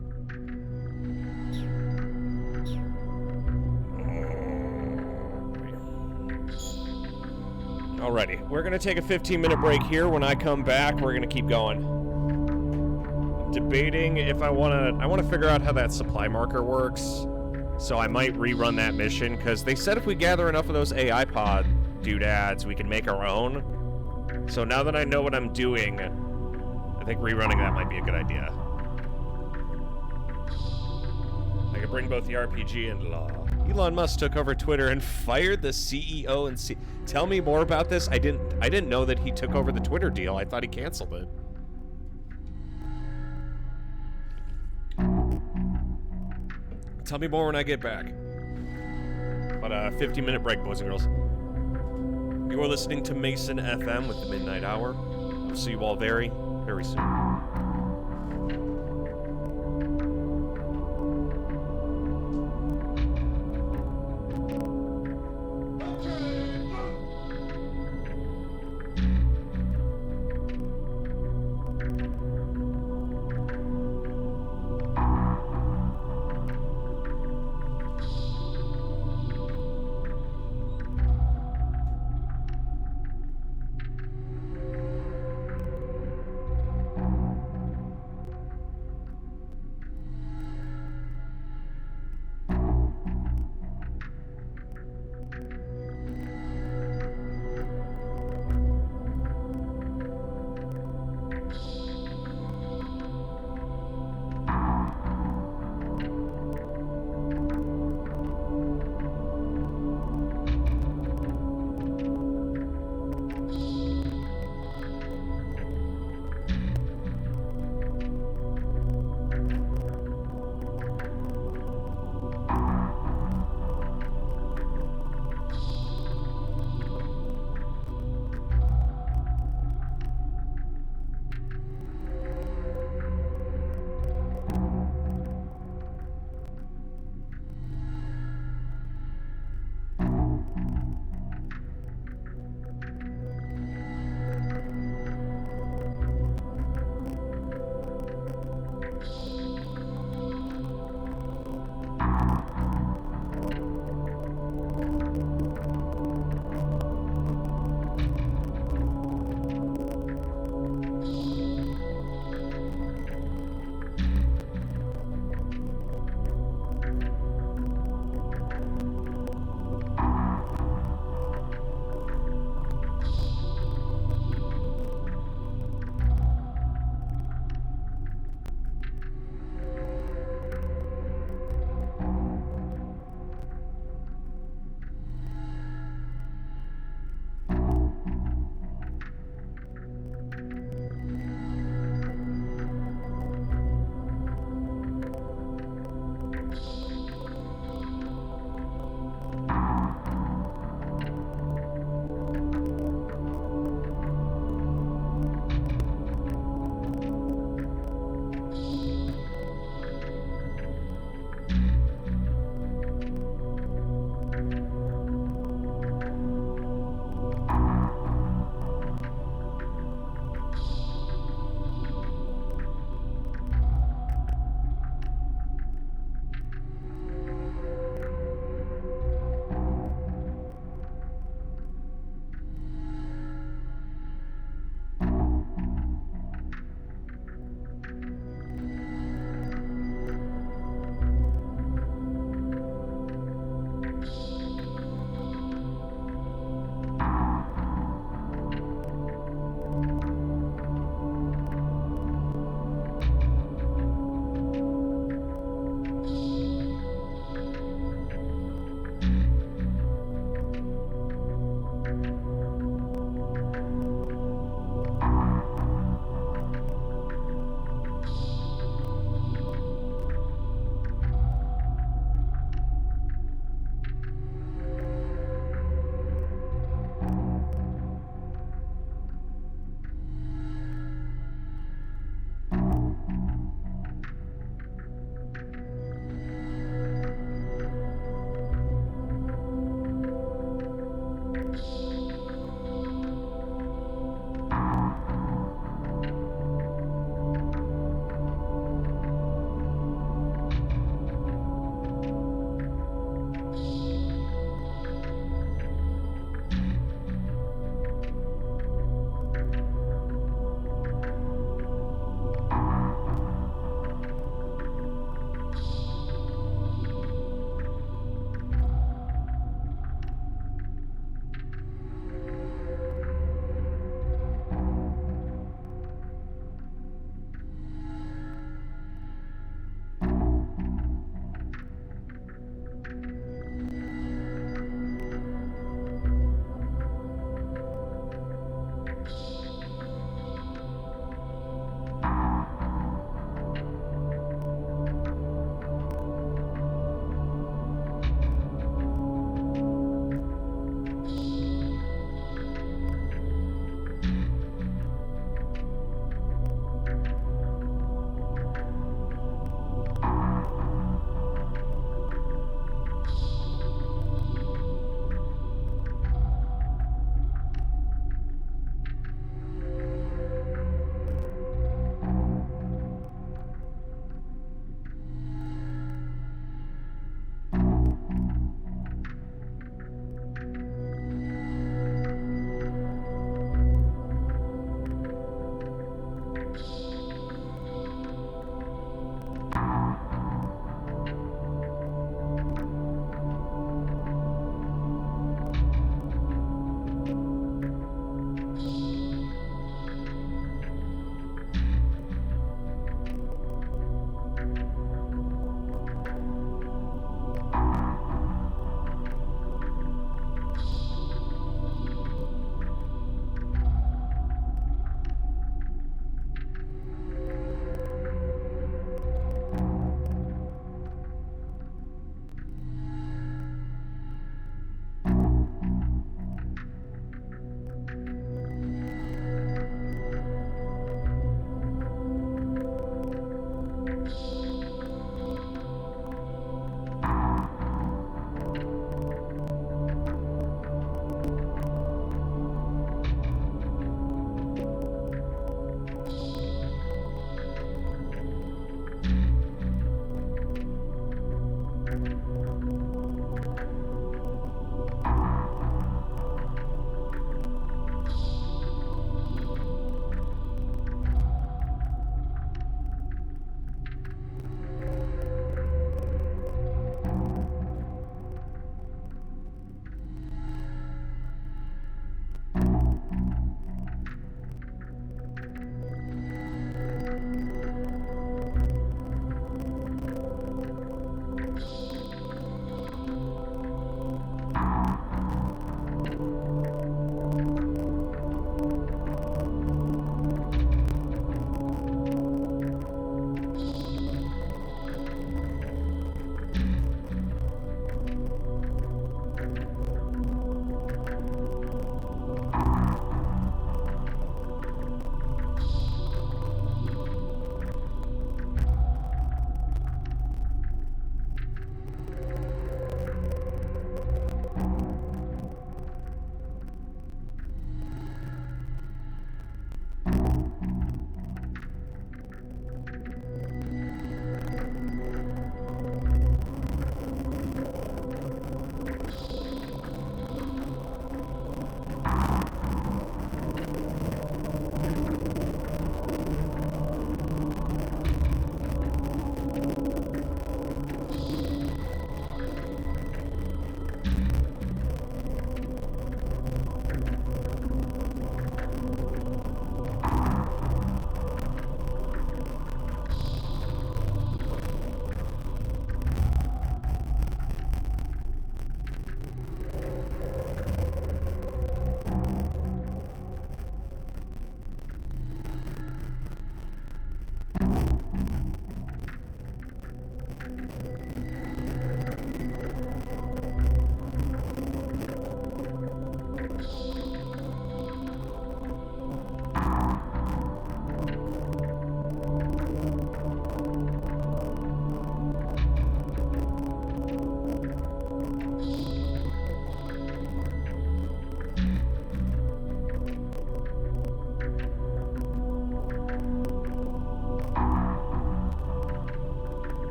Alrighty, we're gonna take a 15-minute break here. When I come back, we're gonna keep going. Debating if I wanna figure out how that supply marker works. So I might rerun that mission, because they said if we gather enough of those AI pod doodads, we can make our own. So now that I know what I'm doing, I think rerunning that might be a good idea. I could bring both the RPG and law. Elon Musk took over Twitter and fired the CEO and Tell me more about this. I didn't know that he took over the Twitter deal. I thought he canceled it. Tell me more when I get back. But 15-minute break, boys and girls. You are listening to Mason FM with the Midnight Hour. I'll see you all very, very soon.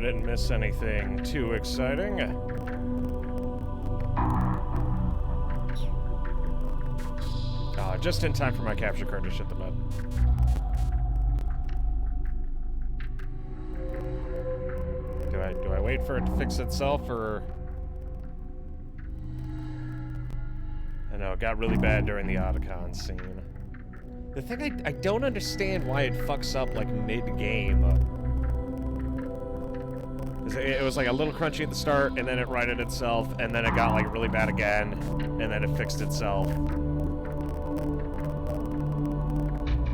didn't miss anything too exciting. Just in time for my capture card to shit the bed. Do I wait for it to fix itself, or... I know, it got really bad during the Otacon scene. The thing I don't understand why it fucks up, like, mid-game. It was, like, a little crunchy at the start, and then it righted itself, and then it got, like, really bad again, and then it fixed itself.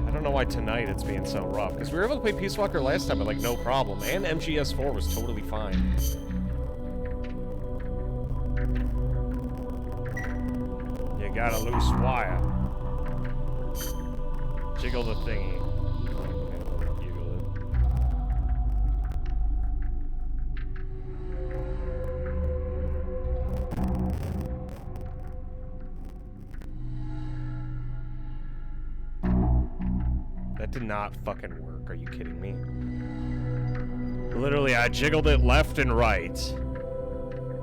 I don't know why tonight it's being so rough, because we were able to play Peace Walker last time with, like, no problem, and MGS4 was totally fine. You got a loose wire. Jiggle the thingy. Jiggle it. That did not fucking work. Are you kidding me? Literally, I jiggled it left and right.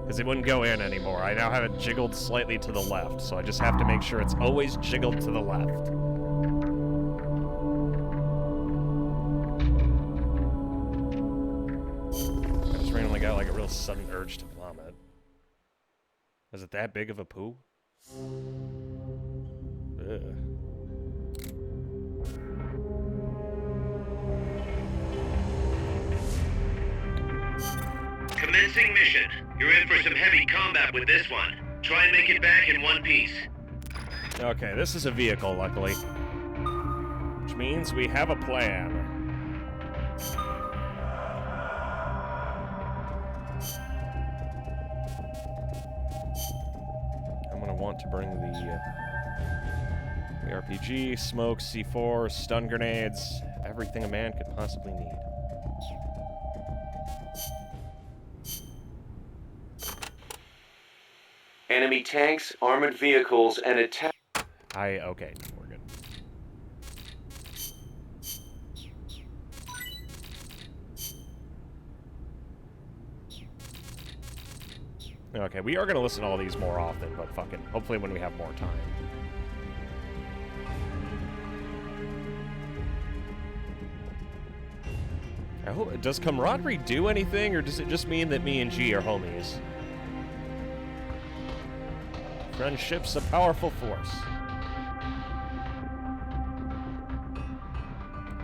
Because it wouldn't go in anymore. I now have it jiggled slightly to the left, so I just have to make sure it's always jiggled to the left. I just randomly got like a real sudden urge to vomit. Was it that big of a poo? Ugh. Commencing mission. You're in for some heavy combat with this one. Try and make it back in one piece. Okay, this is a vehicle, luckily. Which means we have a plan. I'm gonna want to bring the RPG, smoke, C4, stun grenades, everything a man could possibly need. Enemy tanks, armored vehicles, and attack. Okay, we're good. Okay, we are gonna listen to all these more often, but fucking, hopefully when we have more time. I hope, does camaraderie do anything, or does it just mean that me and G are homies? Friendship's a powerful force.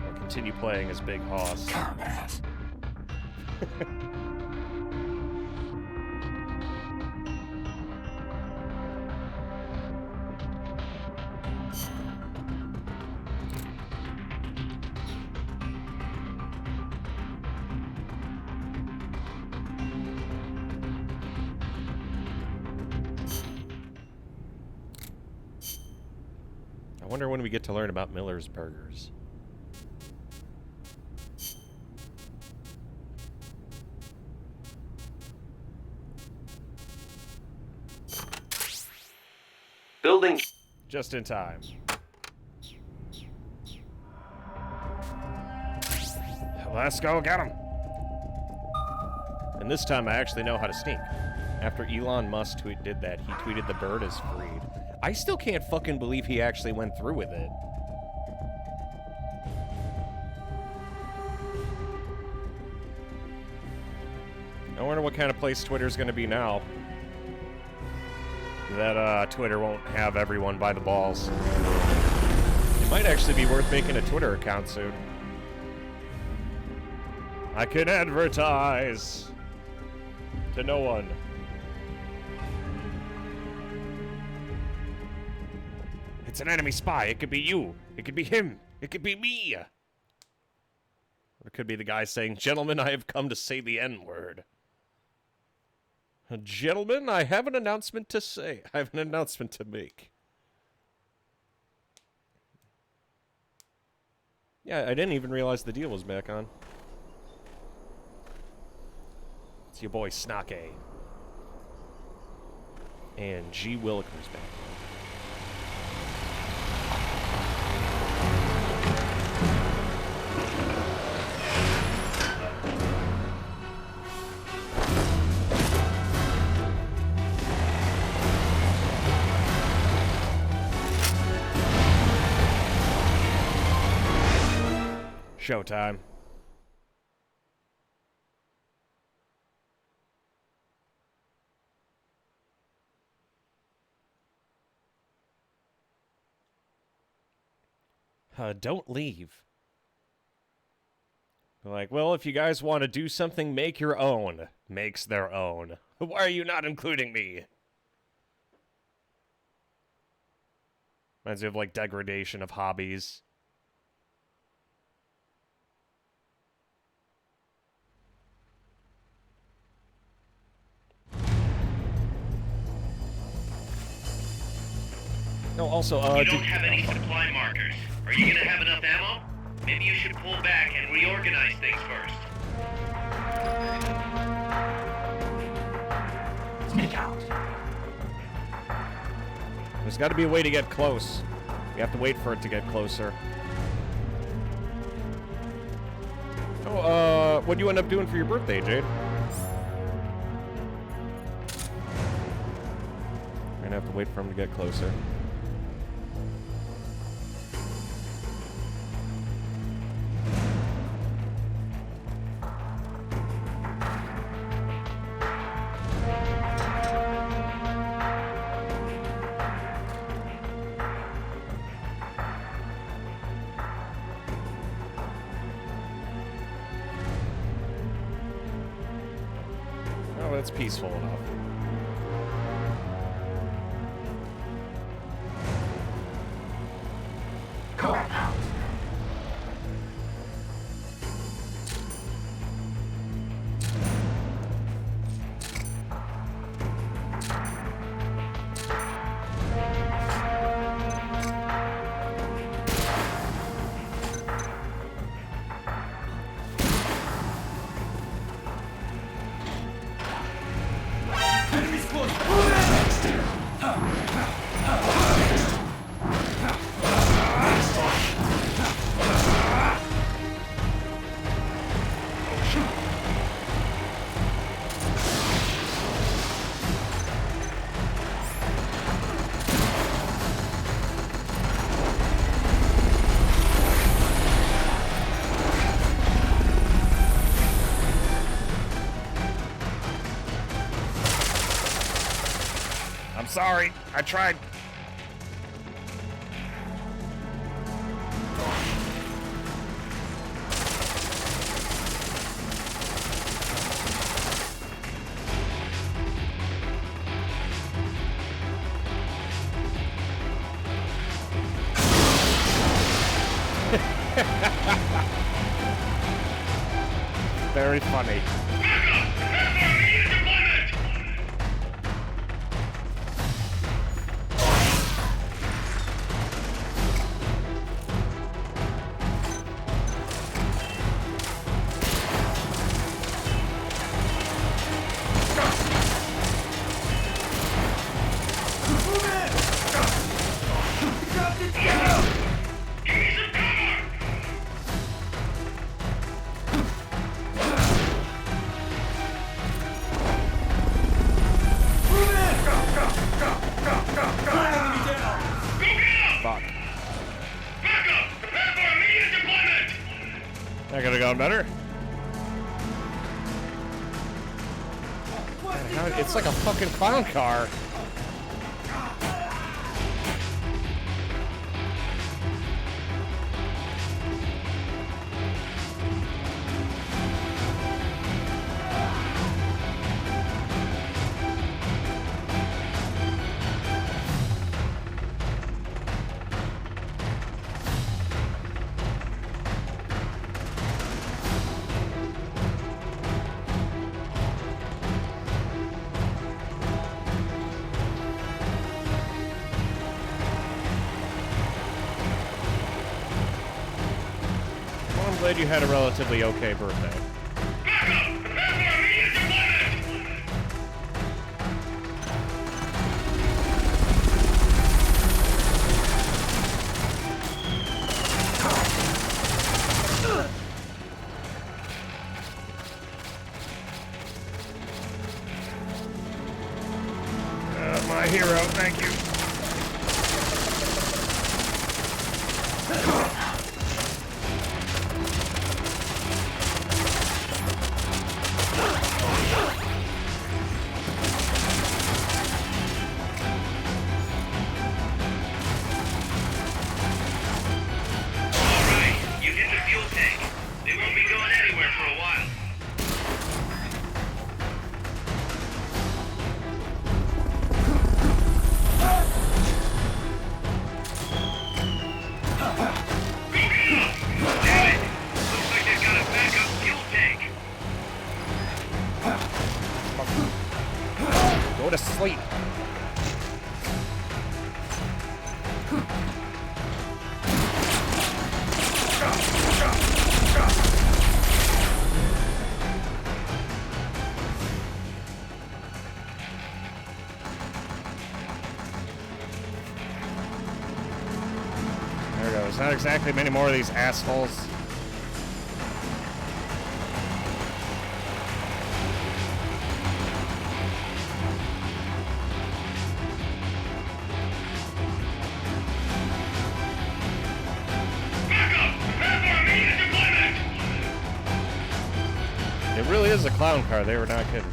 I'll continue playing as Big Hoss. Combat. I wonder when we get to learn about Miller's Burgers. Building. Just in time. Let's go get him. And this time I actually know how to sneak. After Elon Musk did that, he tweeted the bird is freed. I still can't fucking believe he actually went through with it. I wonder what kind of place Twitter's gonna be now. That Twitter won't have everyone by the balls. It might actually be worth making a Twitter account soon. I can advertise to no one. It's an enemy spy. It could be you. It could be him. It could be me. Or it could be the guy saying, "Gentlemen, I have come to say the N-word." Gentlemen, I have an announcement to say. I have an announcement to make. Yeah, I didn't even realize the deal was back on. It's your boy Snake. And G. Williker's back. Showtime. Don't leave. Like, well, if you guys want to do something, make your own. Makes their own. Why are you not including me? Reminds me of, like, degradation of hobbies. No, also, you don't have any supply markers. Are you gonna have enough ammo? Maybe you should pull back and reorganize things first. Sneak out. There's got to be a way to get close. You have to wait for it to get closer. Oh, what do you end up doing for your birthday, Jade? We're gonna have to wait for him to get closer. It's peaceful enough. Go out. Sorry, I tried. Very funny. That could have gone better. God, it's like a fucking clown car. Glad you had a relatively okay birthday. My hero, thank you. Go to sleep. There we go. There's not exactly many more of these assholes. It really is a clown car. They were not kidding.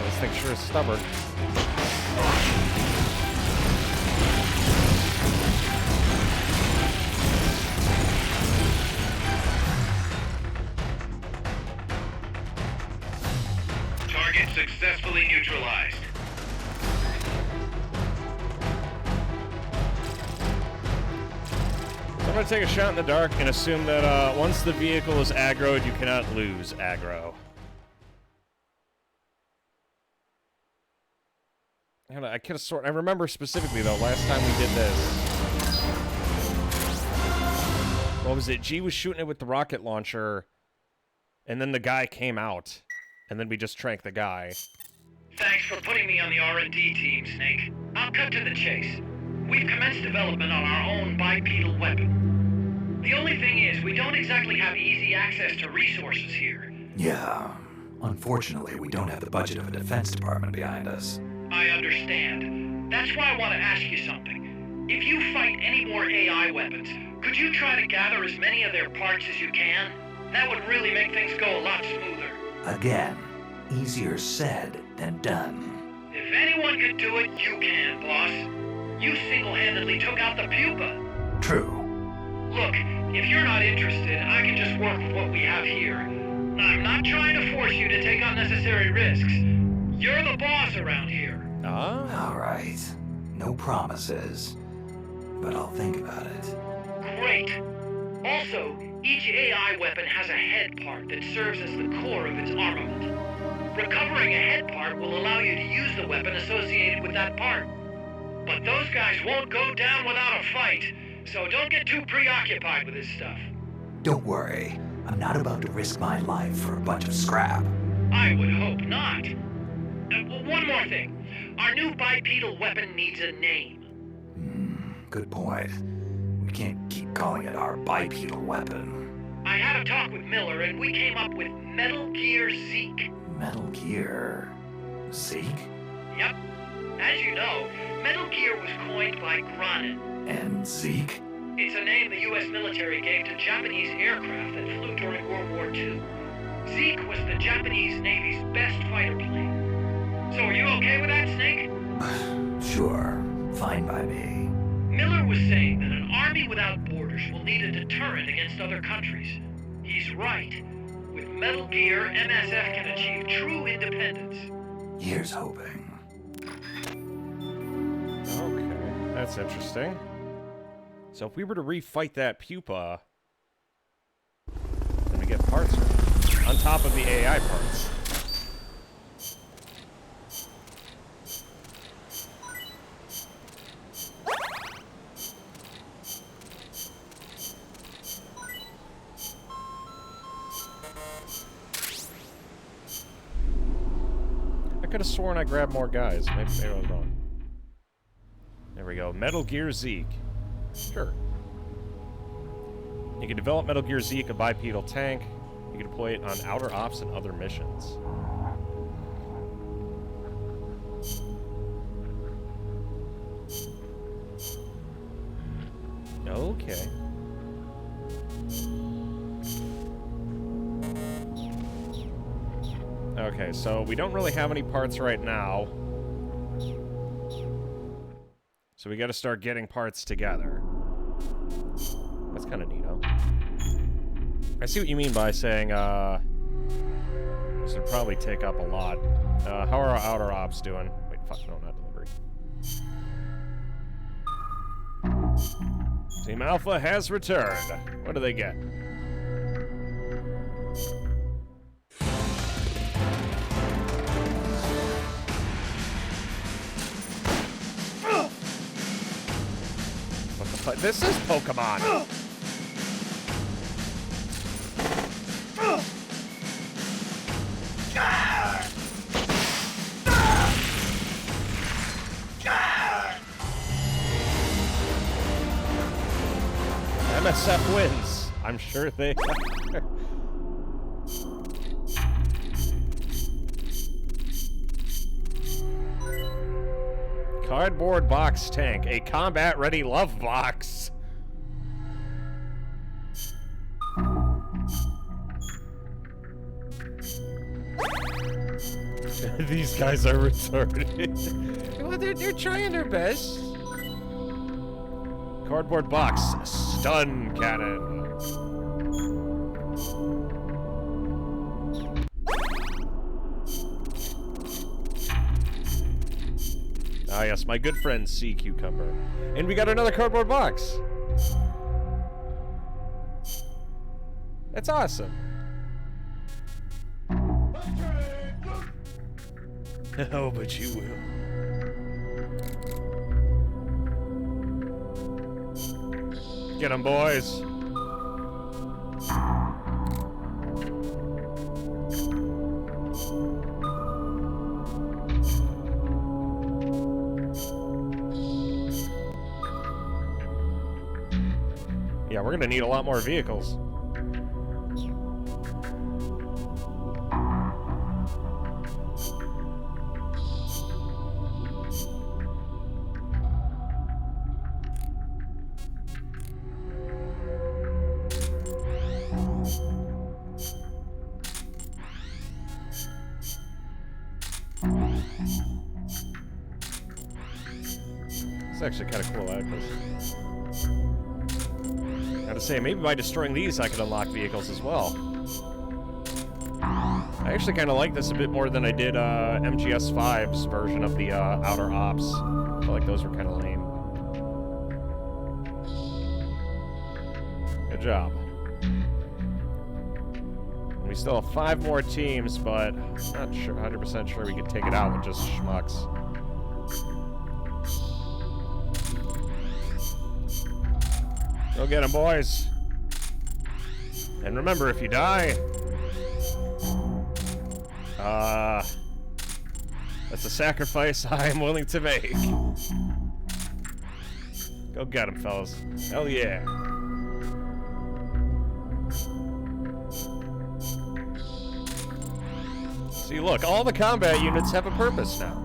This thing sure is stubborn. Target successfully neutralized. So I'm going to take a shot in the dark and assume that once the vehicle is aggroed, you cannot lose aggro. I could have sworn. I remember specifically, though, last time we did this. What was it? G was shooting it with the rocket launcher, and then the guy came out, and then we just tranked the guy. Thanks for putting me on the R&D team, Snake. I'll cut to the chase. We've commenced development on our own bipedal weapon. The only thing is, we don't exactly have easy access to resources here. Yeah. Unfortunately, we don't have the budget of a defense department behind us. I understand. That's why I want to ask you something. If you fight any more AI weapons, could you try to gather as many of their parts as you can? That would really make things go a lot smoother. Again, easier said than done. If anyone could do it, you can, boss. You single-handedly took out the pupa. True. Look, if you're not interested, I can just work with what we have here. I'm not trying to force you to take unnecessary risks. You're the boss around here. Ah. All right. No promises, but I'll think about it. Great. Also, each AI weapon has a head part that serves as the core of its armament. Recovering a head part will allow you to use the weapon associated with that part. But those guys won't go down without a fight, so don't get too preoccupied with this stuff. Don't worry. I'm not about to risk my life for a bunch of scrap. I would hope not. One more thing. Our new bipedal weapon needs a name. Good point. We can't keep calling it our bipedal weapon. I had a talk with Miller, and we came up with Metal Gear Zeke. Metal Gear... Zeke? Yep. As you know, Metal Gear was coined by Gronin. And Zeke? It's a name the U.S. military gave to Japanese aircraft that flew during World War II. Zeke was the Japanese Navy's best fighter plane. So are you okay with that, Snake? Sure. Fine by me. Miller was saying that an army without borders will need a deterrent against other countries. He's right. With Metal Gear, MSF can achieve true independence. Here's hoping. Okay, that's interesting. So if we were to refight that pupa, then we get parts on top of the AI parts. I could have sworn I grabbed more guys. Maybe I was wrong. There we go. Metal Gear Zeke. Sure. You can develop Metal Gear Zeke, a bipedal tank. You can deploy it on outer ops and other missions. Okay. Okay, so we don't really have any parts right now. So we gotta start getting parts together. That's kind of neato. I see what you mean by saying, this would probably take up a lot. How are our outer ops doing? Wait, fuck, no, not delivery. Team Alpha has returned. What do they get? What the fuck? This is Pokemon! MSF wins. I'm sure they... Cardboard box tank, a combat-ready love box. These guys are retarded. Well, they're trying their best. Cardboard box, stun cannon. Ah yes, my good friend Sea Cucumber. And we got another cardboard box. That's awesome. Oh, but you will. Get 'em, boys. Yeah, we're gonna need a lot more vehicles. It's actually kind of cool outpost. Gotta say, maybe by destroying these I could unlock vehicles as well. I actually kind of like this a bit more than I did MGS5's version of the Outer Ops. I feel like those were kind of lame. Good job. We still have 5 more teams, but not sure, 100% sure we could take it out with just schmucks. Go get him, boys. And remember, if you die, that's a sacrifice I am willing to make. Go get him, fellas. Hell yeah. See, look, all the combat units have a purpose now.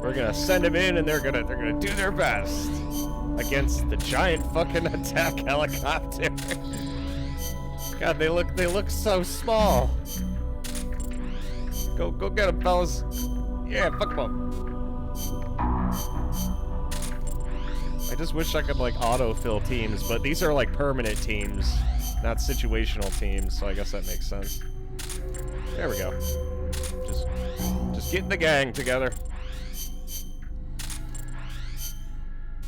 We're gonna send them in, and they're gonna do their best against the giant fucking attack helicopter. God, they look so small. Go get them, fellas. Yeah, fuck them up. I just wish I could like autofill teams, but these are like permanent teams, not situational teams. So I guess that makes sense. There we go. Just getting the gang together.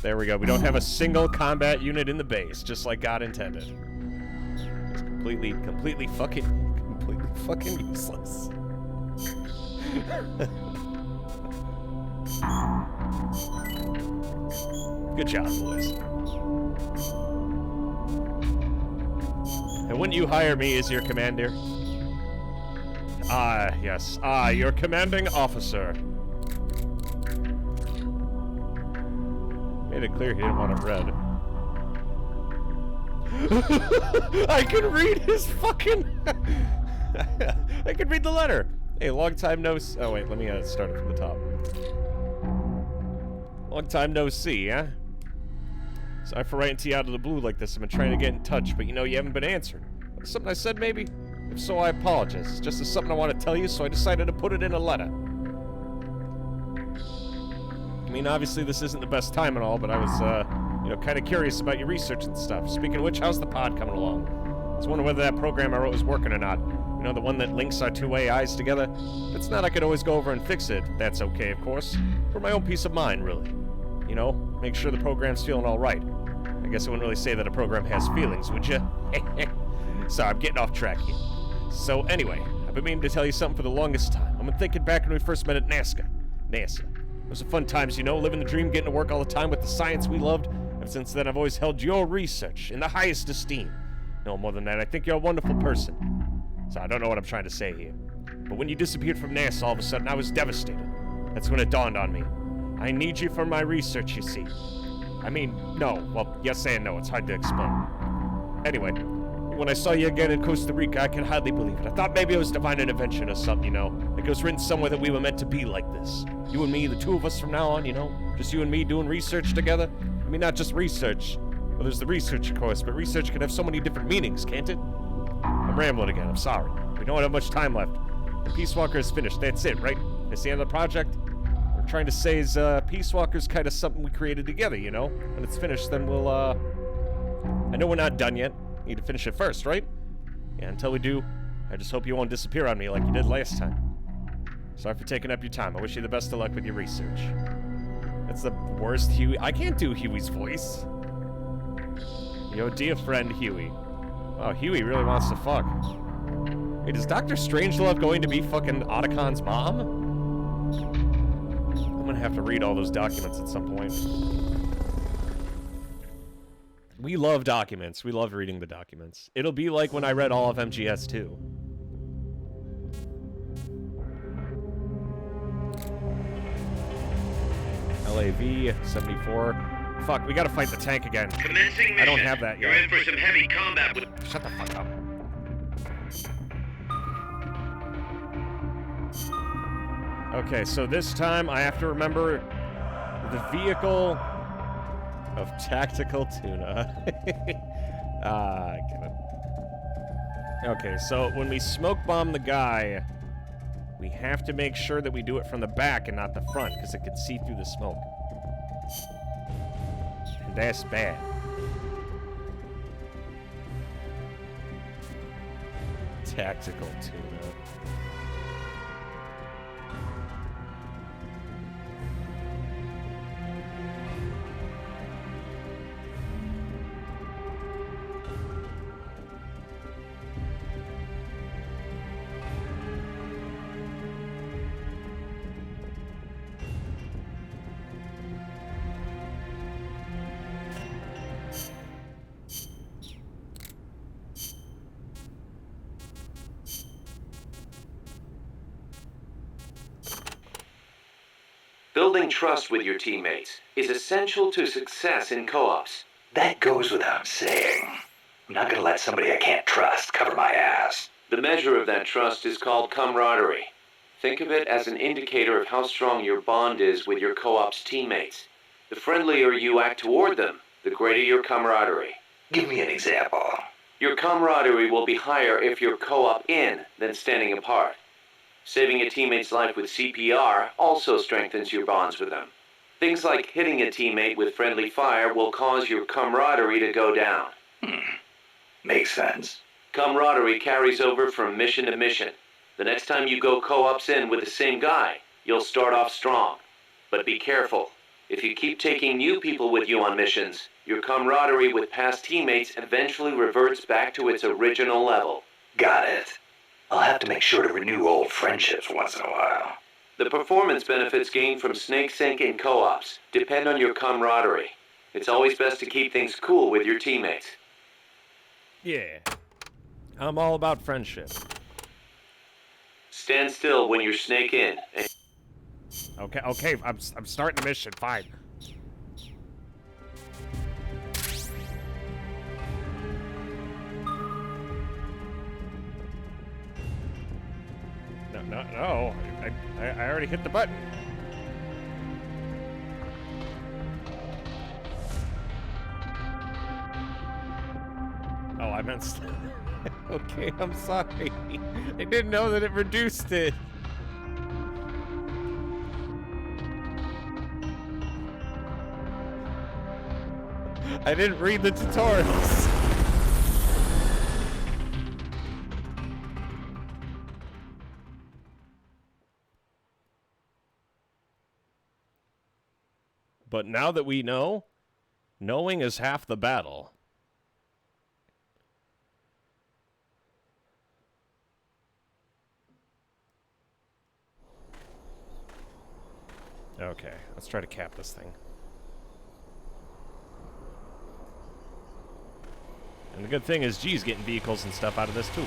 There we go. We don't have a single combat unit in the base, just like God intended. It's completely fucking useless. Good job, boys. And wouldn't you hire me as your commander? Ah, yes. Ah, your commanding officer. Made it clear he didn't want it red. I can read his fucking... I can read the letter. Hey, long time no... Oh, wait, let me start it from the top. Long time no see, huh? Sorry for writing to you out of the blue like this. I've been trying to get in touch, but you know, you haven't been answered. Something I said, maybe? If so, I apologize. It's just something I want to tell you, so I decided to put it in a letter. I mean, obviously, this isn't the best time and all, but I was, you know, kind of curious about your research and stuff. Speaking of which, how's the pod coming along? I was wondering whether that program I wrote was working or not. You know, the one that links our two AIs together? If it's not, I could always go over and fix it. That's okay, of course. For my own peace of mind, really. You know, make sure the program's feeling all right. I guess I wouldn't really say that a program has feelings, would you? Sorry, I'm getting off track here. So anyway, I've been meaning to tell you something for the longest time. I've been thinking back when we first met at NASA. It was a fun times, you know, living the dream, getting to work all the time with the science we loved. And since then, I've always held your research in the highest esteem. No more than that, I think you're a wonderful person. So I don't know what I'm trying to say here. But when you disappeared from NASA, all of a sudden, I was devastated. That's when it dawned on me. I need you for my research, you see. I mean, no. Well, yes and no. It's hard to explain. Anyway, when I saw you again in Costa Rica, I could hardly believe it. I thought maybe it was divine intervention or something, you know? Like it was written somewhere that we were meant to be like this. You and me, the two of us from now on, you know? Just you and me doing research together. I mean, not just research. Well, there's the research, of course, but research can have so many different meanings, can't it? I'm rambling again. I'm sorry. We don't have much time left. The Peace Walker is finished. That's it, right? That's the end of the project? What I'm trying to say is, Peace Walker's kind of something we created together, you know? When it's finished, then we'll, I know we're not done yet. Need to finish it first, right? Yeah, until we do, I just hope you won't disappear on me like you did last time. Sorry for taking up your time. I wish you the best of luck with your research. That's the worst Huey. I can't do Huey's voice. Yo, dear friend Huey. Oh, Huey really wants to fuck. Wait, is Dr. Strangelove going to be fucking Otacon's mom? I'm gonna have to read all those documents at some point. We love documents. We love reading the documents. It'll be like when I read all of MGS2. LAV 74. Fuck, we gotta fight the tank again. Commencing mission. I don't have that yet. You're in for some heavy combat with... Shut the fuck up. Okay, so this time I have to remember the vehicle of tactical tuna. I get it. Okay, so when we smoke bomb the guy, we have to make sure that we do it from the back and not the front, because it can see through the smoke. And that's bad. Tactical tuna. Building trust with your teammates is essential to success in co-ops. That goes without saying. I'm not gonna let somebody I can't trust cover my ass. The measure of that trust is called camaraderie. Think of it as an indicator of how strong your bond is with your co-op's teammates. The friendlier you act toward them, the greater your camaraderie. Give me an example. Your camaraderie will be higher if you're co-op in than standing apart. Saving a teammate's life with CPR also strengthens your bonds with them. Things like hitting a teammate with friendly fire will cause your camaraderie to go down. Makes sense. Camaraderie carries over from mission to mission. The next time you go co-ops in with the same guy, you'll start off strong. But be careful. If you keep taking new people with you on missions, your camaraderie with past teammates eventually reverts back to its original level. Got it. I'll have to make sure to renew old friendships once in a while. The performance benefits gained from snake sync in co-ops depend on your camaraderie. It's always best to keep things cool with your teammates. Yeah. I'm all about friendship. Stand still when you're snake in. Okay, I'm starting the mission, fine. No. I already hit the button. Oh, I meant... Okay, I'm sorry. I didn't know that it reduced it. I didn't read the tutorials. But now that we know, knowing is half the battle. Okay, let's try to cap this thing. And the good thing is G's getting vehicles and stuff out of this too.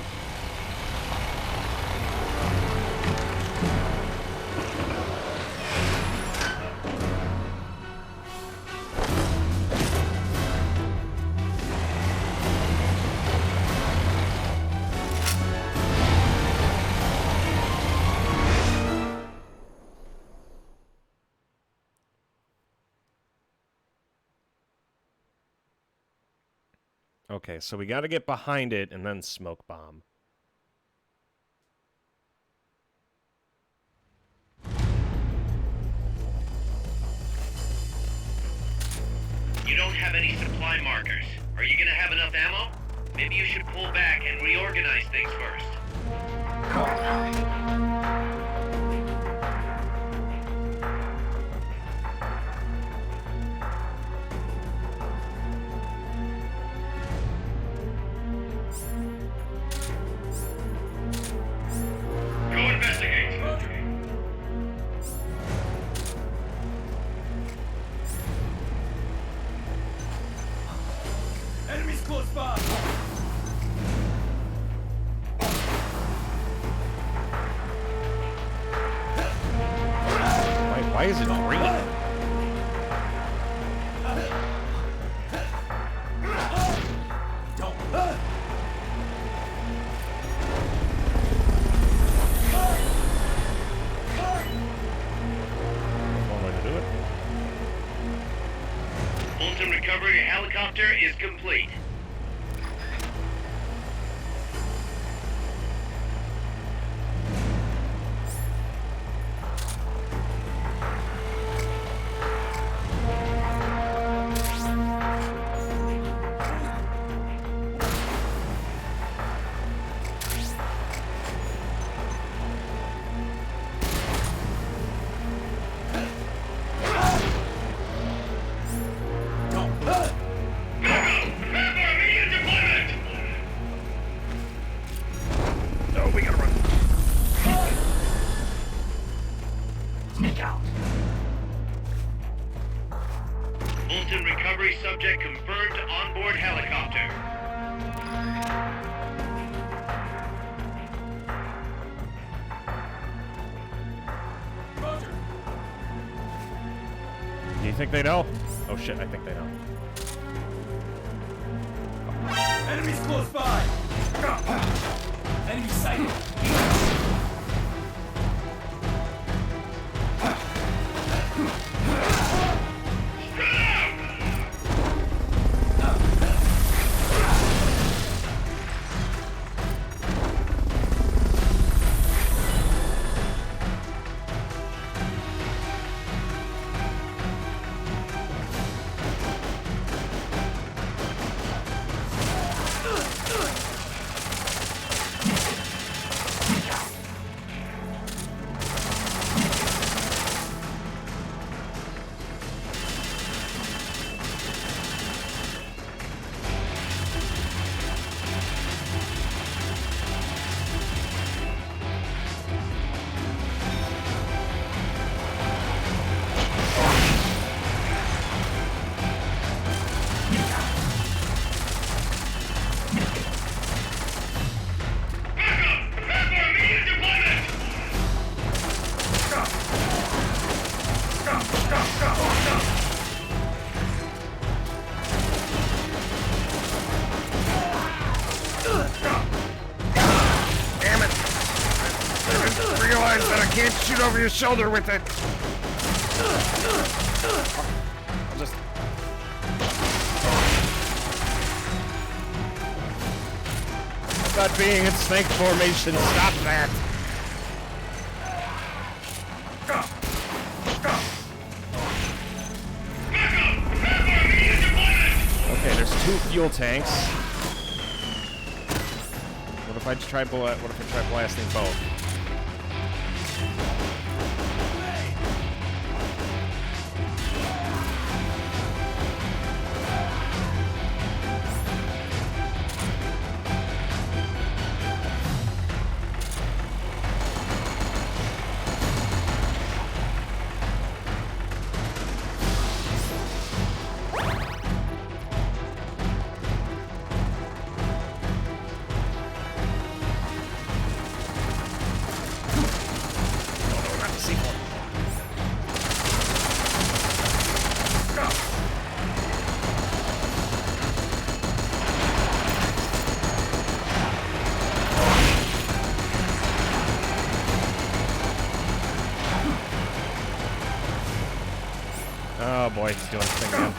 Okay, so we got to get behind it and then smoke bomb. You don't have any supply markers. Are you gonna have enough ammo? Maybe you should pull back and reorganize things first. Go investigate. Enemies close by. Why is it green? One way to do it. Fulton recovery helicopter is complete. Fulton recovery subject confirmed onboard helicopter. Do you think they know? Oh shit, I think they know. Enemies close by. Enemy sighted. can't shoot over your shoulder with it. I'll just... Not being in snake formation. Stop that. Okay, there's 2 fuel tanks. What if I try blasting both? Oh boy, he's doing his thing again.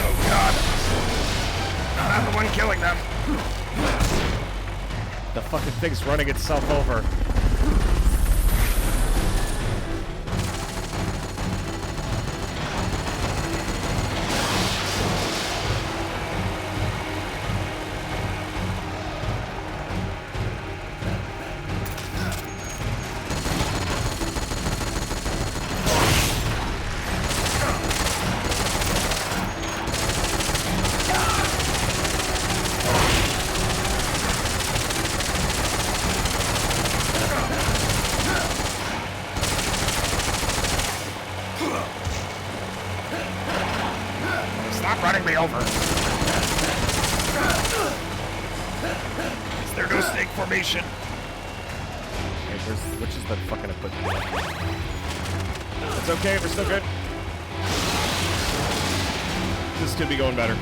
Oh god! I'm the one killing them! The fucking thing's running itself over. Stop running me over. Is there no snake formation? Wait, which is the fucking equipment? It's okay, we're still good. This could be going better.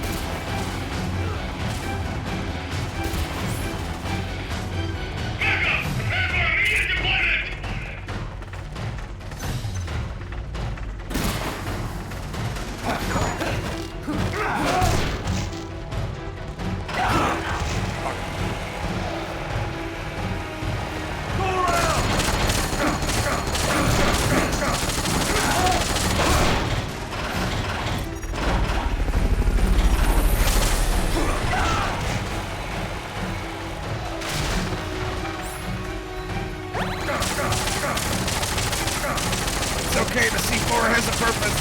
It's okay, the C4 has a purpose.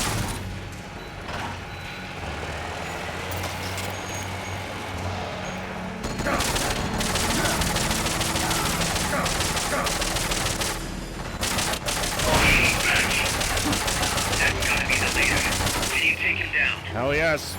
That's gotta be the leader. Can you take him down? Hell yes.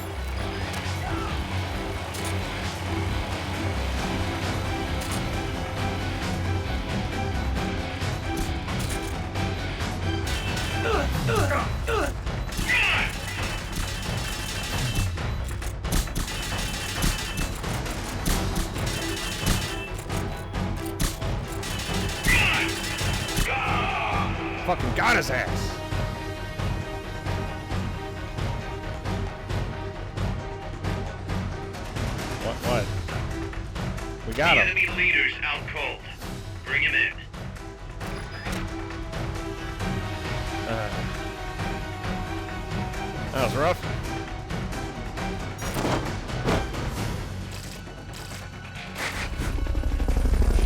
Fucking got his ass. What? We got The him. enemy leader's out cold. Bring him in. That was rough.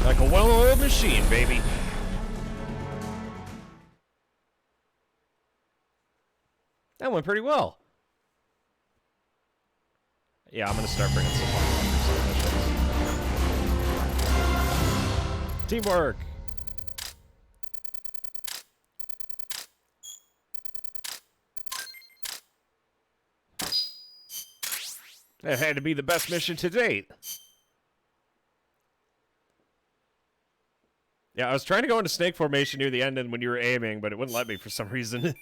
Like a well-oiled machine, baby. That went pretty well. Yeah, I'm gonna start bringing some missions. Teamwork. That had to be the best mission to date. Yeah, I was trying to go into snake formation near the end and when you were aiming, but it wouldn't let me for some reason.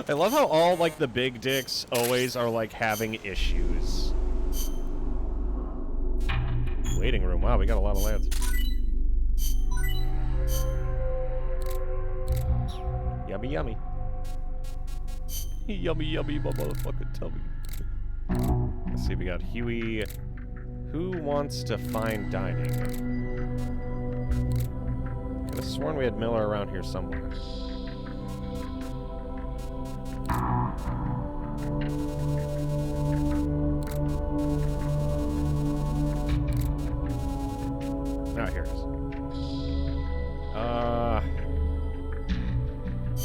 I love how all, like, the big dicks always are, like, having issues. Waiting room. Wow, we got a lot of lads. Yummy, yummy. Yummy, yummy, my motherfucking tummy. Let's see, we got Huey. Who wants to find dining? Could have sworn we had Miller around here somewhere. Oh, here it is.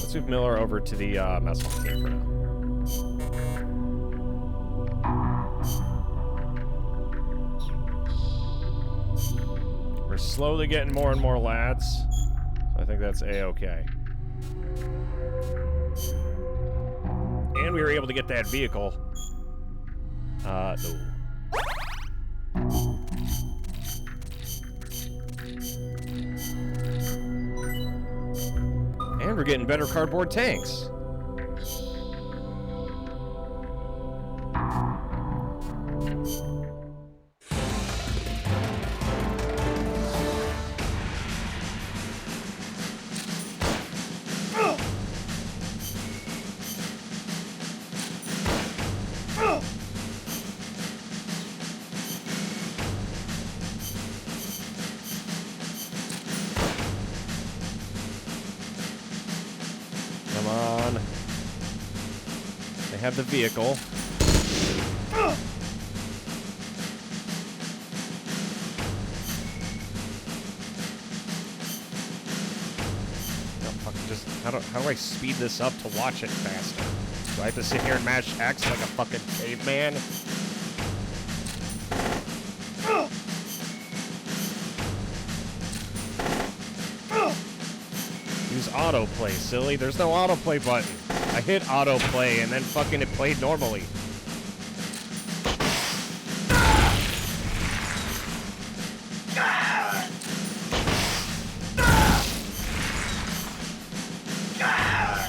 Let's move Miller over to the mess hall team for now. We're slowly getting more and more lads, so I think that's A-okay. And we were able to get that vehicle. No. And we're getting better cardboard tanks. Come on. They have the vehicle. No, fuck, just how do I speed this up to watch it faster? Do I have to sit here and mash X like a fucking caveman? Use autoplay, silly. There's no autoplay button. I hit autoplay and then fucking it played normally.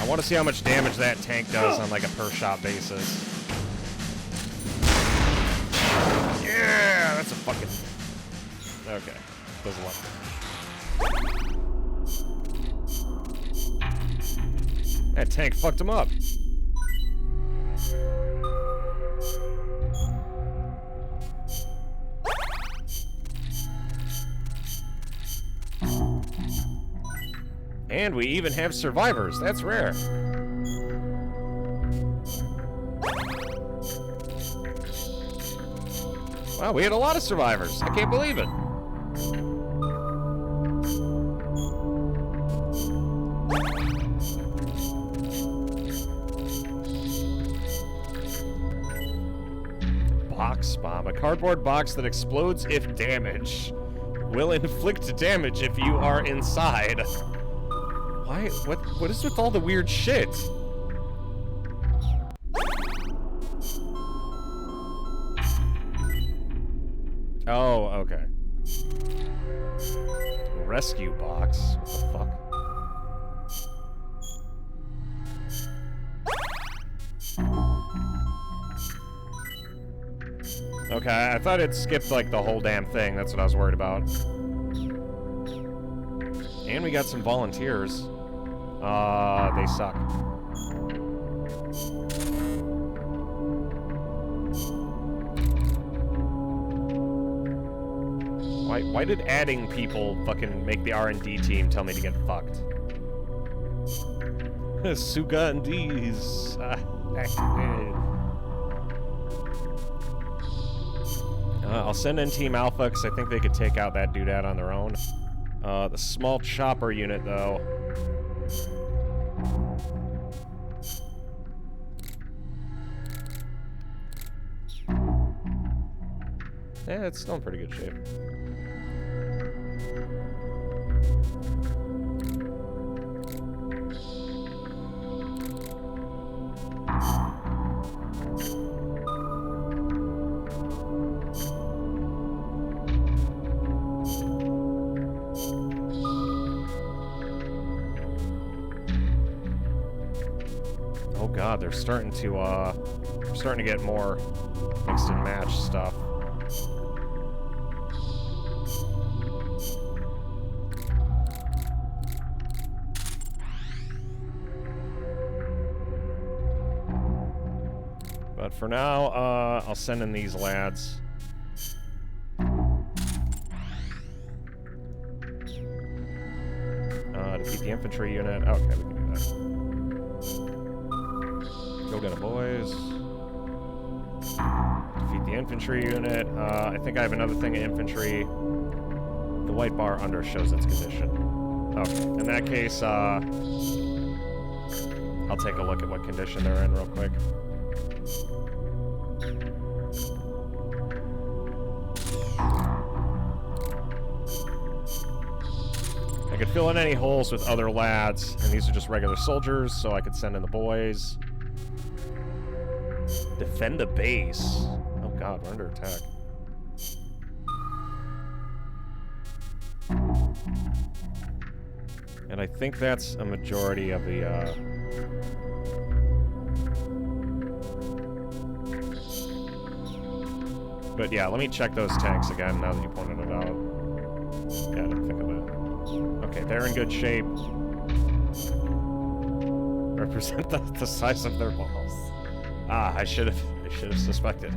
I want to see how much damage that tank does on like a per shot basis. Yeah, that's a fucking... Okay, does a lot of damage. That tank fucked him up. And we even have survivors. That's rare. Wow, we had a lot of survivors. I can't believe it. Box bomb. A cardboard box that explodes if damaged. Will inflict damage if you are inside. Why? What is with all the weird shit? Oh, okay. Rescue box. What the fuck? Okay, I thought it skipped like the whole damn thing. That's what I was worried about. And we got some volunteers. They suck. Why did adding people fucking make the R&D team tell me to get fucked? Suga and D's. I'll send in Team Alpha because I think they could take out that doodad on their own. The small chopper unit, though. Yeah, it's still in pretty good shape. Oh god, they're starting to get more mixed and match stuff. But for now, I'll send in these lads. Defeat the infantry unit. Okay, we can do that. Go get 'em, boys. Defeat the infantry unit. I think I have another thing of infantry. The white bar under shows its condition. Okay, in that case, I'll take a look at what condition they're in real quick. I could fill in any holes with other lads, and these are just regular soldiers, so I could send in the boys. Defend the base. Oh god, we're under attack. And I think that's a majority of the, But yeah, let me check those tanks again now that you pointed it out. Yeah, I didn't think of that. Okay, they're in good shape. Represent the size of their balls. Ah, I should have suspected.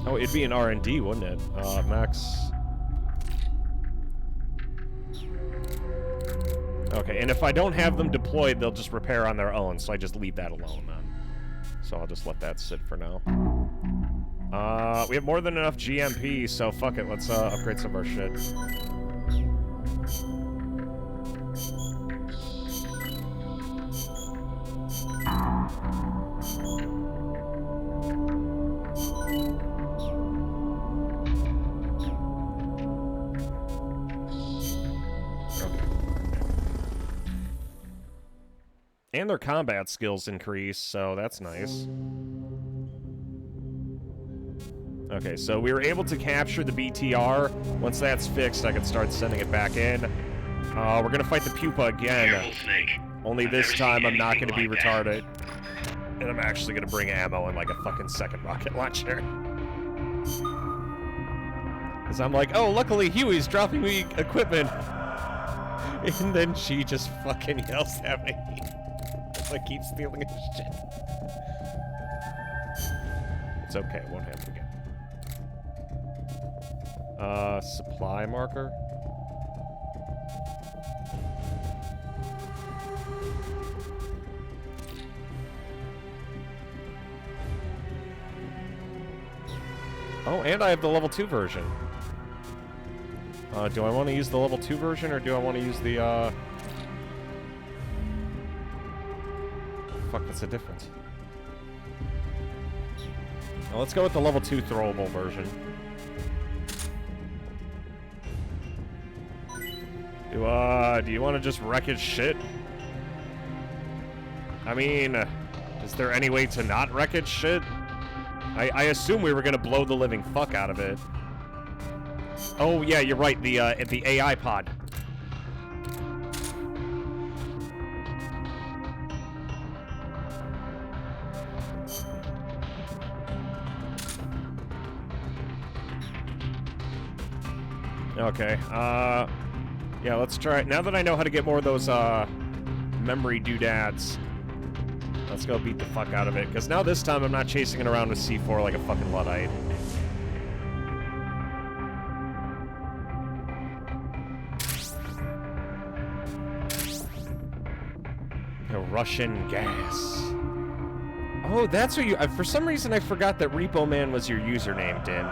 Oh, it'd be an R&D, wouldn't it? Max. Okay, and if I don't have them deployed, they'll just repair on their own, so I just leave that alone then. So I'll just let that sit for now. We have more than enough GMP, so fuck it, let's upgrade some of our shit. And their combat skills increase, so that's nice. Okay, so we were able to capture the BTR. Once that's fixed, I can start sending it back in. We're gonna fight the pupa again. Careful, Snake. Only this I've never time seen I'm not anything gonna be like that. retarded. And I'm actually gonna bring ammo and like a fucking second rocket launcher. Because I'm like, oh, luckily Huey's dropping me equipment. And then she just fucking yells at me. I keep stealing his shit. It's okay, it won't happen again. Supply marker. Oh, and I have the level 2 version. Do I want to use the level 2 version, or do I want to use the, Fuck, that's the difference. Well, let's go with the level 2 throwable version. Do you want to just wreck his shit? I mean, is there any way to not wreck his shit? I assume we were gonna blow the living fuck out of it. Oh yeah, you're right. The AI pod. Okay. Yeah. Let's try it. Now that I know how to get more of those memory doodads. Let's go beat the fuck out of it, because now this time I'm not chasing it around with C4 like a fucking Luddite. The Russian gas. Oh, that's what you... for some reason I forgot that Repo Man was your username, Din.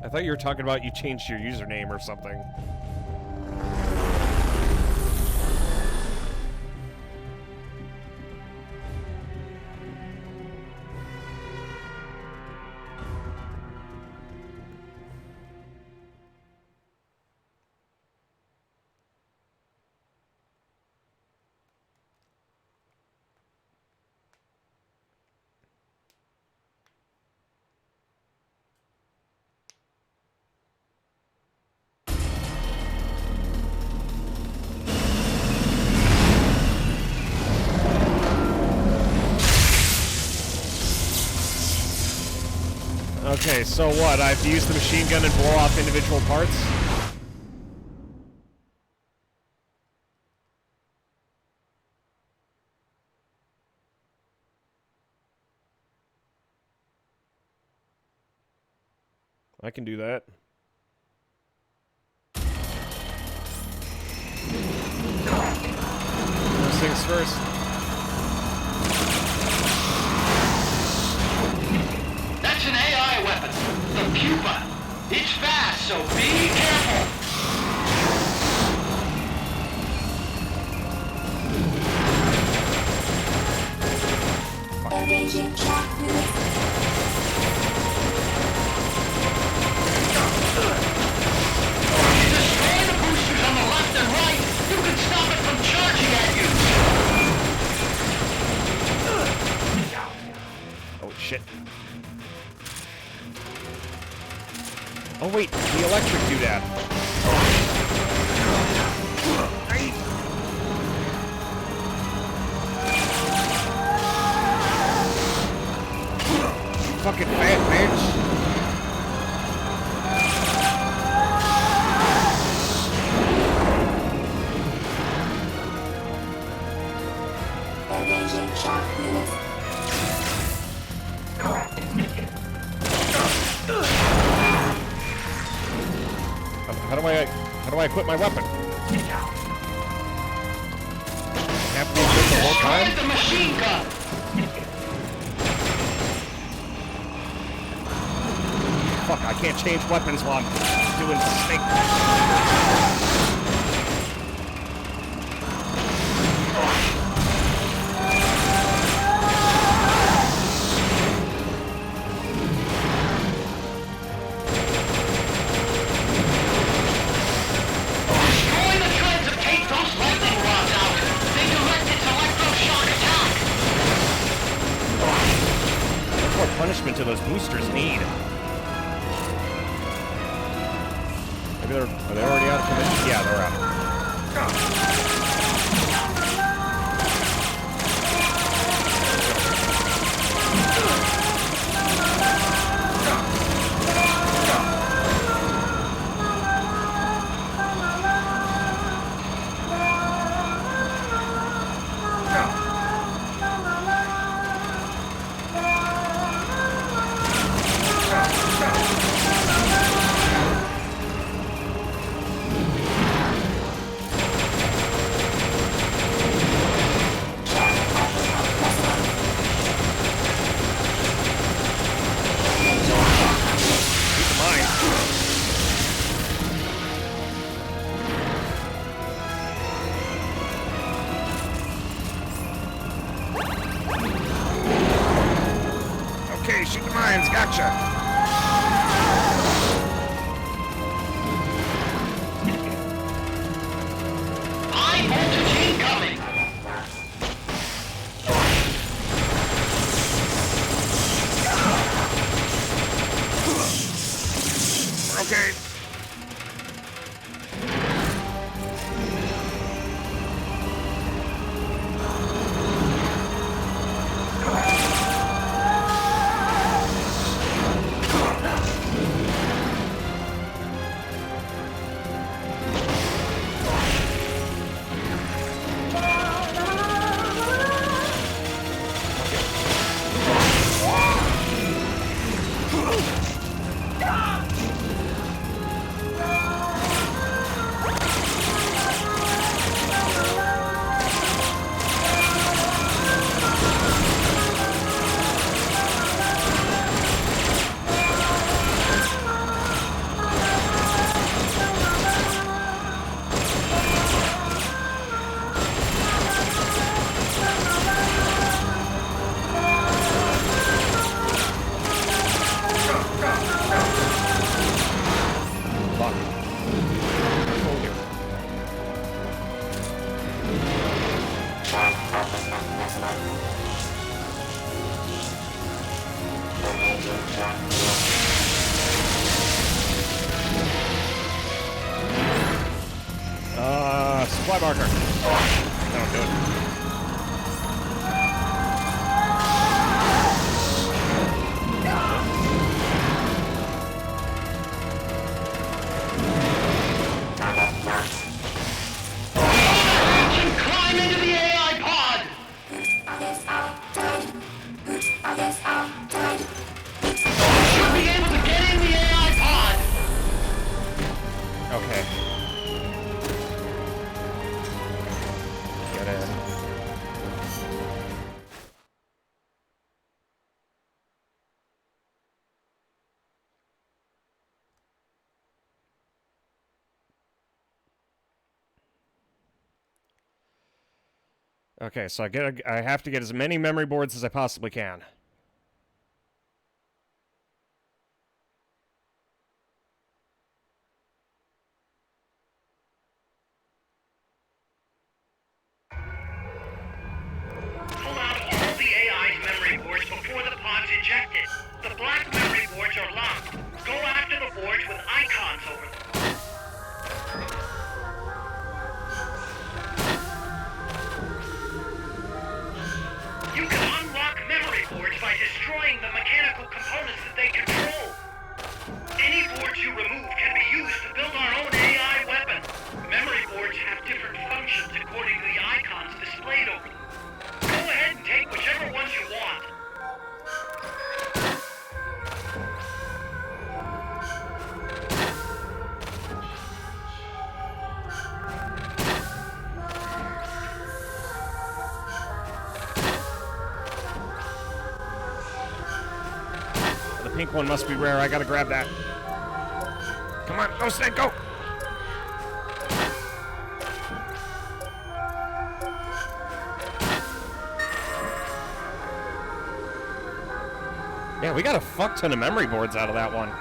I thought you were talking about you changed your username or something. Okay, so what? I have to use the machine gun and blow off individual parts? I can do that. First things first. That's an AI weapon, the Pupa. It's fast, so be careful. Engaging track units. Destroy the boosters on the left and right. You can stop it from charging at you. Oh, shit. Oh, wait, the electric doodad. Fucking fat bitch. Engaging track units. How do I equip my weapon? Have to be equipped the whole time? Destroy the machine gun. Fuck, I can't change weapons while I'm doing snake. Destroy the treads and take those lightning rods out. They direct its electroshock attack. What more punishment do those boosters need? Maybe are they already out of commission? Yeah, they're out. Okay, shoot the mines, gotcha. High voltage incoming. Okay. Supply marker. That'll do it. Climb into the AI pod! Should be able to get in the AI pod! Okay. Get in. Okay, so I have to get as many memory boards as I possibly can. Pull out all the AI's memory boards before the pod's ejected. The black memory boards are locked. Go after the boards with icons over them. You can unlock memory boards by destroying the mechanical components that they control. Any boards you remove can be used to build our own AI weapon. Memory boards have different functions according to the icons displayed over them. Go ahead and take whichever ones you want. The pink one must be rare. I gotta grab that. Come on, go, Snake, go! Yeah, we got a fuck ton of memory boards out of that one.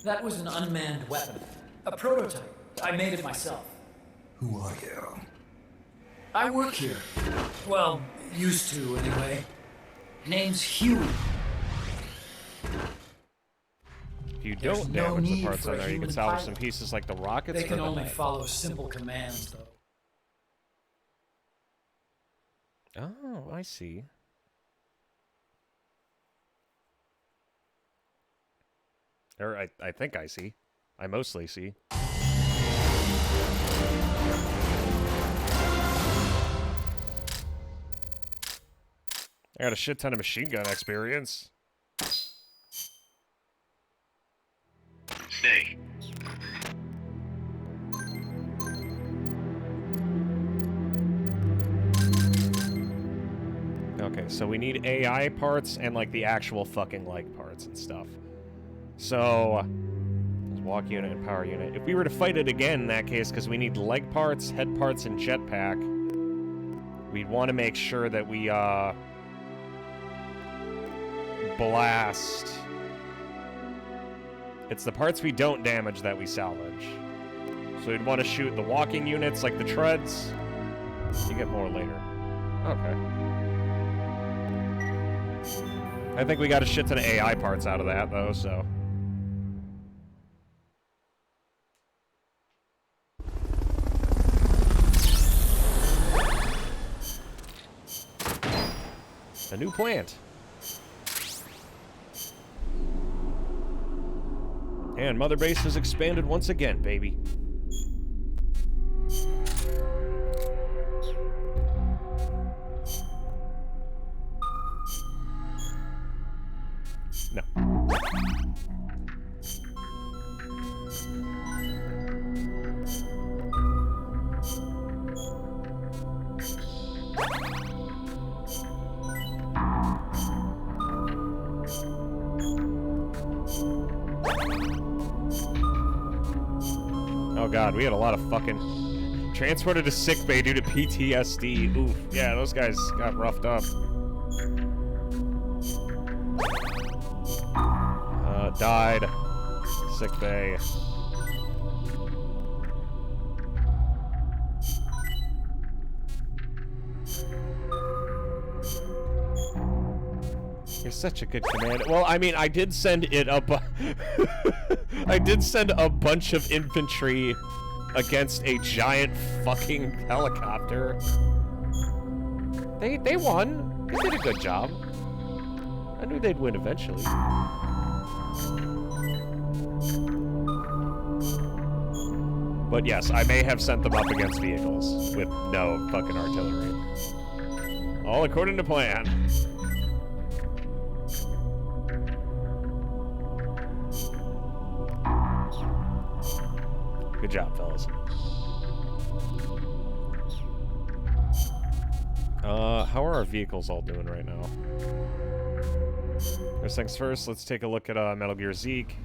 That was an unmanned weapon. A prototype. I made it myself. Who are you? I work here. Well, used to, anyway. Name's Huey. If you There's don't no damage the need parts for on a there, you can human salvage pilot. some pieces like the rockets. They for can the only night. follow simple commands, though. Oh, I see. Or I think I see. I mostly see. I got a shit ton of machine gun experience. Snake. Okay, so we need AI parts and like the actual fucking leg parts and stuff. So, there's walk unit and power unit. If we were to fight it again in that case, because we need leg parts, head parts, and jetpack, we'd want to make sure that we blast. It's the parts we don't damage that we salvage. So we'd want to shoot the walking units like the treads. You get more later. Okay. I think we got a shit ton of AI parts out of that, though, so... A new plant. And Mother Base has expanded once again, baby. No. Oh god, we had a lot of fucking transported to sickbay due to PTSD. Oof. Yeah, those guys got roughed up. Died. Sickbay. You're such a good commander. Well, I mean, I did send it up. I did send a bunch of infantry against a giant fucking helicopter. They won. They did a good job. I knew they'd win eventually. But yes, I may have sent them up against vehicles with no fucking artillery. All according to plan. Good job, fellas. How are our vehicles all doing right now? First things first, let's take a look at Metal Gear Zeke.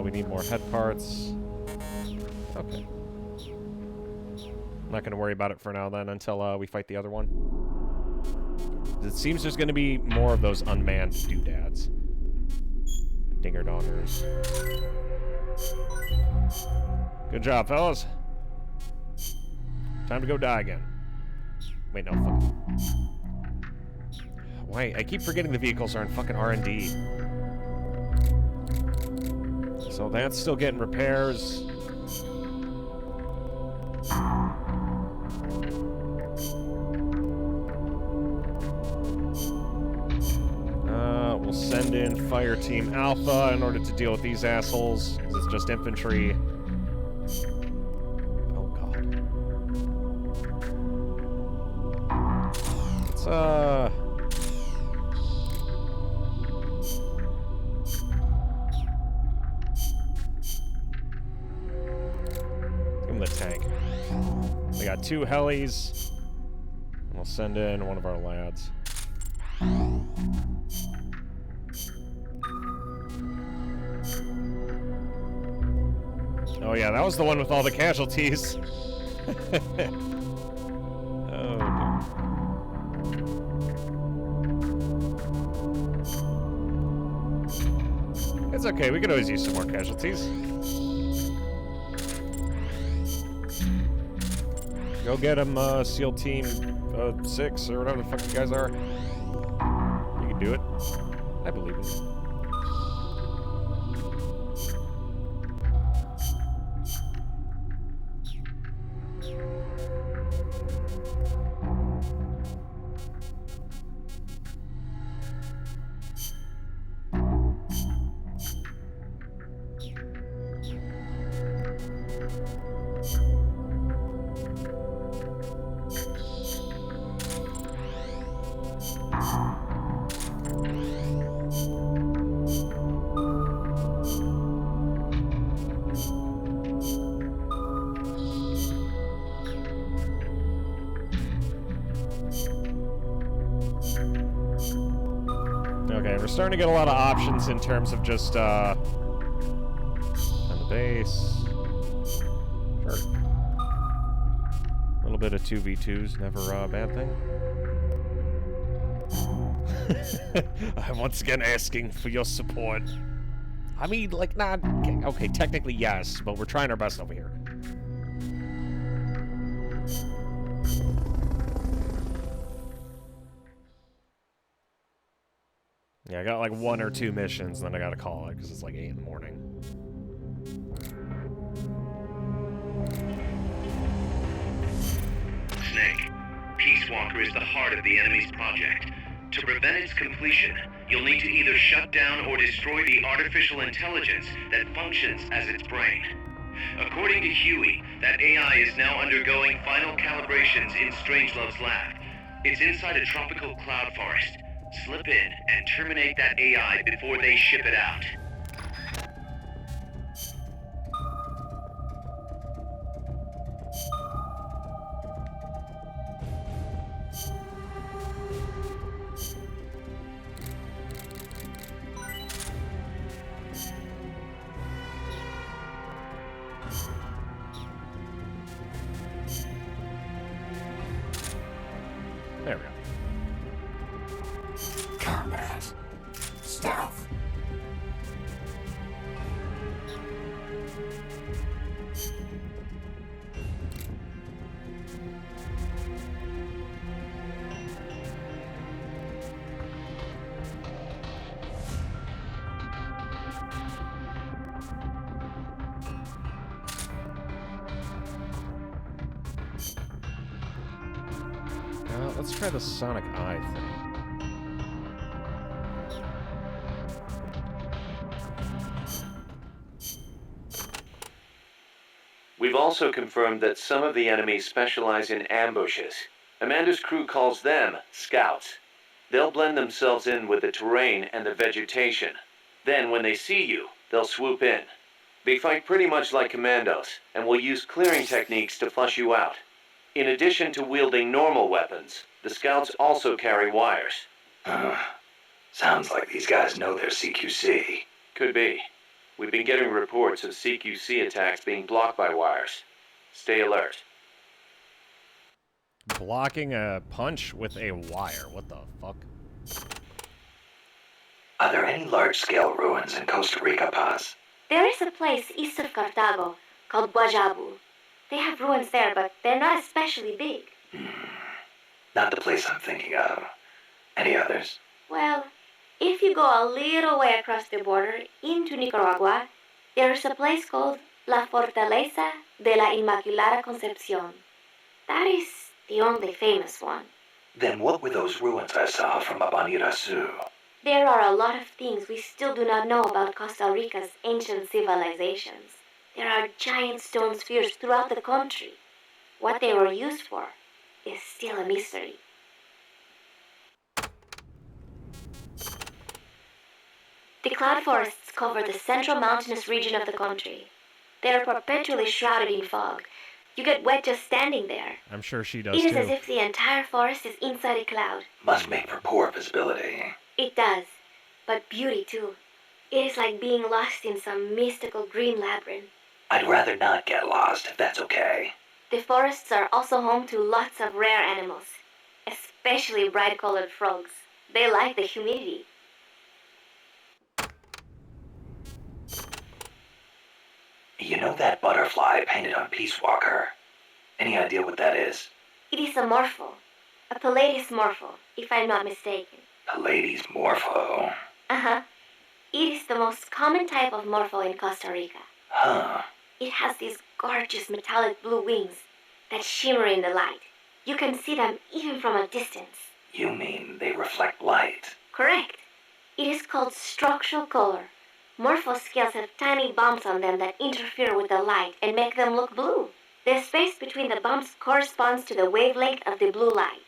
We need more head parts. Okay. I'm not going to worry about it for now then until we fight the other one. It seems there's going to be more of those unmanned doodads. Dinger-dongers. Good job, fellas. Time to go die again. Wait, no, fuck. Wait, I keep forgetting the vehicles are in fucking R&D. So that's still getting repairs. We'll send in Fire Team Alpha in order to deal with these assholes, because it's just infantry. Oh god. Let's give him the tank. We got 2 helis. And we'll send in one of our lads. Oh yeah, that was the one with all the casualties. Oh dear. It's okay, we could always use some more casualties. Go get him, SEAL Team 6 or whatever the fuck you guys are. You can do it. I believe in you. Okay, we're starting to get a lot of options in terms of just, on the base. Sure. A little bit of 2v2s, never a bad thing. I'm once again asking for your support. I mean, like, not... Okay, technically yes, but we're trying our best over here. Yeah, I got like 1 or 2 missions, then I gotta call it, because it's like 8 in the morning. Snake, Peace Walker is the heart of the enemy's project. To prevent its completion, you'll need to either shut down or destroy the artificial intelligence that functions as its brain. According to Huey, that AI is now undergoing final calibrations in Strangelove's lab. It's inside a tropical cloud forest. Slip in and terminate that AI before they ship it out. There we go. Combat. Stealth. Let's try the Sonic Eye thing. We've also confirmed that some of the enemies specialize in ambushes. Amanda's crew calls them scouts. They'll blend themselves in with the terrain and the vegetation. Then, when they see you, they'll swoop in. They fight pretty much like commandos, and will use clearing techniques to flush you out. In addition to wielding normal weapons, the scouts also carry wires. Sounds like these guys know their CQC. Could be. We've been getting reports of CQC attacks being blocked by wires. Stay alert. Blocking a punch with a wire. What the fuck? Are there any large-scale ruins in Costa Rica, Paz? There is a place east of Cartago called Guajabu. They have ruins there, but they're not especially big. Not the place I'm thinking of. Any others? Well, if you go a little way across the border into Nicaragua, there's a place called La Fortaleza de la Inmaculada Concepción. That is the only famous one. Then what were those ruins I saw from Abanirasu? There are a lot of things we still do not know about Costa Rica's ancient civilizations. There are giant stone spheres throughout the country. What they were used for is still a mystery. The cloud forests cover the central mountainous region of the country. They are perpetually shrouded in fog. You get wet just standing there. I'm sure she does It is too. as if the entire forest is inside a cloud. Must make for poor visibility. It does, but beauty too. It is like being lost in some mystical green labyrinth. I'd rather not get lost, if that's okay. The forests are also home to lots of rare animals, especially bright-colored frogs. They like the humidity. You know that butterfly painted on Peace Walker? Any idea what that is? It is a morpho, a Pallades morpho, if I'm not mistaken. Pallades morpho. Uh-huh. It is the most common type of morpho in Costa Rica. Huh. It has these gorgeous metallic blue wings that shimmer in the light. You can see them even from a distance. You mean they reflect light? Correct. It is called structural color. Morpho scales have tiny bumps on them that interfere with the light and make them look blue. The space between the bumps corresponds to the wavelength of the blue light.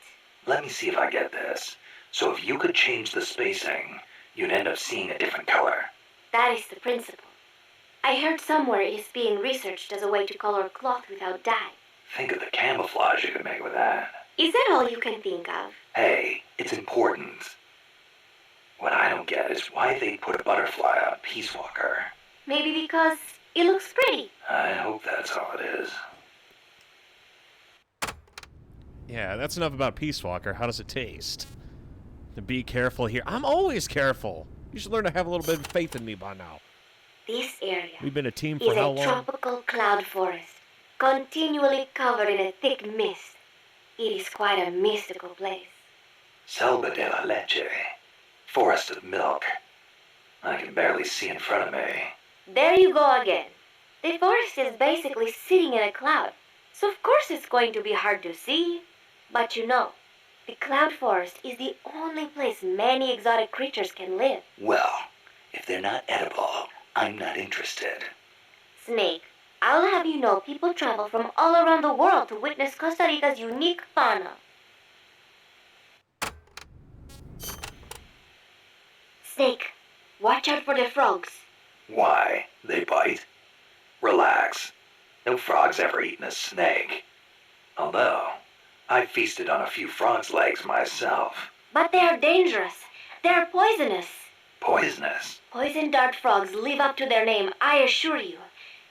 Let me see if I get this. So if you could change the spacing, you'd end up seeing a different color. That is the principle. I heard somewhere it is being researched as a way to color cloth without dye. Think of the camouflage you could make with that. Is that all you can think of? Hey, it's important. What I don't get is why they put a butterfly on Peace Walker. Maybe because it looks pretty. I hope that's all it is. Yeah, that's enough about Peace Walker. How does it taste? To be careful here. I'm always careful. You should learn to have a little bit of faith in me by now. This area We've been a team for is how a long? tropical cloud forest, continually covered in a thick mist. It is quite a mystical place. Selva de la Leche. Forest of milk. I can barely see in front of me. There you go again. The forest is basically sitting in a cloud, so of course it's going to be hard to see. But you know, the cloud forest is the only place many exotic creatures can live. Well, if they're not edible, I'm not interested. Snake, I'll have you know people travel from all around the world to witness Costa Rica's unique fauna. Snake, watch out for the frogs. Why? They bite? Relax. No frog's ever eaten a snake. Although, I've feasted on a few frog's legs myself. But they are dangerous. They are poisonous. Poisonous? Poison dart frogs live up to their name, I assure you.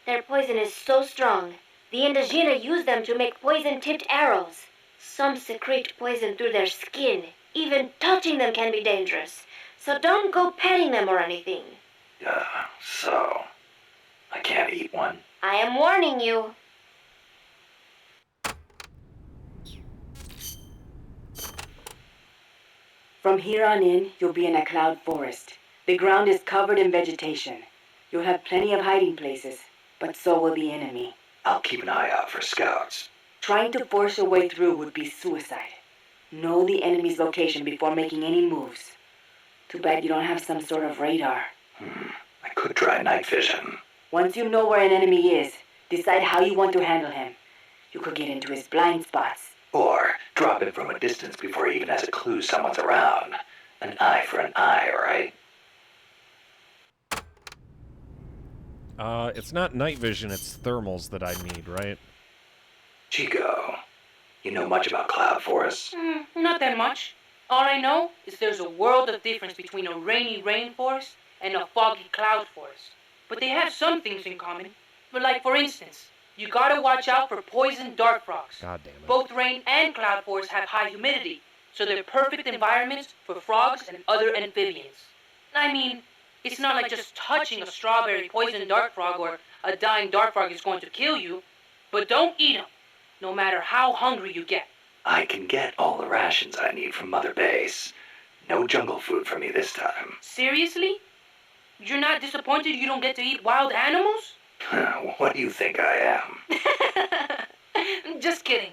Their poison is so strong. The Indígena use them to make poison-tipped arrows. Some secrete poison through their skin. Even touching them can be dangerous. So don't go petting them or anything. So, I can't eat one? I am warning you. From here on in, you'll be in a cloud forest. The ground is covered in vegetation. You'll have plenty of hiding places, but so will the enemy. I'll keep an eye out for scouts. Trying to force your way through would be suicide. Know the enemy's location before making any moves. Too bad you don't have some sort of radar. I could try night vision. Once you know where an enemy is, decide how you want to handle him. You could get into his blind spots. Or drop it from a distance before he even has a clue someone's around. An eye for an eye, right? It's not night vision, it's thermals that I need, right? Chico, you know much about cloud forests? Not that much. All I know is there's a world of difference between a rainy rainforest and a foggy cloud forest. But they have some things in common. But like, for instance, you gotta watch out for poison dart frogs. God damn it. Both rain and cloud forests have high humidity, so they're perfect environments for frogs and other amphibians. I mean, it's not like just touching a strawberry poison dart frog or a dying dart frog is going to kill you, but don't eat them, no matter how hungry you get. I can get all the rations I need from Mother Base. No jungle food for me this time. Seriously? You're not disappointed you don't get to eat wild animals? What do you think I am? Just kidding.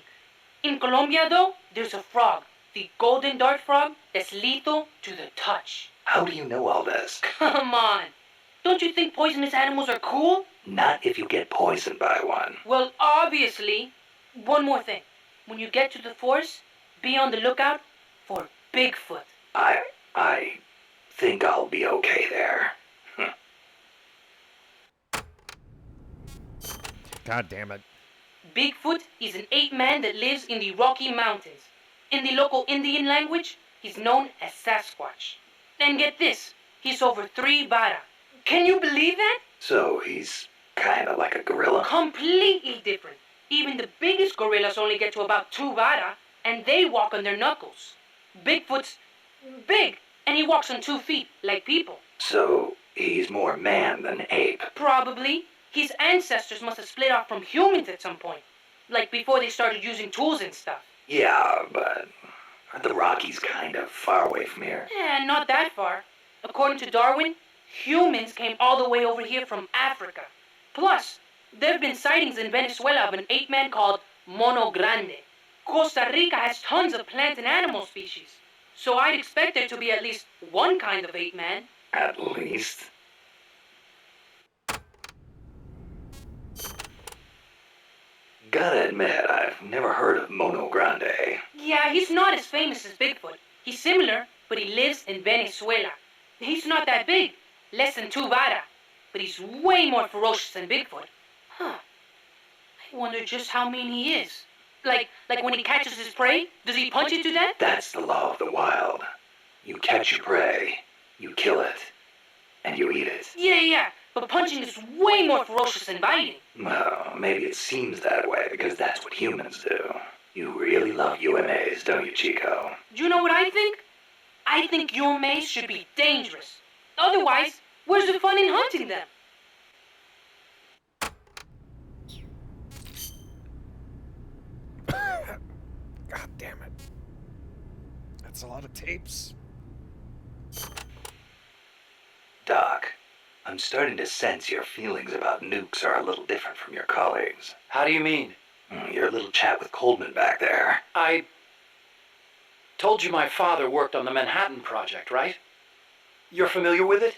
In Colombia, though, there's a frog, the golden dart frog, that's lethal to the touch. How do you know all this? Come on. Don't you think poisonous animals are cool? Not if you get poisoned by one. Well, obviously. One more thing. When you get to the forest, be on the lookout for Bigfoot. I think I'll be okay there. God damn it. Bigfoot is an ape-man that lives in the Rocky Mountains. In the local Indian language, he's known as Sasquatch. And get this, he's over 3 vara. Can you believe that? So he's kinda like a gorilla? Completely different. Even the biggest gorillas only get to about 2 vara, and they walk on their knuckles. Bigfoot's big, and he walks on 2 feet, like people. So he's more man than ape? Probably. His ancestors must have split off from humans at some point. Like before they started using tools and stuff. Yeah, but are the Rockies kind of far away from here? Not that far. According to Darwin, humans came all the way over here from Africa. Plus, there have been sightings in Venezuela of an ape-man called Mono Grande. Costa Rica has tons of plant and animal species. So I'd expect there to be at least one kind of ape-man. At least. Gotta admit, I've never heard of Mono Grande. Yeah, he's not as famous as Bigfoot. He's similar, but he lives in Venezuela. He's not that big, less than 2 vara, but he's way more ferocious than Bigfoot. Huh. I wonder just how mean he is. Like when he catches his prey, does he punch it to death? That's the law of the wild. You catch your prey, you kill it, and you eat it. Yeah, but punching is way more ferocious than biting. Well, maybe it seems that way because that's what humans do. You really love UMAs, don't you, Chico? Do you know what I think? I think UMAs should be dangerous. Otherwise, where's the fun in hunting them? God damn it. That's a lot of tapes. Doc, I'm starting to sense your feelings about nukes are a little different from your colleagues. How do you mean? Your little chat with Coldman back there. I told you my father worked on the Manhattan Project, right? You're familiar with it?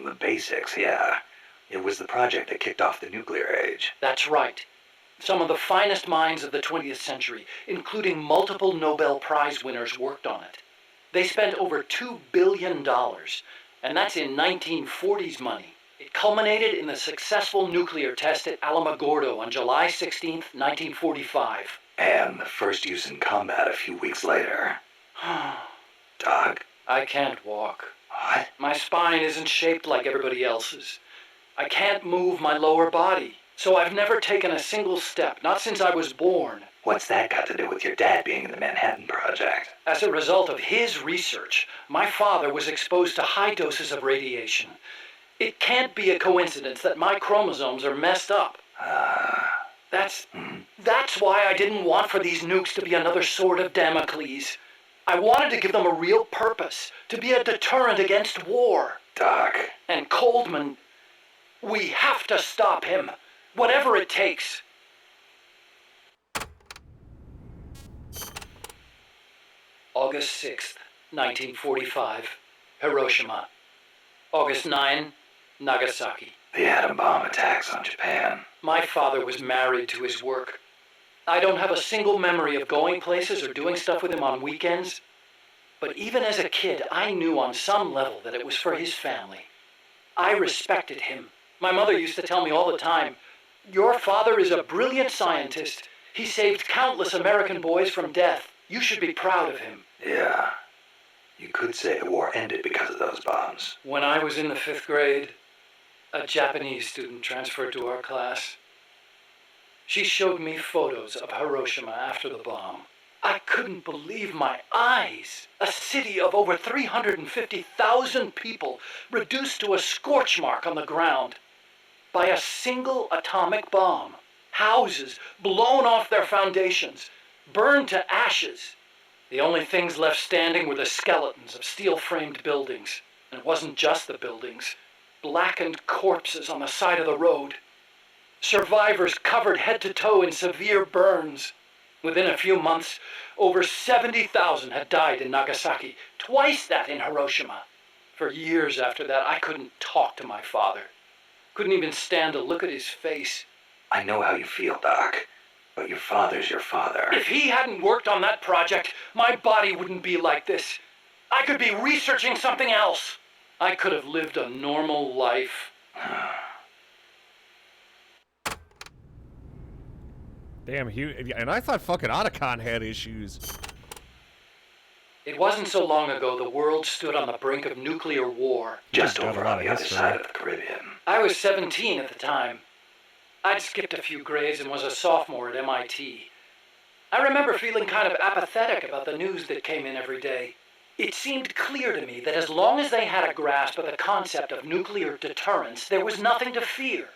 The basics, yeah. It was the project that kicked off the nuclear age. That's right. Some of the finest minds of the 20th century, including multiple Nobel Prize winners, worked on it. They spent over $2 billion, and that's in 1940s money. It culminated in the successful nuclear test at Alamogordo on July 16, 1945. And the first use in combat a few weeks later. Doc? I can't walk. What? My spine isn't shaped like everybody else's. I can't move my lower body, so I've never taken a single step, not since I was born. What's that got to do with your dad being in the Manhattan Project? As a result of his research, my father was exposed to high doses of radiation. It can't be a coincidence that my chromosomes are messed up. That's why I didn't want for these nukes to be another sword of Damocles. I wanted to give them a real purpose, to be a deterrent against war. Doc. And Coldman, we have to stop him, whatever it takes. August 6th, 1945, Hiroshima. August 9, Nagasaki. The atom bomb attacks on Japan. My father was married to his work. I don't have a single memory of going places or doing stuff with him on weekends. But even as a kid, I knew on some level that it was for his family. I respected him. My mother used to tell me all the time, "Your father is a brilliant scientist. He saved countless American boys from death. You should be proud of him." Yeah. You could say the war ended because of those bombs. When I was in the 5th grade, a Japanese student transferred to our class. She showed me photos of Hiroshima after the bomb. I couldn't believe my eyes. A city of over 350,000 people reduced to a scorch mark on the ground by a single atomic bomb. Houses blown off their foundations, burned to ashes. The only things left standing were the skeletons of steel-framed buildings. And it wasn't just the buildings. Blackened corpses on the side of the road. Survivors covered head to toe in severe burns. Within a few months, over 70,000 had died in Nagasaki, twice that in Hiroshima. For years after that, I couldn't talk to my father. Couldn't even stand to look at his face. I know how you feel, Doc. But your father's your father. If he hadn't worked on that project, my body wouldn't be like this. I could be researching something else. I could have lived a normal life. Damn, and I thought fucking Otacon had issues. It wasn't so long ago the world stood on the brink of nuclear war. Just over on the other side of the Caribbean. I was 17 at the time. I'd skipped a few grades and was a sophomore at MIT. I remember feeling kind of apathetic about the news that came in every day. It seemed clear to me that as long as they had a grasp of the concept of nuclear deterrence, there was nothing to fear.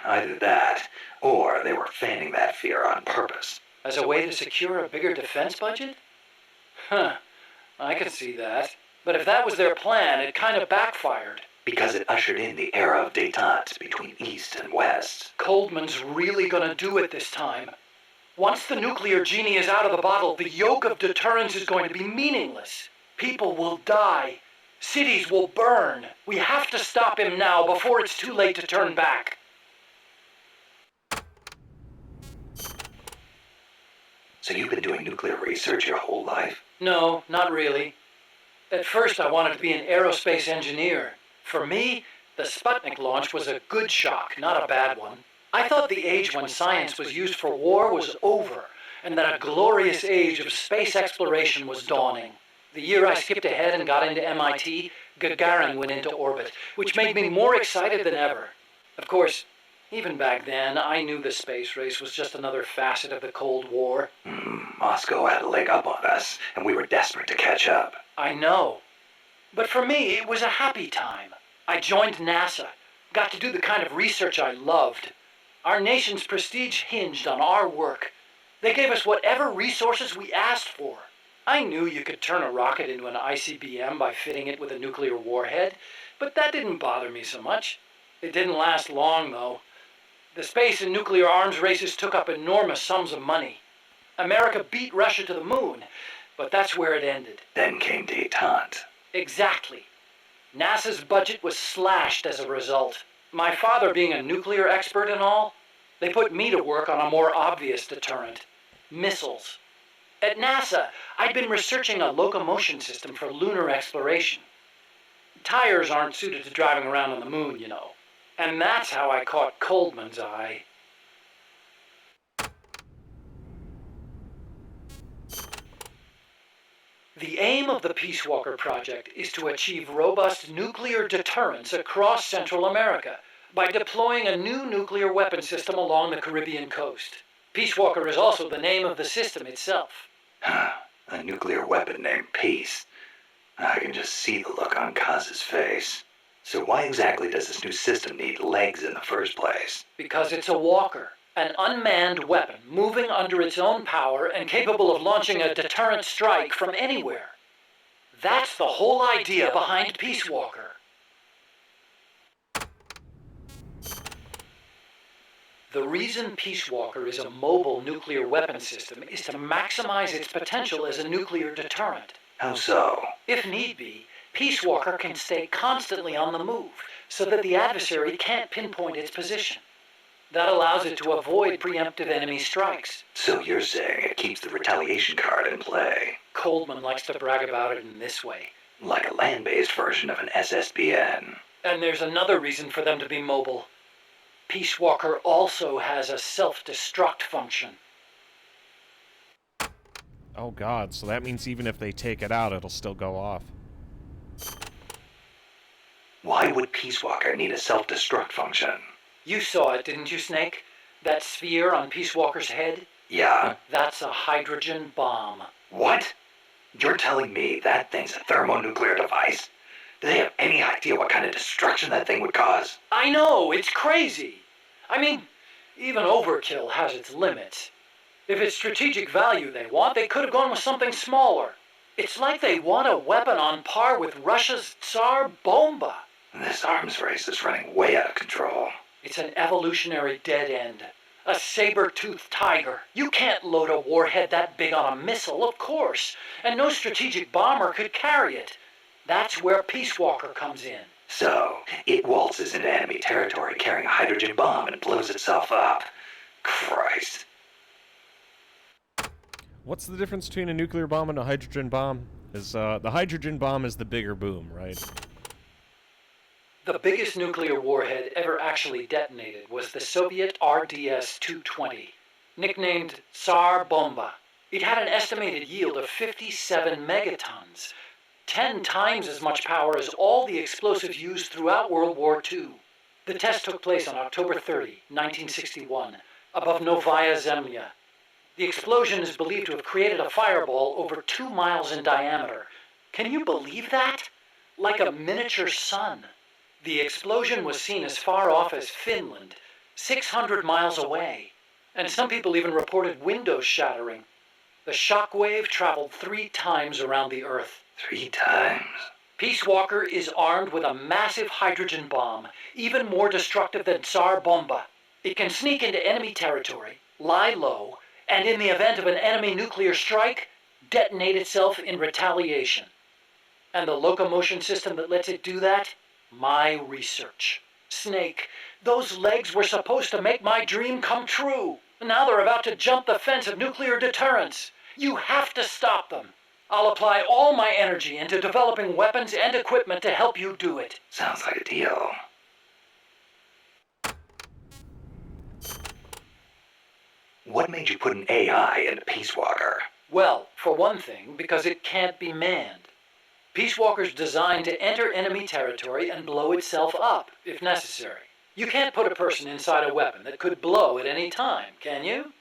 Either that, or they were fanning that fear on purpose. As a way to secure a bigger defense budget? Huh, I could see that. But if that was their plan, it kind of backfired. Because it ushered in the era of détente between East and West. Coldman's really gonna do it this time. Once the nuclear genie is out of the bottle, the yoke of deterrence is going to be meaningless. People will die. Cities will burn. We have to stop him now before it's too late to turn back. So you've been doing nuclear research your whole life? No, not really. At first I wanted to be an aerospace engineer. For me, the Sputnik launch was a good shock, not a bad one. I thought the age when science was used for war was over, and that a glorious age of space exploration was dawning. The year I skipped ahead and got into MIT, Gagarin went into orbit, which made me more excited than ever. Of course, even back then, I knew the space race was just another facet of the Cold War. Moscow had a leg up on us, and we were desperate to catch up. I know. But for me, it was a happy time. I joined NASA, got to do the kind of research I loved. Our nation's prestige hinged on our work. They gave us whatever resources we asked for. I knew you could turn a rocket into an ICBM by fitting it with a nuclear warhead, but that didn't bother me so much. It didn't last long, though. The space and nuclear arms races took up enormous sums of money. America beat Russia to the moon, but that's where it ended. Then came détente. Exactly. NASA's budget was slashed as a result. My father being a nuclear expert and all, they put me to work on a more obvious deterrent. Missiles. At NASA, I'd been researching a locomotion system for lunar exploration. Tires aren't suited to driving around on the moon, you know. And that's how I caught Coldman's eye. The aim of the Peace Walker project is to achieve robust nuclear deterrence across Central America by deploying a new nuclear weapon system along the Caribbean coast. Peace Walker is also the name of the system itself. A nuclear weapon named Peace. I can just see the look on Kaz's face. So why exactly does this new system need legs in the first place? Because it's a walker, an unmanned weapon moving under its own power and capable of launching a deterrent strike from anywhere. That's the whole idea behind Peace Walker. The reason Peace Walker is a mobile nuclear weapon system is to maximize its potential as a nuclear deterrent. How so? If need be, Peace Walker can stay constantly on the move so that the adversary can't pinpoint its position. That allows it to avoid preemptive enemy strikes. So you're saying it keeps the retaliation card in play? Coldman likes to brag about it in this way. Like a land-based version of an SSBN. And there's another reason for them to be mobile. Peace Walker also has a self-destruct function. Oh god, so that means even if they take it out, it'll still go off. Why would Peace Walker need a self-destruct function? You saw it, didn't you, Snake? That sphere on Peace Walker's head? Yeah. That's a hydrogen bomb. What? You're telling me that thing's a thermonuclear device? Do they have any idea what kind of destruction that thing would cause? I know, it's crazy. I mean, even overkill has its limits. If it's strategic value they want, they could have gone with something smaller. It's like they want a weapon on par with Russia's Tsar Bomba. This arms race is running way out of control. It's an evolutionary dead end. A saber-toothed tiger. You can't load a warhead that big on a missile, of course. And no strategic bomber could carry it. That's where Peace Walker comes in. So, it waltzes into enemy territory carrying a hydrogen bomb and blows itself up. Christ. What's the difference between a nuclear bomb and a hydrogen bomb? The hydrogen bomb is the bigger boom, right? The biggest nuclear warhead ever actually detonated was the Soviet RDS-220, nicknamed Tsar Bomba. It had an estimated yield of 57 megatons, 10 times as much power as all the explosives used throughout World War II. The test took place on October 30, 1961, above Novaya Zemlya. The explosion is believed to have created a fireball over 2 miles in diameter. Can you believe that? Like a miniature sun. The explosion was seen as far off as Finland, 600 miles away, and some people even reported windows shattering. The shock wave traveled 3 times around the Earth. 3 times? Peace Walker is armed with a massive hydrogen bomb, even more destructive than Tsar Bomba. It can sneak into enemy territory, lie low, and in the event of an enemy nuclear strike, detonate itself in retaliation. And the locomotion system that lets it do that? My research. Snake, those legs were supposed to make my dream come true. Now they're about to jump the fence of nuclear deterrence. You have to stop them. I'll apply all my energy into developing weapons and equipment to help you do it. Sounds like a deal. What made you put an AI into Peace Walker? Well, for one thing, because it can't be manned. Peace Walker's designed to enter enemy territory and blow itself up, if necessary. You can't put a person inside a weapon that could blow at any time, can you?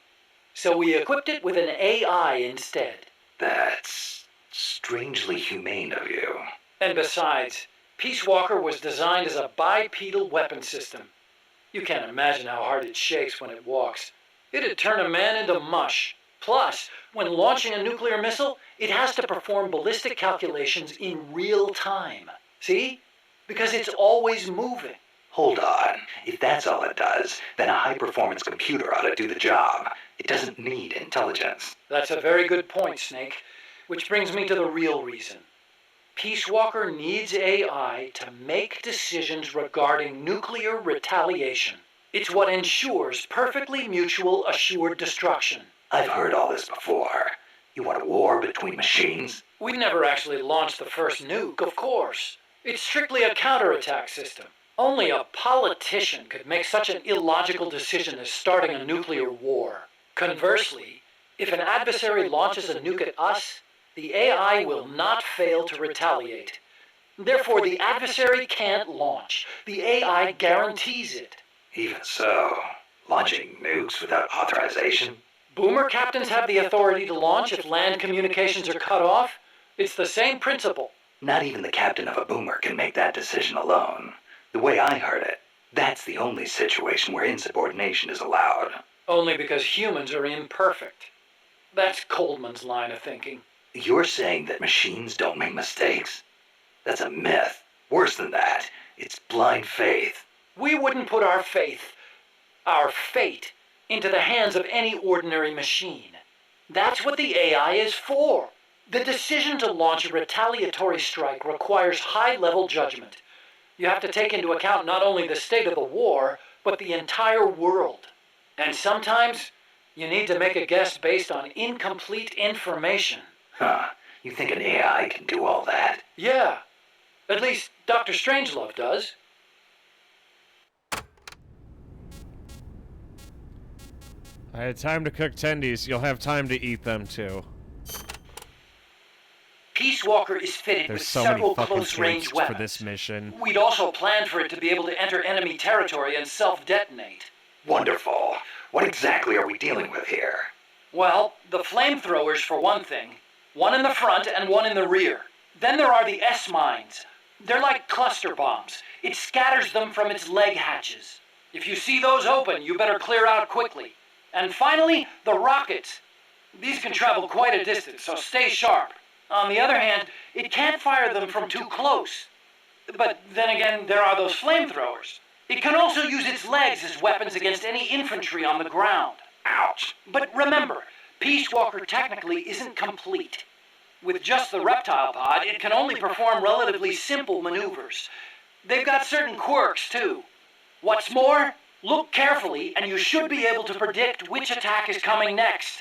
So we equipped it with an AI instead. That's strangely humane of you. And besides, Peace Walker was designed as a bipedal weapon system. You can't imagine how hard it shakes when it walks. It'd turn a man into mush. Plus, when launching a nuclear missile, it has to perform ballistic calculations in real time. See? Because it's always moving. Hold on. If that's all it does, then a high-performance computer ought to do the job. It doesn't need intelligence. That's a very good point, Snake. Which brings me to the real reason. Peace Walker needs AI to make decisions regarding nuclear retaliation. It's what ensures perfectly mutual assured destruction. I've heard all this before. You want a war between machines? We've never actually launched the first nuke, of course. It's strictly a counterattack system. Only a politician could make such an illogical decision as starting a nuclear war. Conversely, if an adversary launches a nuke at us, the AI will not fail to retaliate. Therefore, the adversary can't launch. The AI guarantees it. Even so, launching nukes without authorization? Boomer captains have the authority to launch if land communications are cut off. It's the same principle. Not even the captain of a boomer can make that decision alone. The way I heard it, that's the only situation where insubordination is allowed. Only because humans are imperfect. That's Coldman's line of thinking. You're saying that machines don't make mistakes? That's a myth. Worse than that, it's blind faith. We wouldn't put our faith, our fate, into the hands of any ordinary machine. That's what the AI is for. The decision to launch a retaliatory strike requires high-level judgment. You have to take into account not only the state of the war, but the entire world. And sometimes, you need to make a guess based on incomplete information. Huh. You think an AI can do all that? Yeah. At least Dr. Strangelove does. I had time to cook tendies. You'll have time to eat them, too. Peace Walker is fitted There's with so many several fucking close-range tweaks weapons. for this mission. We'd also planned for it to be able to enter enemy territory and self-detonate. Wonderful. What exactly are we dealing with here? Well, the flamethrowers for one thing. One in the front and one in the rear. Then there are the S-mines. They're like cluster bombs. It scatters them from its leg hatches. If you see those open, you better clear out quickly. And finally, the rockets. These can travel quite a distance, so stay sharp. On the other hand, it can't fire them from too close. But then again, there are those flamethrowers. It can also use its legs as weapons against any infantry on the ground. Ouch. But remember, Peace Walker technically isn't complete. With just the reptile pod, it can only perform relatively simple maneuvers. They've got certain quirks, too. What's more, look carefully, and you should be able to predict which attack is coming next.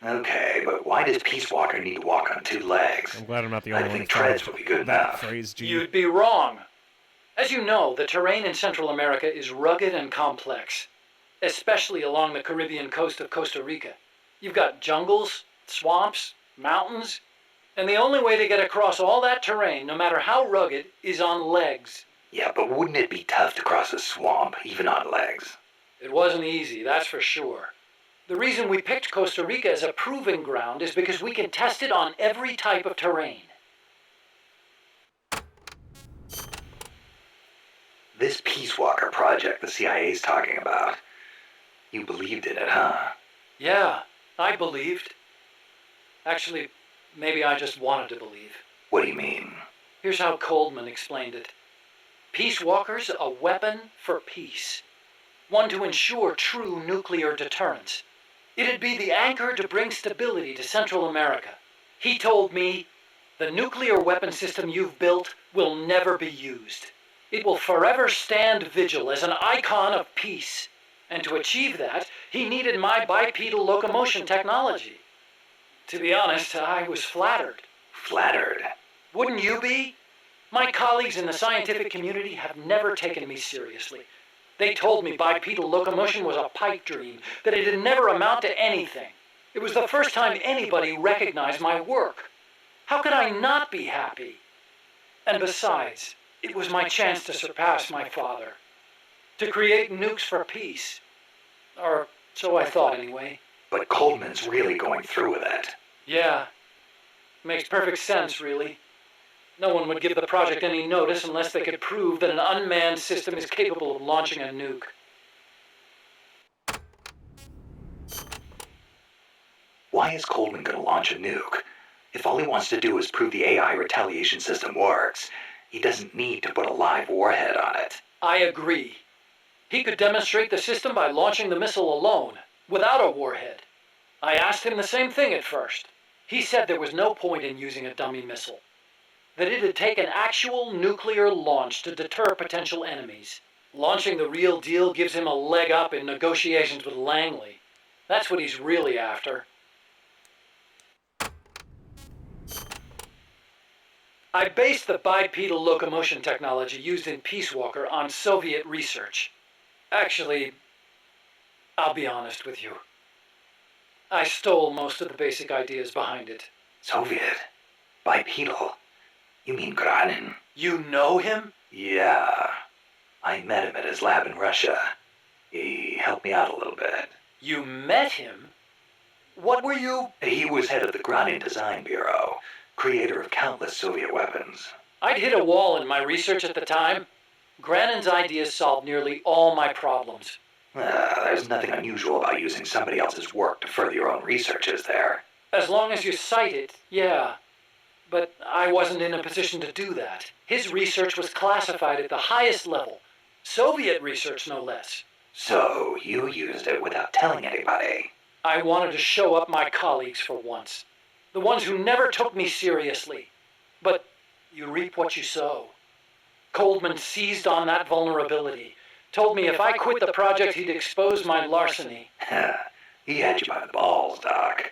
Okay, but why does Peace Walker need to walk on two legs? I'm glad I'm not the I only one think who found treads would be good that enough. phrase, G. You'd be wrong. As you know, the terrain in Central America is rugged and complex, especially along the Caribbean coast of Costa Rica. You've got jungles, swamps, mountains, and the only way to get across all that terrain, no matter how rugged, is on legs. Yeah, but wouldn't it be tough to cross a swamp, even on legs? It wasn't easy, that's for sure. The reason we picked Costa Rica as a proving ground is because we can test it on every type of terrain. This Peace Walker project the CIA's talking about, you believed in it, huh? Yeah, I believed. Actually, maybe I just wanted to believe. What do you mean? Here's how Coldman explained it. Peace Walker's a weapon for peace. One to ensure true nuclear deterrence. It'd be the anchor to bring stability to Central America. He told me, the nuclear weapon system you've built will never be used. It will forever stand vigil as an icon of peace. And to achieve that, he needed my bipedal locomotion technology. To be honest, I was flattered. Flattered? Wouldn't you be? My colleagues in the scientific community have never taken me seriously. They told me bipedal locomotion was a pipe dream, that it'd never amount to anything. It was the first time anybody recognized my work. How could I not be happy? And besides, it was my chance to surpass my father. To create nukes for peace. Or so I thought anyway. But Coldman's really going through with it. Yeah. Makes perfect sense, really. No one would give the project any notice unless they could prove that an unmanned system is capable of launching a nuke. Why is Coldman going to launch a nuke? If all he wants to do is prove the AI retaliation system works, he doesn't need to put a live warhead on it. I agree. He could demonstrate the system by launching the missile alone, without a warhead. I asked him the same thing at first. He said there was no point in using a dummy missile. That it'd take an actual nuclear launch to deter potential enemies. Launching the real deal gives him a leg up in negotiations with Langley. That's what he's really after. I based the bipedal locomotion technology used in Peace Walker on Soviet research. Actually, I'll be honest with you. I stole most of the basic ideas behind it. Soviet? Bipedal? You mean Granin? You know him? Yeah. I met him at his lab in Russia. He helped me out a little bit. You met him? What were you? He was head of the Granin Design Bureau, creator of countless Soviet weapons. I'd hit a wall in my research at the time. Granin's ideas solved nearly all my problems. There's nothing unusual about using somebody else's work to further your own research, is there? As long as you cite it, yeah. But I wasn't in a position to do that. His research was classified at the highest level. Soviet research, no less. So you used it without telling anybody? I wanted to show up my colleagues for once. The ones who never took me seriously. But you reap what you sow. Coldman seized on that vulnerability. Told me if I quit the project, he'd expose my larceny. He had you by the balls, Doc.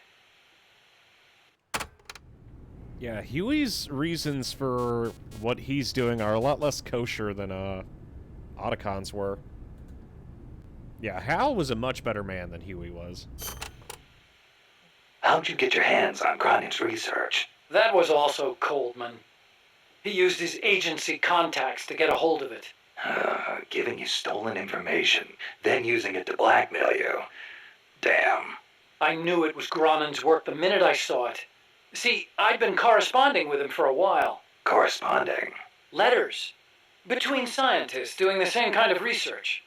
Yeah, Huey's reasons for what he's doing are a lot less kosher than Otacon's were. Yeah, Hal was a much better man than Huey was. How'd you get your hands on Granin's research? That was also Coldman. He used his agency contacts to get a hold of it. Giving you stolen information, then using it to blackmail you. Damn. I knew it was Granin's work the minute I saw it. See, I'd been corresponding with him for a while. Corresponding? Letters. Between scientists doing the same kind of research.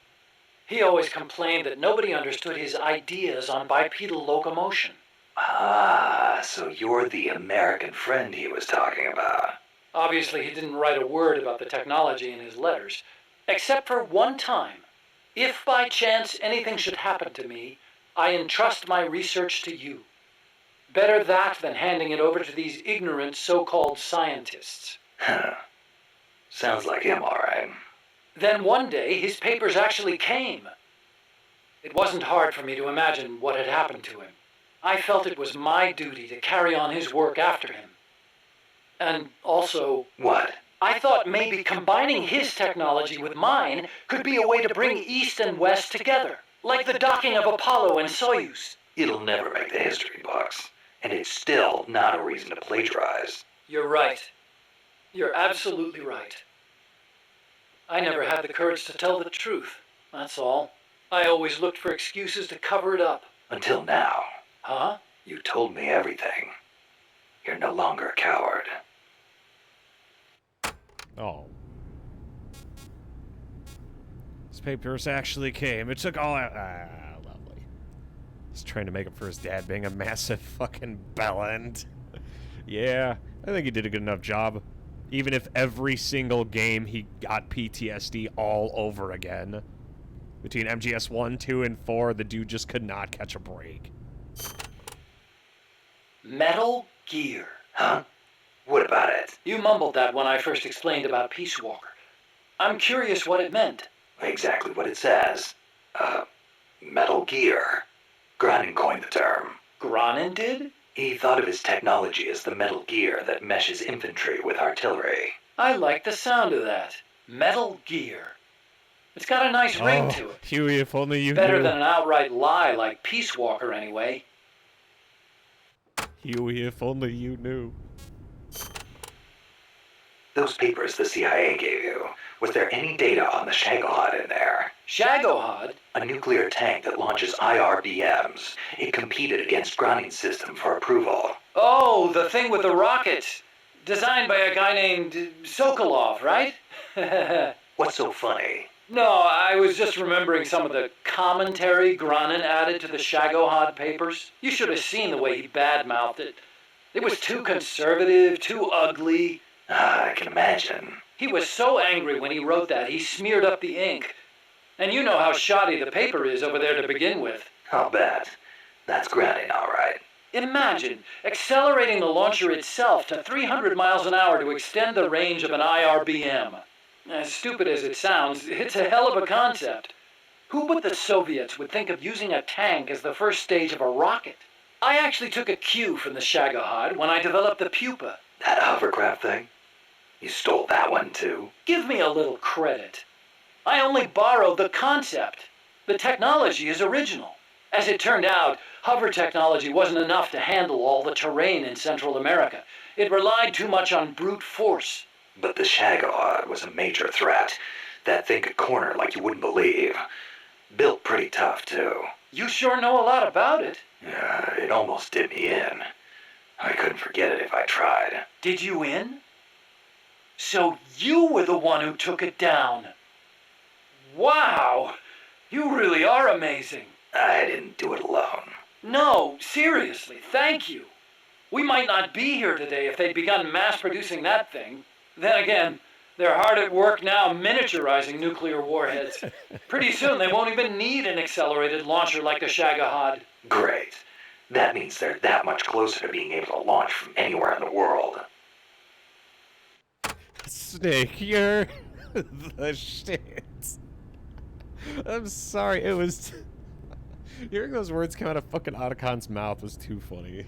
He always complained that nobody understood his ideas on bipedal locomotion. Ah, so you're the American friend he was talking about. Obviously, he didn't write a word about the technology in his letters, except for one time. If by chance anything should happen to me, I entrust my research to you. Better that than handing it over to these ignorant so-called scientists. Sounds like him, all right. Then one day, his papers actually came. It wasn't hard for me to imagine what had happened to him. I felt it was my duty to carry on his work after him. And also... What? I thought maybe combining his technology with mine could be a way to bring East and West together, like the docking of Apollo and Soyuz. It'll never make the history books, and it's still not a reason to plagiarize. You're right. You're absolutely right. I never had the courage to tell the truth, that's all. I always looked for excuses to cover it up. Until now. Huh? You told me everything. You're no longer a coward. Oh. His papers actually came. It took all out. Lovely. He's trying to make up for his dad being a massive fucking bellend. Yeah, I think he did a good enough job. Even if every single game he got PTSD all over again. Between MGS 1, 2, and 4, the dude just could not catch a break. Metal Gear. Huh? What about it? You mumbled that when I first explained about Peace Walker. I'm curious what it meant. Exactly what it says. Metal Gear. Granin coined the term. Granin did? He thought of his technology as the metal gear that meshes infantry with artillery. I like the sound of that. Metal Gear. It's got a nice ring to it. Huey, if only you Better knew. than an outright lie like Peace Walker, anyway. Huey, if only you knew. Those papers the CIA gave you, was there any data on the Shagohod in there? Shagohod? A nuclear tank that launches IRBMs. It competed against Granin's system for approval. Oh, the thing with the rockets. Designed by a guy named Sokolov, right? What's so funny? No, I was just remembering some of the commentary Granin added to the Shagohod papers. You should have seen the way he badmouthed it. It was too conservative, too ugly. I can imagine. He was so angry when he wrote that, he smeared up the ink. And you know how shoddy the paper is over there to begin with. I'll bet. That's grounding, all right. Imagine accelerating the launcher itself to 300 miles an hour to extend the range of an IRBM. As stupid as it sounds, it's a hell of a concept. Who but the Soviets would think of using a tank as the first stage of a rocket? I actually took a cue from the Shagohod when I developed the Pupa. That hovercraft thing? You stole that one too? Give me a little credit. I only borrowed the concept. The technology is original. As it turned out, hover technology wasn't enough to handle all the terrain in Central America. It relied too much on brute force. But the Shagohod was a major threat. That thing could corner like you wouldn't believe. Built pretty tough, too. You sure know a lot about it. Yeah, it almost did me in. I couldn't forget it if I tried. Did you in? So you were the one who took it down. Wow! You really are amazing. I didn't do it alone. No, seriously, thank you. We might not be here today if they'd begun mass-producing that thing. Then again, they're hard at work now miniaturizing nuclear warheads. Pretty soon they won't even need an accelerated launcher like the Shagohod. Great. That means they're that much closer to being able to launch from anywhere in the world. Snake, you're the shit. I'm sorry, it was... Hearing those words come out of fucking Otacon's mouth was too funny.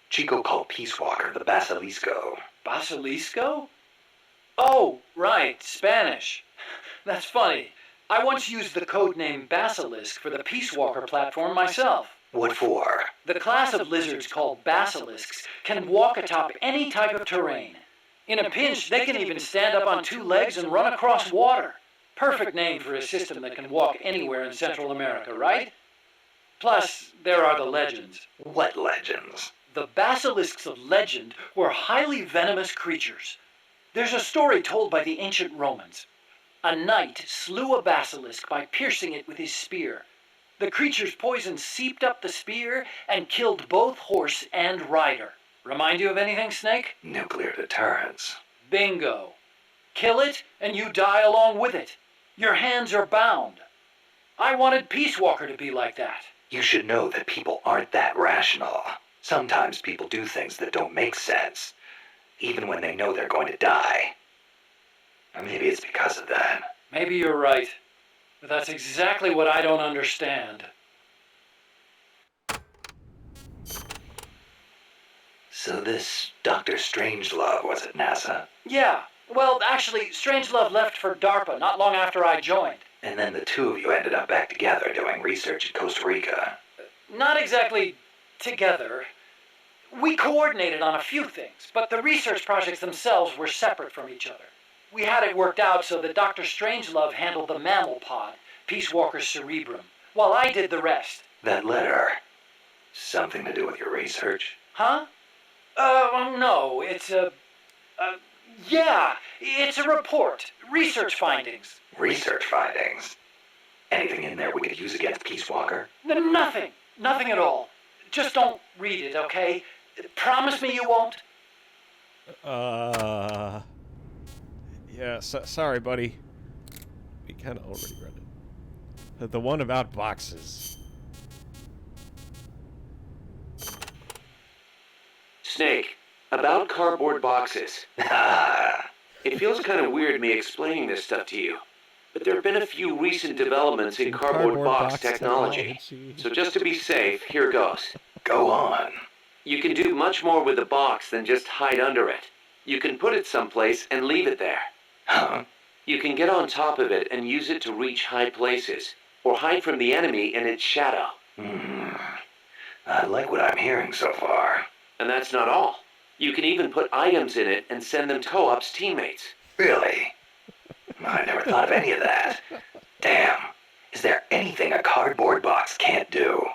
Chico called Peace Walker the Basilisco. Basilisco? Oh, right, Spanish. That's funny. I once used the codename Basilisk for the Peace Walker platform myself. What for? The class of lizards called basilisks can walk atop any type of terrain. In a pinch, they can even stand up on two legs and run across water. Perfect name for a system that can walk anywhere in Central America, right? Plus, there are the legends. What legends? The basilisks of legend were highly venomous creatures. There's a story told by the ancient Romans. A knight slew a basilisk by piercing it with his spear. The creature's poison seeped up the spear and killed both horse and rider. Remind you of anything, Snake? Nuclear deterrence. Bingo. Kill it, and you die along with it. Your hands are bound. I wanted Peace Walker to be like that. You should know that people aren't that rational. Sometimes people do things that don't make sense, even when they know they're going to die. Or maybe it's because of that. Maybe you're right. But that's exactly what I don't understand. So this Dr. Strangelove was at NASA? Yeah. Well, actually, Strangelove left for DARPA not long after I joined. And then the two of you ended up back together doing research in Costa Rica. Not exactly together. We coordinated on a few things, but the research projects themselves were separate from each other. We had it worked out so that Dr. Strangelove handled the mammal pod, Peace Walker's cerebrum, while I did the rest. That letter, something to do with your research? Huh? No, it's yeah, it's a report. Research findings. Research findings? Anything in there we could use against Peace Walker? Nothing. Nothing at all. Just don't read it, okay? Promise me you won't? Yeah, sorry, buddy. We kind of already read it. The one about boxes. Snake, about cardboard boxes. It feels kind of weird me explaining this stuff to you, but there have been a few recent developments in cardboard box technology. So just to be safe, here goes. Go on. You can do much more with the box than just hide under it. You can put it someplace and leave it there. Huh? You can get on top of it and use it to reach high places, or hide from the enemy in its shadow. I like what I'm hearing so far. And that's not all. You can even put items in it and send them to co-op's teammates. Really? I never thought of any of that. Damn. Is there anything a cardboard box can't do?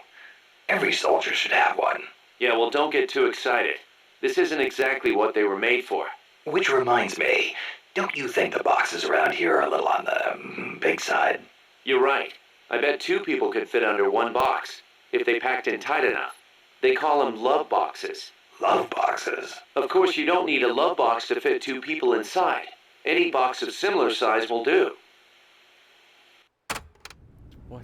Every soldier should have one. Yeah, well, don't get too excited. This isn't exactly what they were made for. Which reminds me, don't you think the boxes around here are a little on the big side? You're right. I bet 2 people could fit under one box, if they packed in tight enough. They call them love boxes. Love boxes? Of course, you don't need a love box to fit 2 people inside. Any box of similar size will do. What?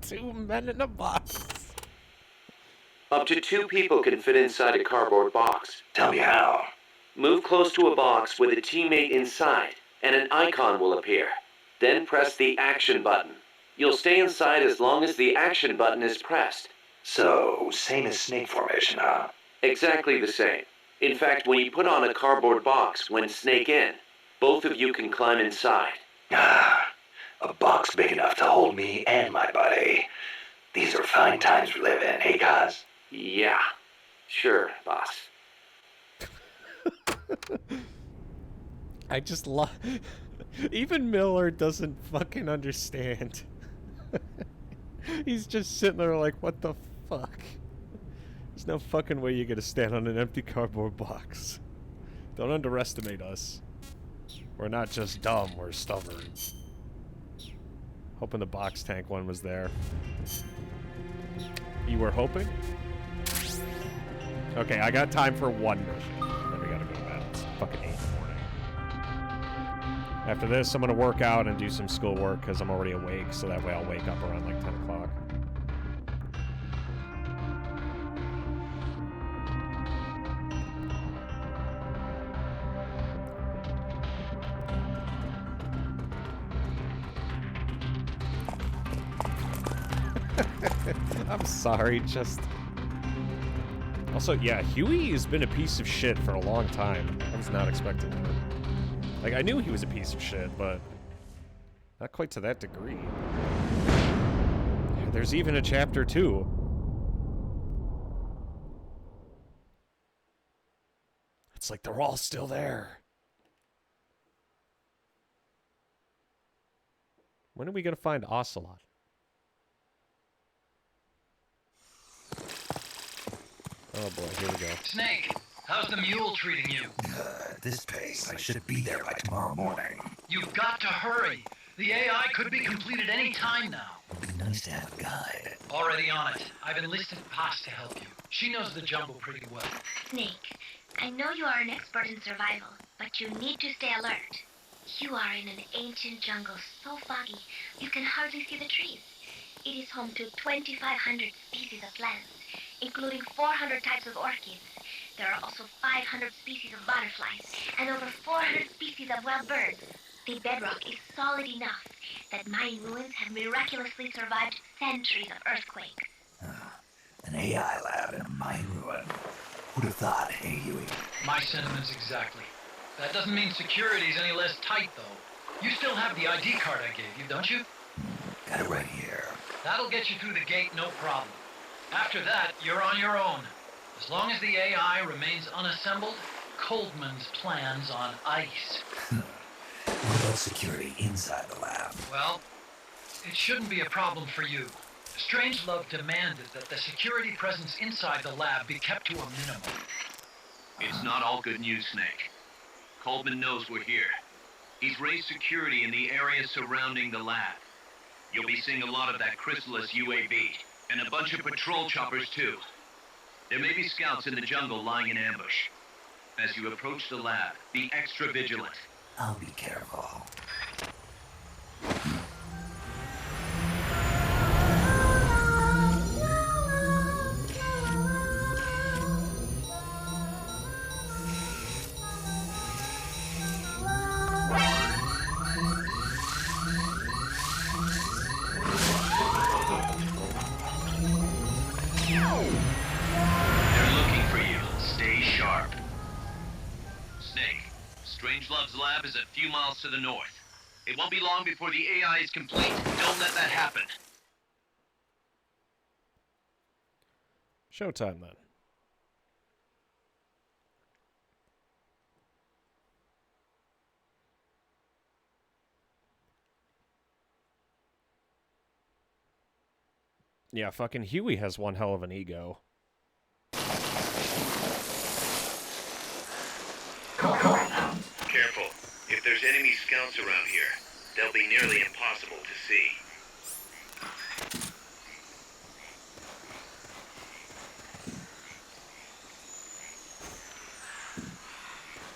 2 men in a box. Up to 2 people can fit inside a cardboard box. Tell me how. Move close to a box with a teammate inside, and an icon will appear. Then press the action button. You'll stay inside as long as the action button is pressed. So, same as snake formation, huh? Exactly the same. In fact, when you put on a cardboard box when snake in, both of you can climb inside. Ah, a box big enough to hold me and my buddy. These are fine times we live in, hey guys? Yeah. Sure, boss. I just love... Even Miller doesn't fucking understand. He's just sitting there like, what the fuck? There's no fucking way you're gonna stand on an empty cardboard box. Don't underestimate us. We're not just dumb, we're stubborn. Hoping the box tank one was there. You were hoping? Okay, I got time for one mission. Then we gotta go to bed. It's fucking 8 in the morning. After this, I'm gonna work out and do some schoolwork because I'm already awake, so that way I'll wake up around like 10 o'clock. I'm sorry, just... Also, yeah, Huey has been a piece of shit for a long time. I was not expecting that. Like, I knew he was a piece of shit, but... not quite to that degree. There's even a chapter 2. It's like they're all still there. When are we gonna find Ocelot? Oh boy, here we go. Snake, how's the mule treating you? At this pace, I should be there by tomorrow morning. You've got to hurry. The AI could be completed any time now. It'd be nice to have a guide. Already on it. I've enlisted Paz to help you. She knows the jungle pretty well. Snake, I know you are an expert in survival, but you need to stay alert. You are in an ancient jungle so foggy, you can hardly see the trees. It is home to 2,500 species of plants, including 400 types of orchids. There are also 500 species of butterflies and over 400 species of wild birds. The bedrock is solid enough that mine ruins have miraculously survived centuries of earthquakes. An AI lab in a mine ruin. Who'd have thought, hey Huey? My sentiments exactly. That doesn't mean security's any less tight, though. You still have the ID card I gave you, don't you? Got it right here. That'll get you through the gate, no problem. After that, you're on your own. As long as the AI remains unassembled, Coldman's plan's on ice. What about security inside the lab? Well, it shouldn't be a problem for you. Strangelove demanded that the security presence inside the lab be kept to a minimum. It's not all good news, Snake. Coleman knows we're here. He's raised security in the area surrounding the lab. You'll be seeing a lot of that Chrysalis UAV, and a bunch of patrol choppers too. There may be scouts in the jungle lying in ambush. As you approach the lab, be extra vigilant. I'll be careful. They're looking for you. Stay sharp. Snake, Strangelove's lab is a few miles to the north. It won't be long before the AI is complete. Don't let that happen. Showtime, then. Yeah, fucking Huey has one hell of an ego. Careful. If there's enemy scouts around here, they'll be nearly impossible to see.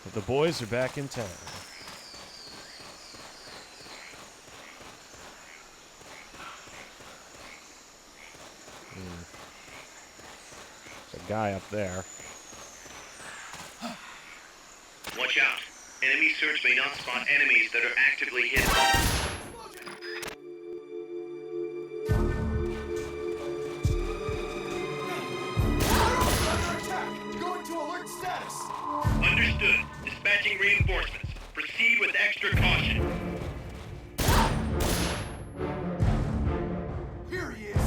But the boys are back in town. guy up there. Watch out. Enemy search may not spot enemies that are actively hidden. Going to alert status! Understood. Dispatching reinforcements. Proceed with extra caution. Here he is!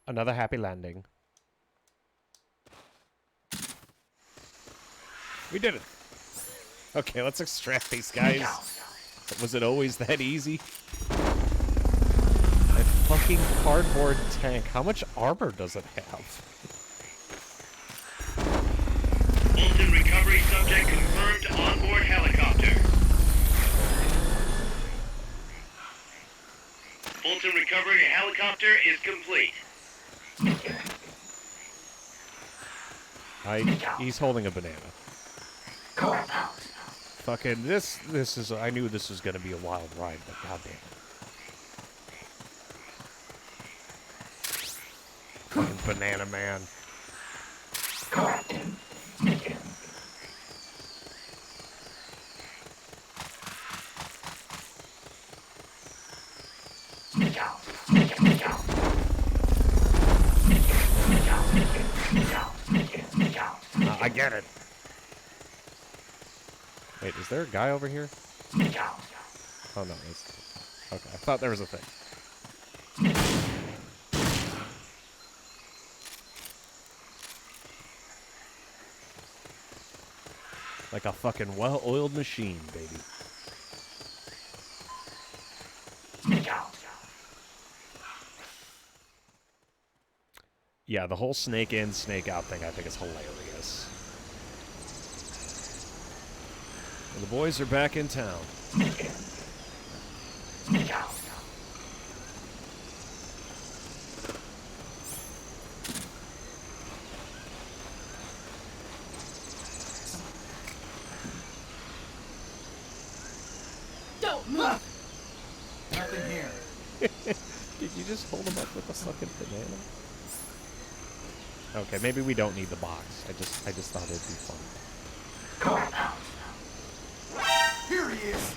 Another happy landing. We did it. Okay, let's extract these guys. Was it always that easy? A fucking cardboard tank. How much armor does it have? Fulton recovery subject confirmed onboard helicopter. Fulton recovery helicopter is complete. He's holding a banana. Fucking this is, I knew this was gonna be a wild ride, but goddamn. Fucking banana man. I get it. Wait, is there a guy over here? Oh no, it's... Okay, I thought there was a thing. Like a fucking well-oiled machine, baby. Yeah, the whole snake in, snake out thing I think is hilarious. And the boys are back in town. Don't move! Nothing here. Did you just hold him up with a fucking banana? Okay, maybe we don't need the box. I just thought it'd be fun. Here he is!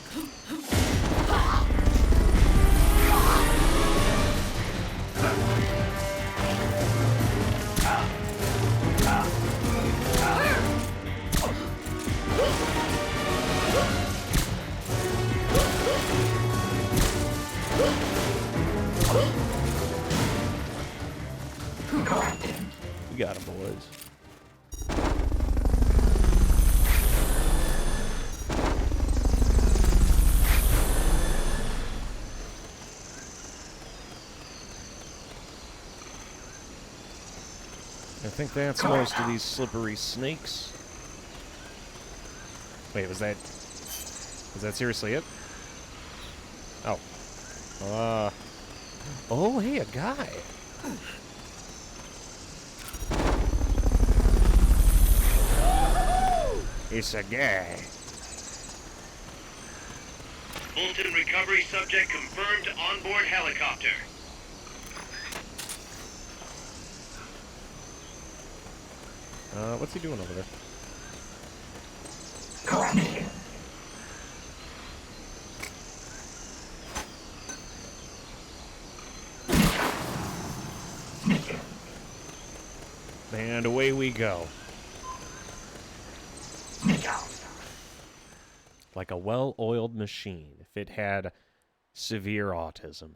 We got him, boys. I think that's most of these slippery snakes. Wait, was that seriously it? Oh. Oh, hey, a guy. It's a guy. Fulton recovery subject confirmed onboard helicopter. What's he doing over there? And away we go. Like a well-oiled machine, if it had severe autism.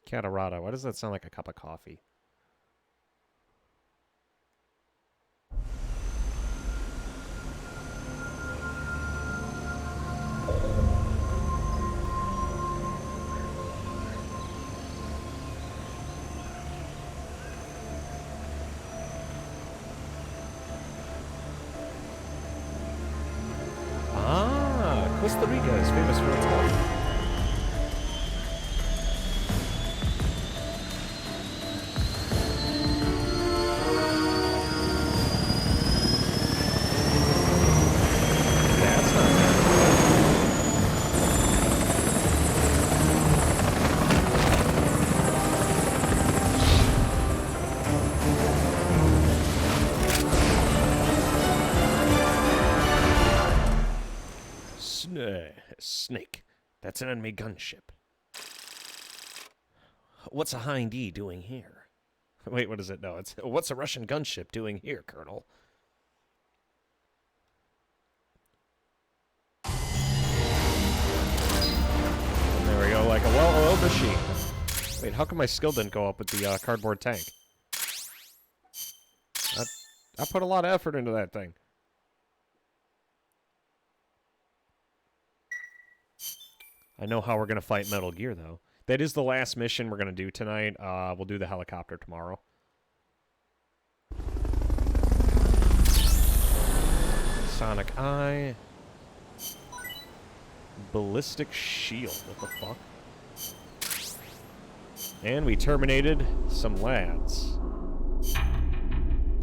Catarata, why does that sound like a cup of coffee? Costa Rica is famous for its coffee. That's not bad. Snake. That's an enemy gunship. What's a Hind E doing here? Wait, what is it? No, it's what's a Russian gunship doing here, Colonel? There we go, like a well-oiled machine. Wait, how come my skill didn't go up with the cardboard tank? I put a lot of effort into that thing. I know how we're going to fight Metal Gear, though. That is the last mission we're going to do tonight. We'll do the helicopter tomorrow. Sonic Eye. Ballistic Shield. What the fuck? And we terminated some lads.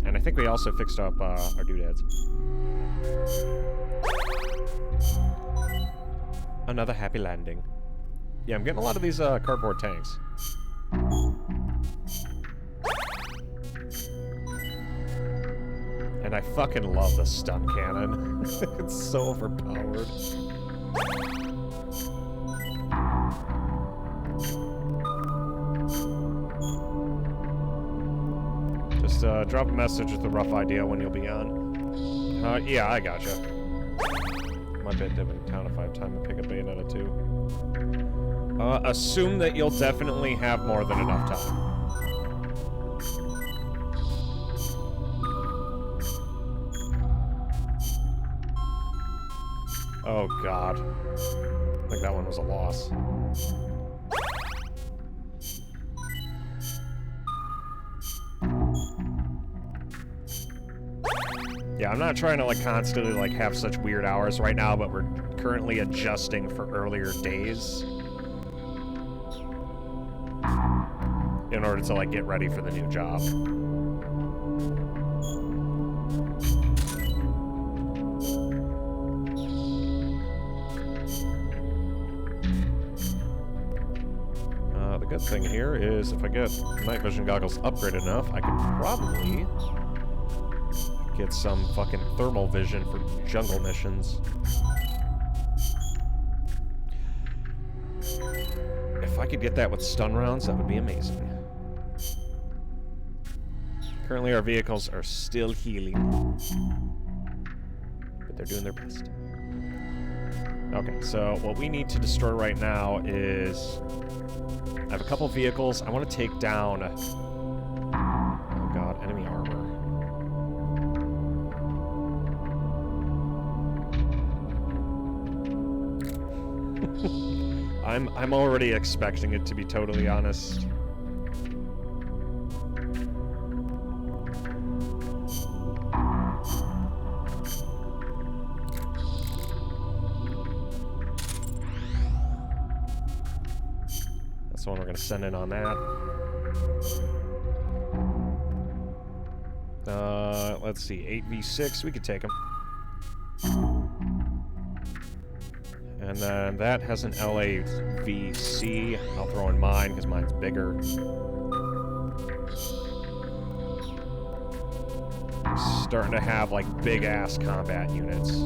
And I think we also fixed up our doodads. Another happy landing. Yeah, I'm getting a lot of these cardboard tanks. And I fucking love the stun cannon. It's so overpowered. Just drop a message with a rough idea when you'll be on. Yeah, I gotcha. My bit in town if I have time to pick up Bayonetta 2. Assume that you'll definitely have more than enough time. Oh god. I think that one was a loss. Yeah, I'm not trying to like constantly like have such weird hours right now, but we're currently adjusting for earlier days in order to like get ready for the new job. The good thing here is if I get night vision goggles upgraded enough, I could probably get some fucking thermal vision for jungle missions. If I could get that with stun rounds, that would be amazing. Currently our vehicles are still healing, but they're doing their best. Okay, so what we need to destroy right now is... I have a couple vehicles. I want to take down... Oh god, enemy armor. I'm already expecting it, to be totally honest. That's the one we're gonna send in on that. Let's see, 8v6, we could take him. And then that has an LAVC. I'll throw in mine because mine's bigger. Starting to have like big ass combat units.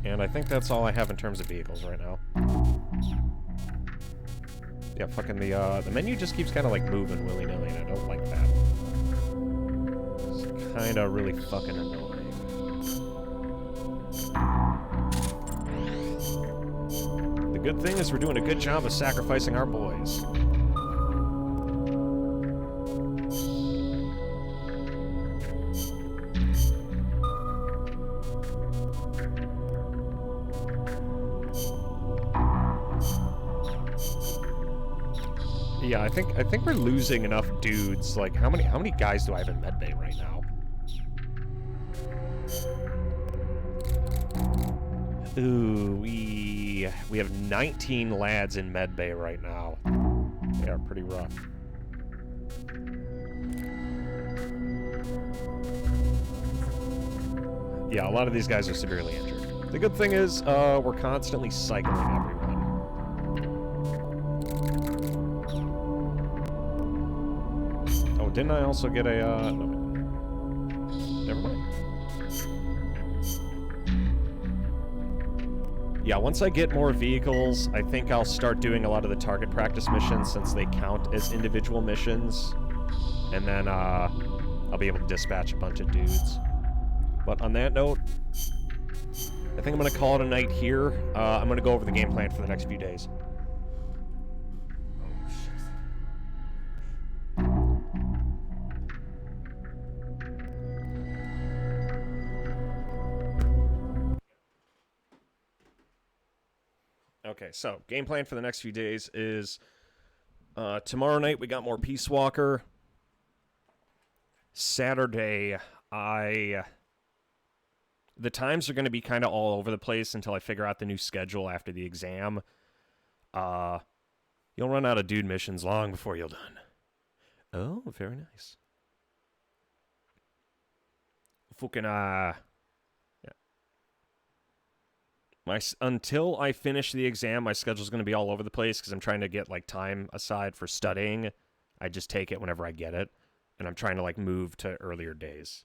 And I think that's all I have in terms of vehicles right now. Yeah, fucking the menu just keeps kind of like moving willy-nilly, and I don't like that. It's kind of really fucking annoying. good thing is we're doing a good job of sacrificing our boys. Yeah, I think we're losing enough dudes. Like, how many guys do I have in medbay right now? Ooh, we have 19 lads in medbay right now. They are pretty rough. Yeah, a lot of these guys are severely injured. The good thing is, we're constantly cycling everyone. Oh, didn't I also get a, no, never mind. Yeah, once I get more vehicles, I think I'll start doing a lot of the target practice missions since they count as individual missions. And then, I'll be able to dispatch a bunch of dudes. But on that note, I think I'm going to call it a night here. I'm going to go over the game plan for the next few days. Okay, so game plan for the next few days is tomorrow night we got more Peace Walker. Saturday, the times are going to be kind of all over the place until I figure out the new schedule after the exam. You'll run out of dude missions long before you're done. Oh, very nice. Fucking, yeah. Until I finish the exam, my schedule's going to be all over the place because I'm trying to get, like, time aside for studying. I just take it whenever I get it. And I'm trying to, like, move to earlier days.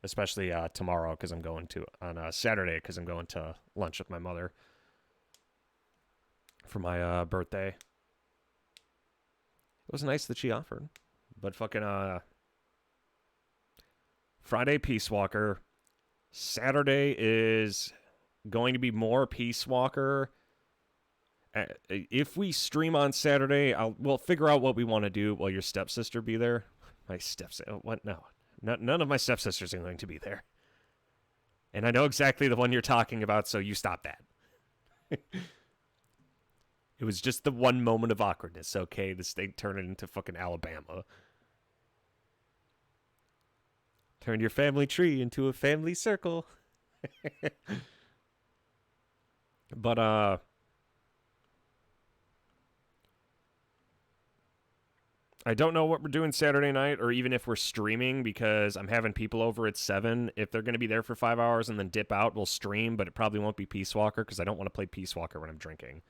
Especially tomorrow because I'm going to, on Saturday because I'm going to lunch with my mother for my birthday. It was nice that she offered. But fucking, Friday, Peace Walker. Saturday is going to be more Peace Walker. If we stream on Saturday, we'll figure out what we want to do. Will your stepsister be there? My stepsister? What? No. None of my stepsisters are going to be there. And I know exactly the one you're talking about, so you stop that. It was just the one moment of awkwardness, okay? The state turned it into fucking Alabama. Turn your family tree into a family circle. But, I don't know what we're doing Saturday night or even if we're streaming because I'm having people over at 7. If they're going to be there for 5 hours and then dip out, we'll stream, but it probably won't be Peace Walker because I don't want to play Peace Walker when I'm drinking.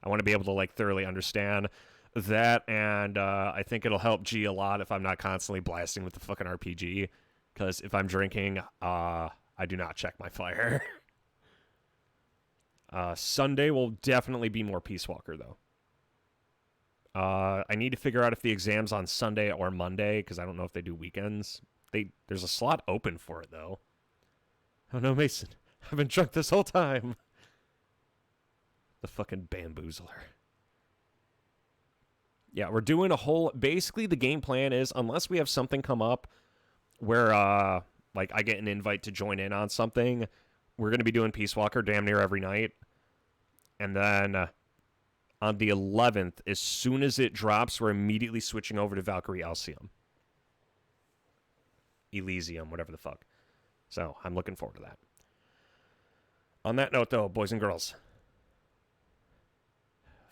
I want to be able to, like, thoroughly understand that, and I think it'll help G a lot if I'm not constantly blasting with the fucking RPG because if I'm drinking, I do not check my fire. Sunday will definitely be more Peace Walker, though. I need to figure out if the exam's on Sunday or Monday, because I don't know if they do weekends. There's a slot open for it, though. Oh, no, Mason. I've been drunk this whole time. The fucking bamboozler. Yeah, we're doing a whole... Basically, the game plan is, unless we have something come up where, like, I get an invite to join in on something, we're going to be doing Peace Walker damn near every night. And then... on the 11th, as soon as it drops, we're immediately switching over to Valkyrie Elysium, whatever the fuck. So, I'm looking forward to that. On that note, though, boys and girls.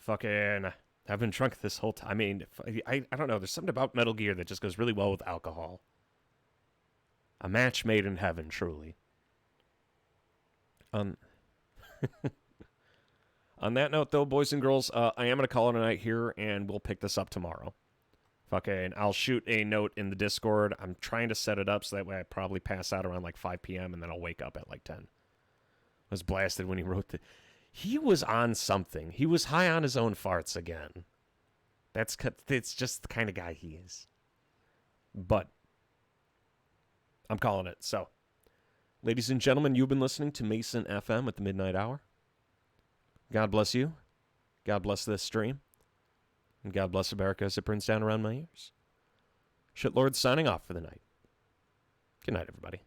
Fucking, I've been drunk this whole time. I mean, I don't know. There's something about Metal Gear that just goes really well with alcohol. A match made in heaven, truly. On that note, though, boys and girls, I am going to call it a night here, and we'll pick this up tomorrow. Fucking, I'll shoot a note in the Discord. I'm trying to set it up so that way I probably pass out around like 5 p.m., and then I'll wake up at like 10. I was blasted when he wrote the... He was on something. He was high on his own farts again. It's just the kind of guy he is. But I'm calling it. So, ladies and gentlemen, you've been listening to Mason FM at the Midnight Hour. God bless you. God bless this stream. And God bless America as it burns down around my ears. Shitlord signing off for the night. Good night, everybody.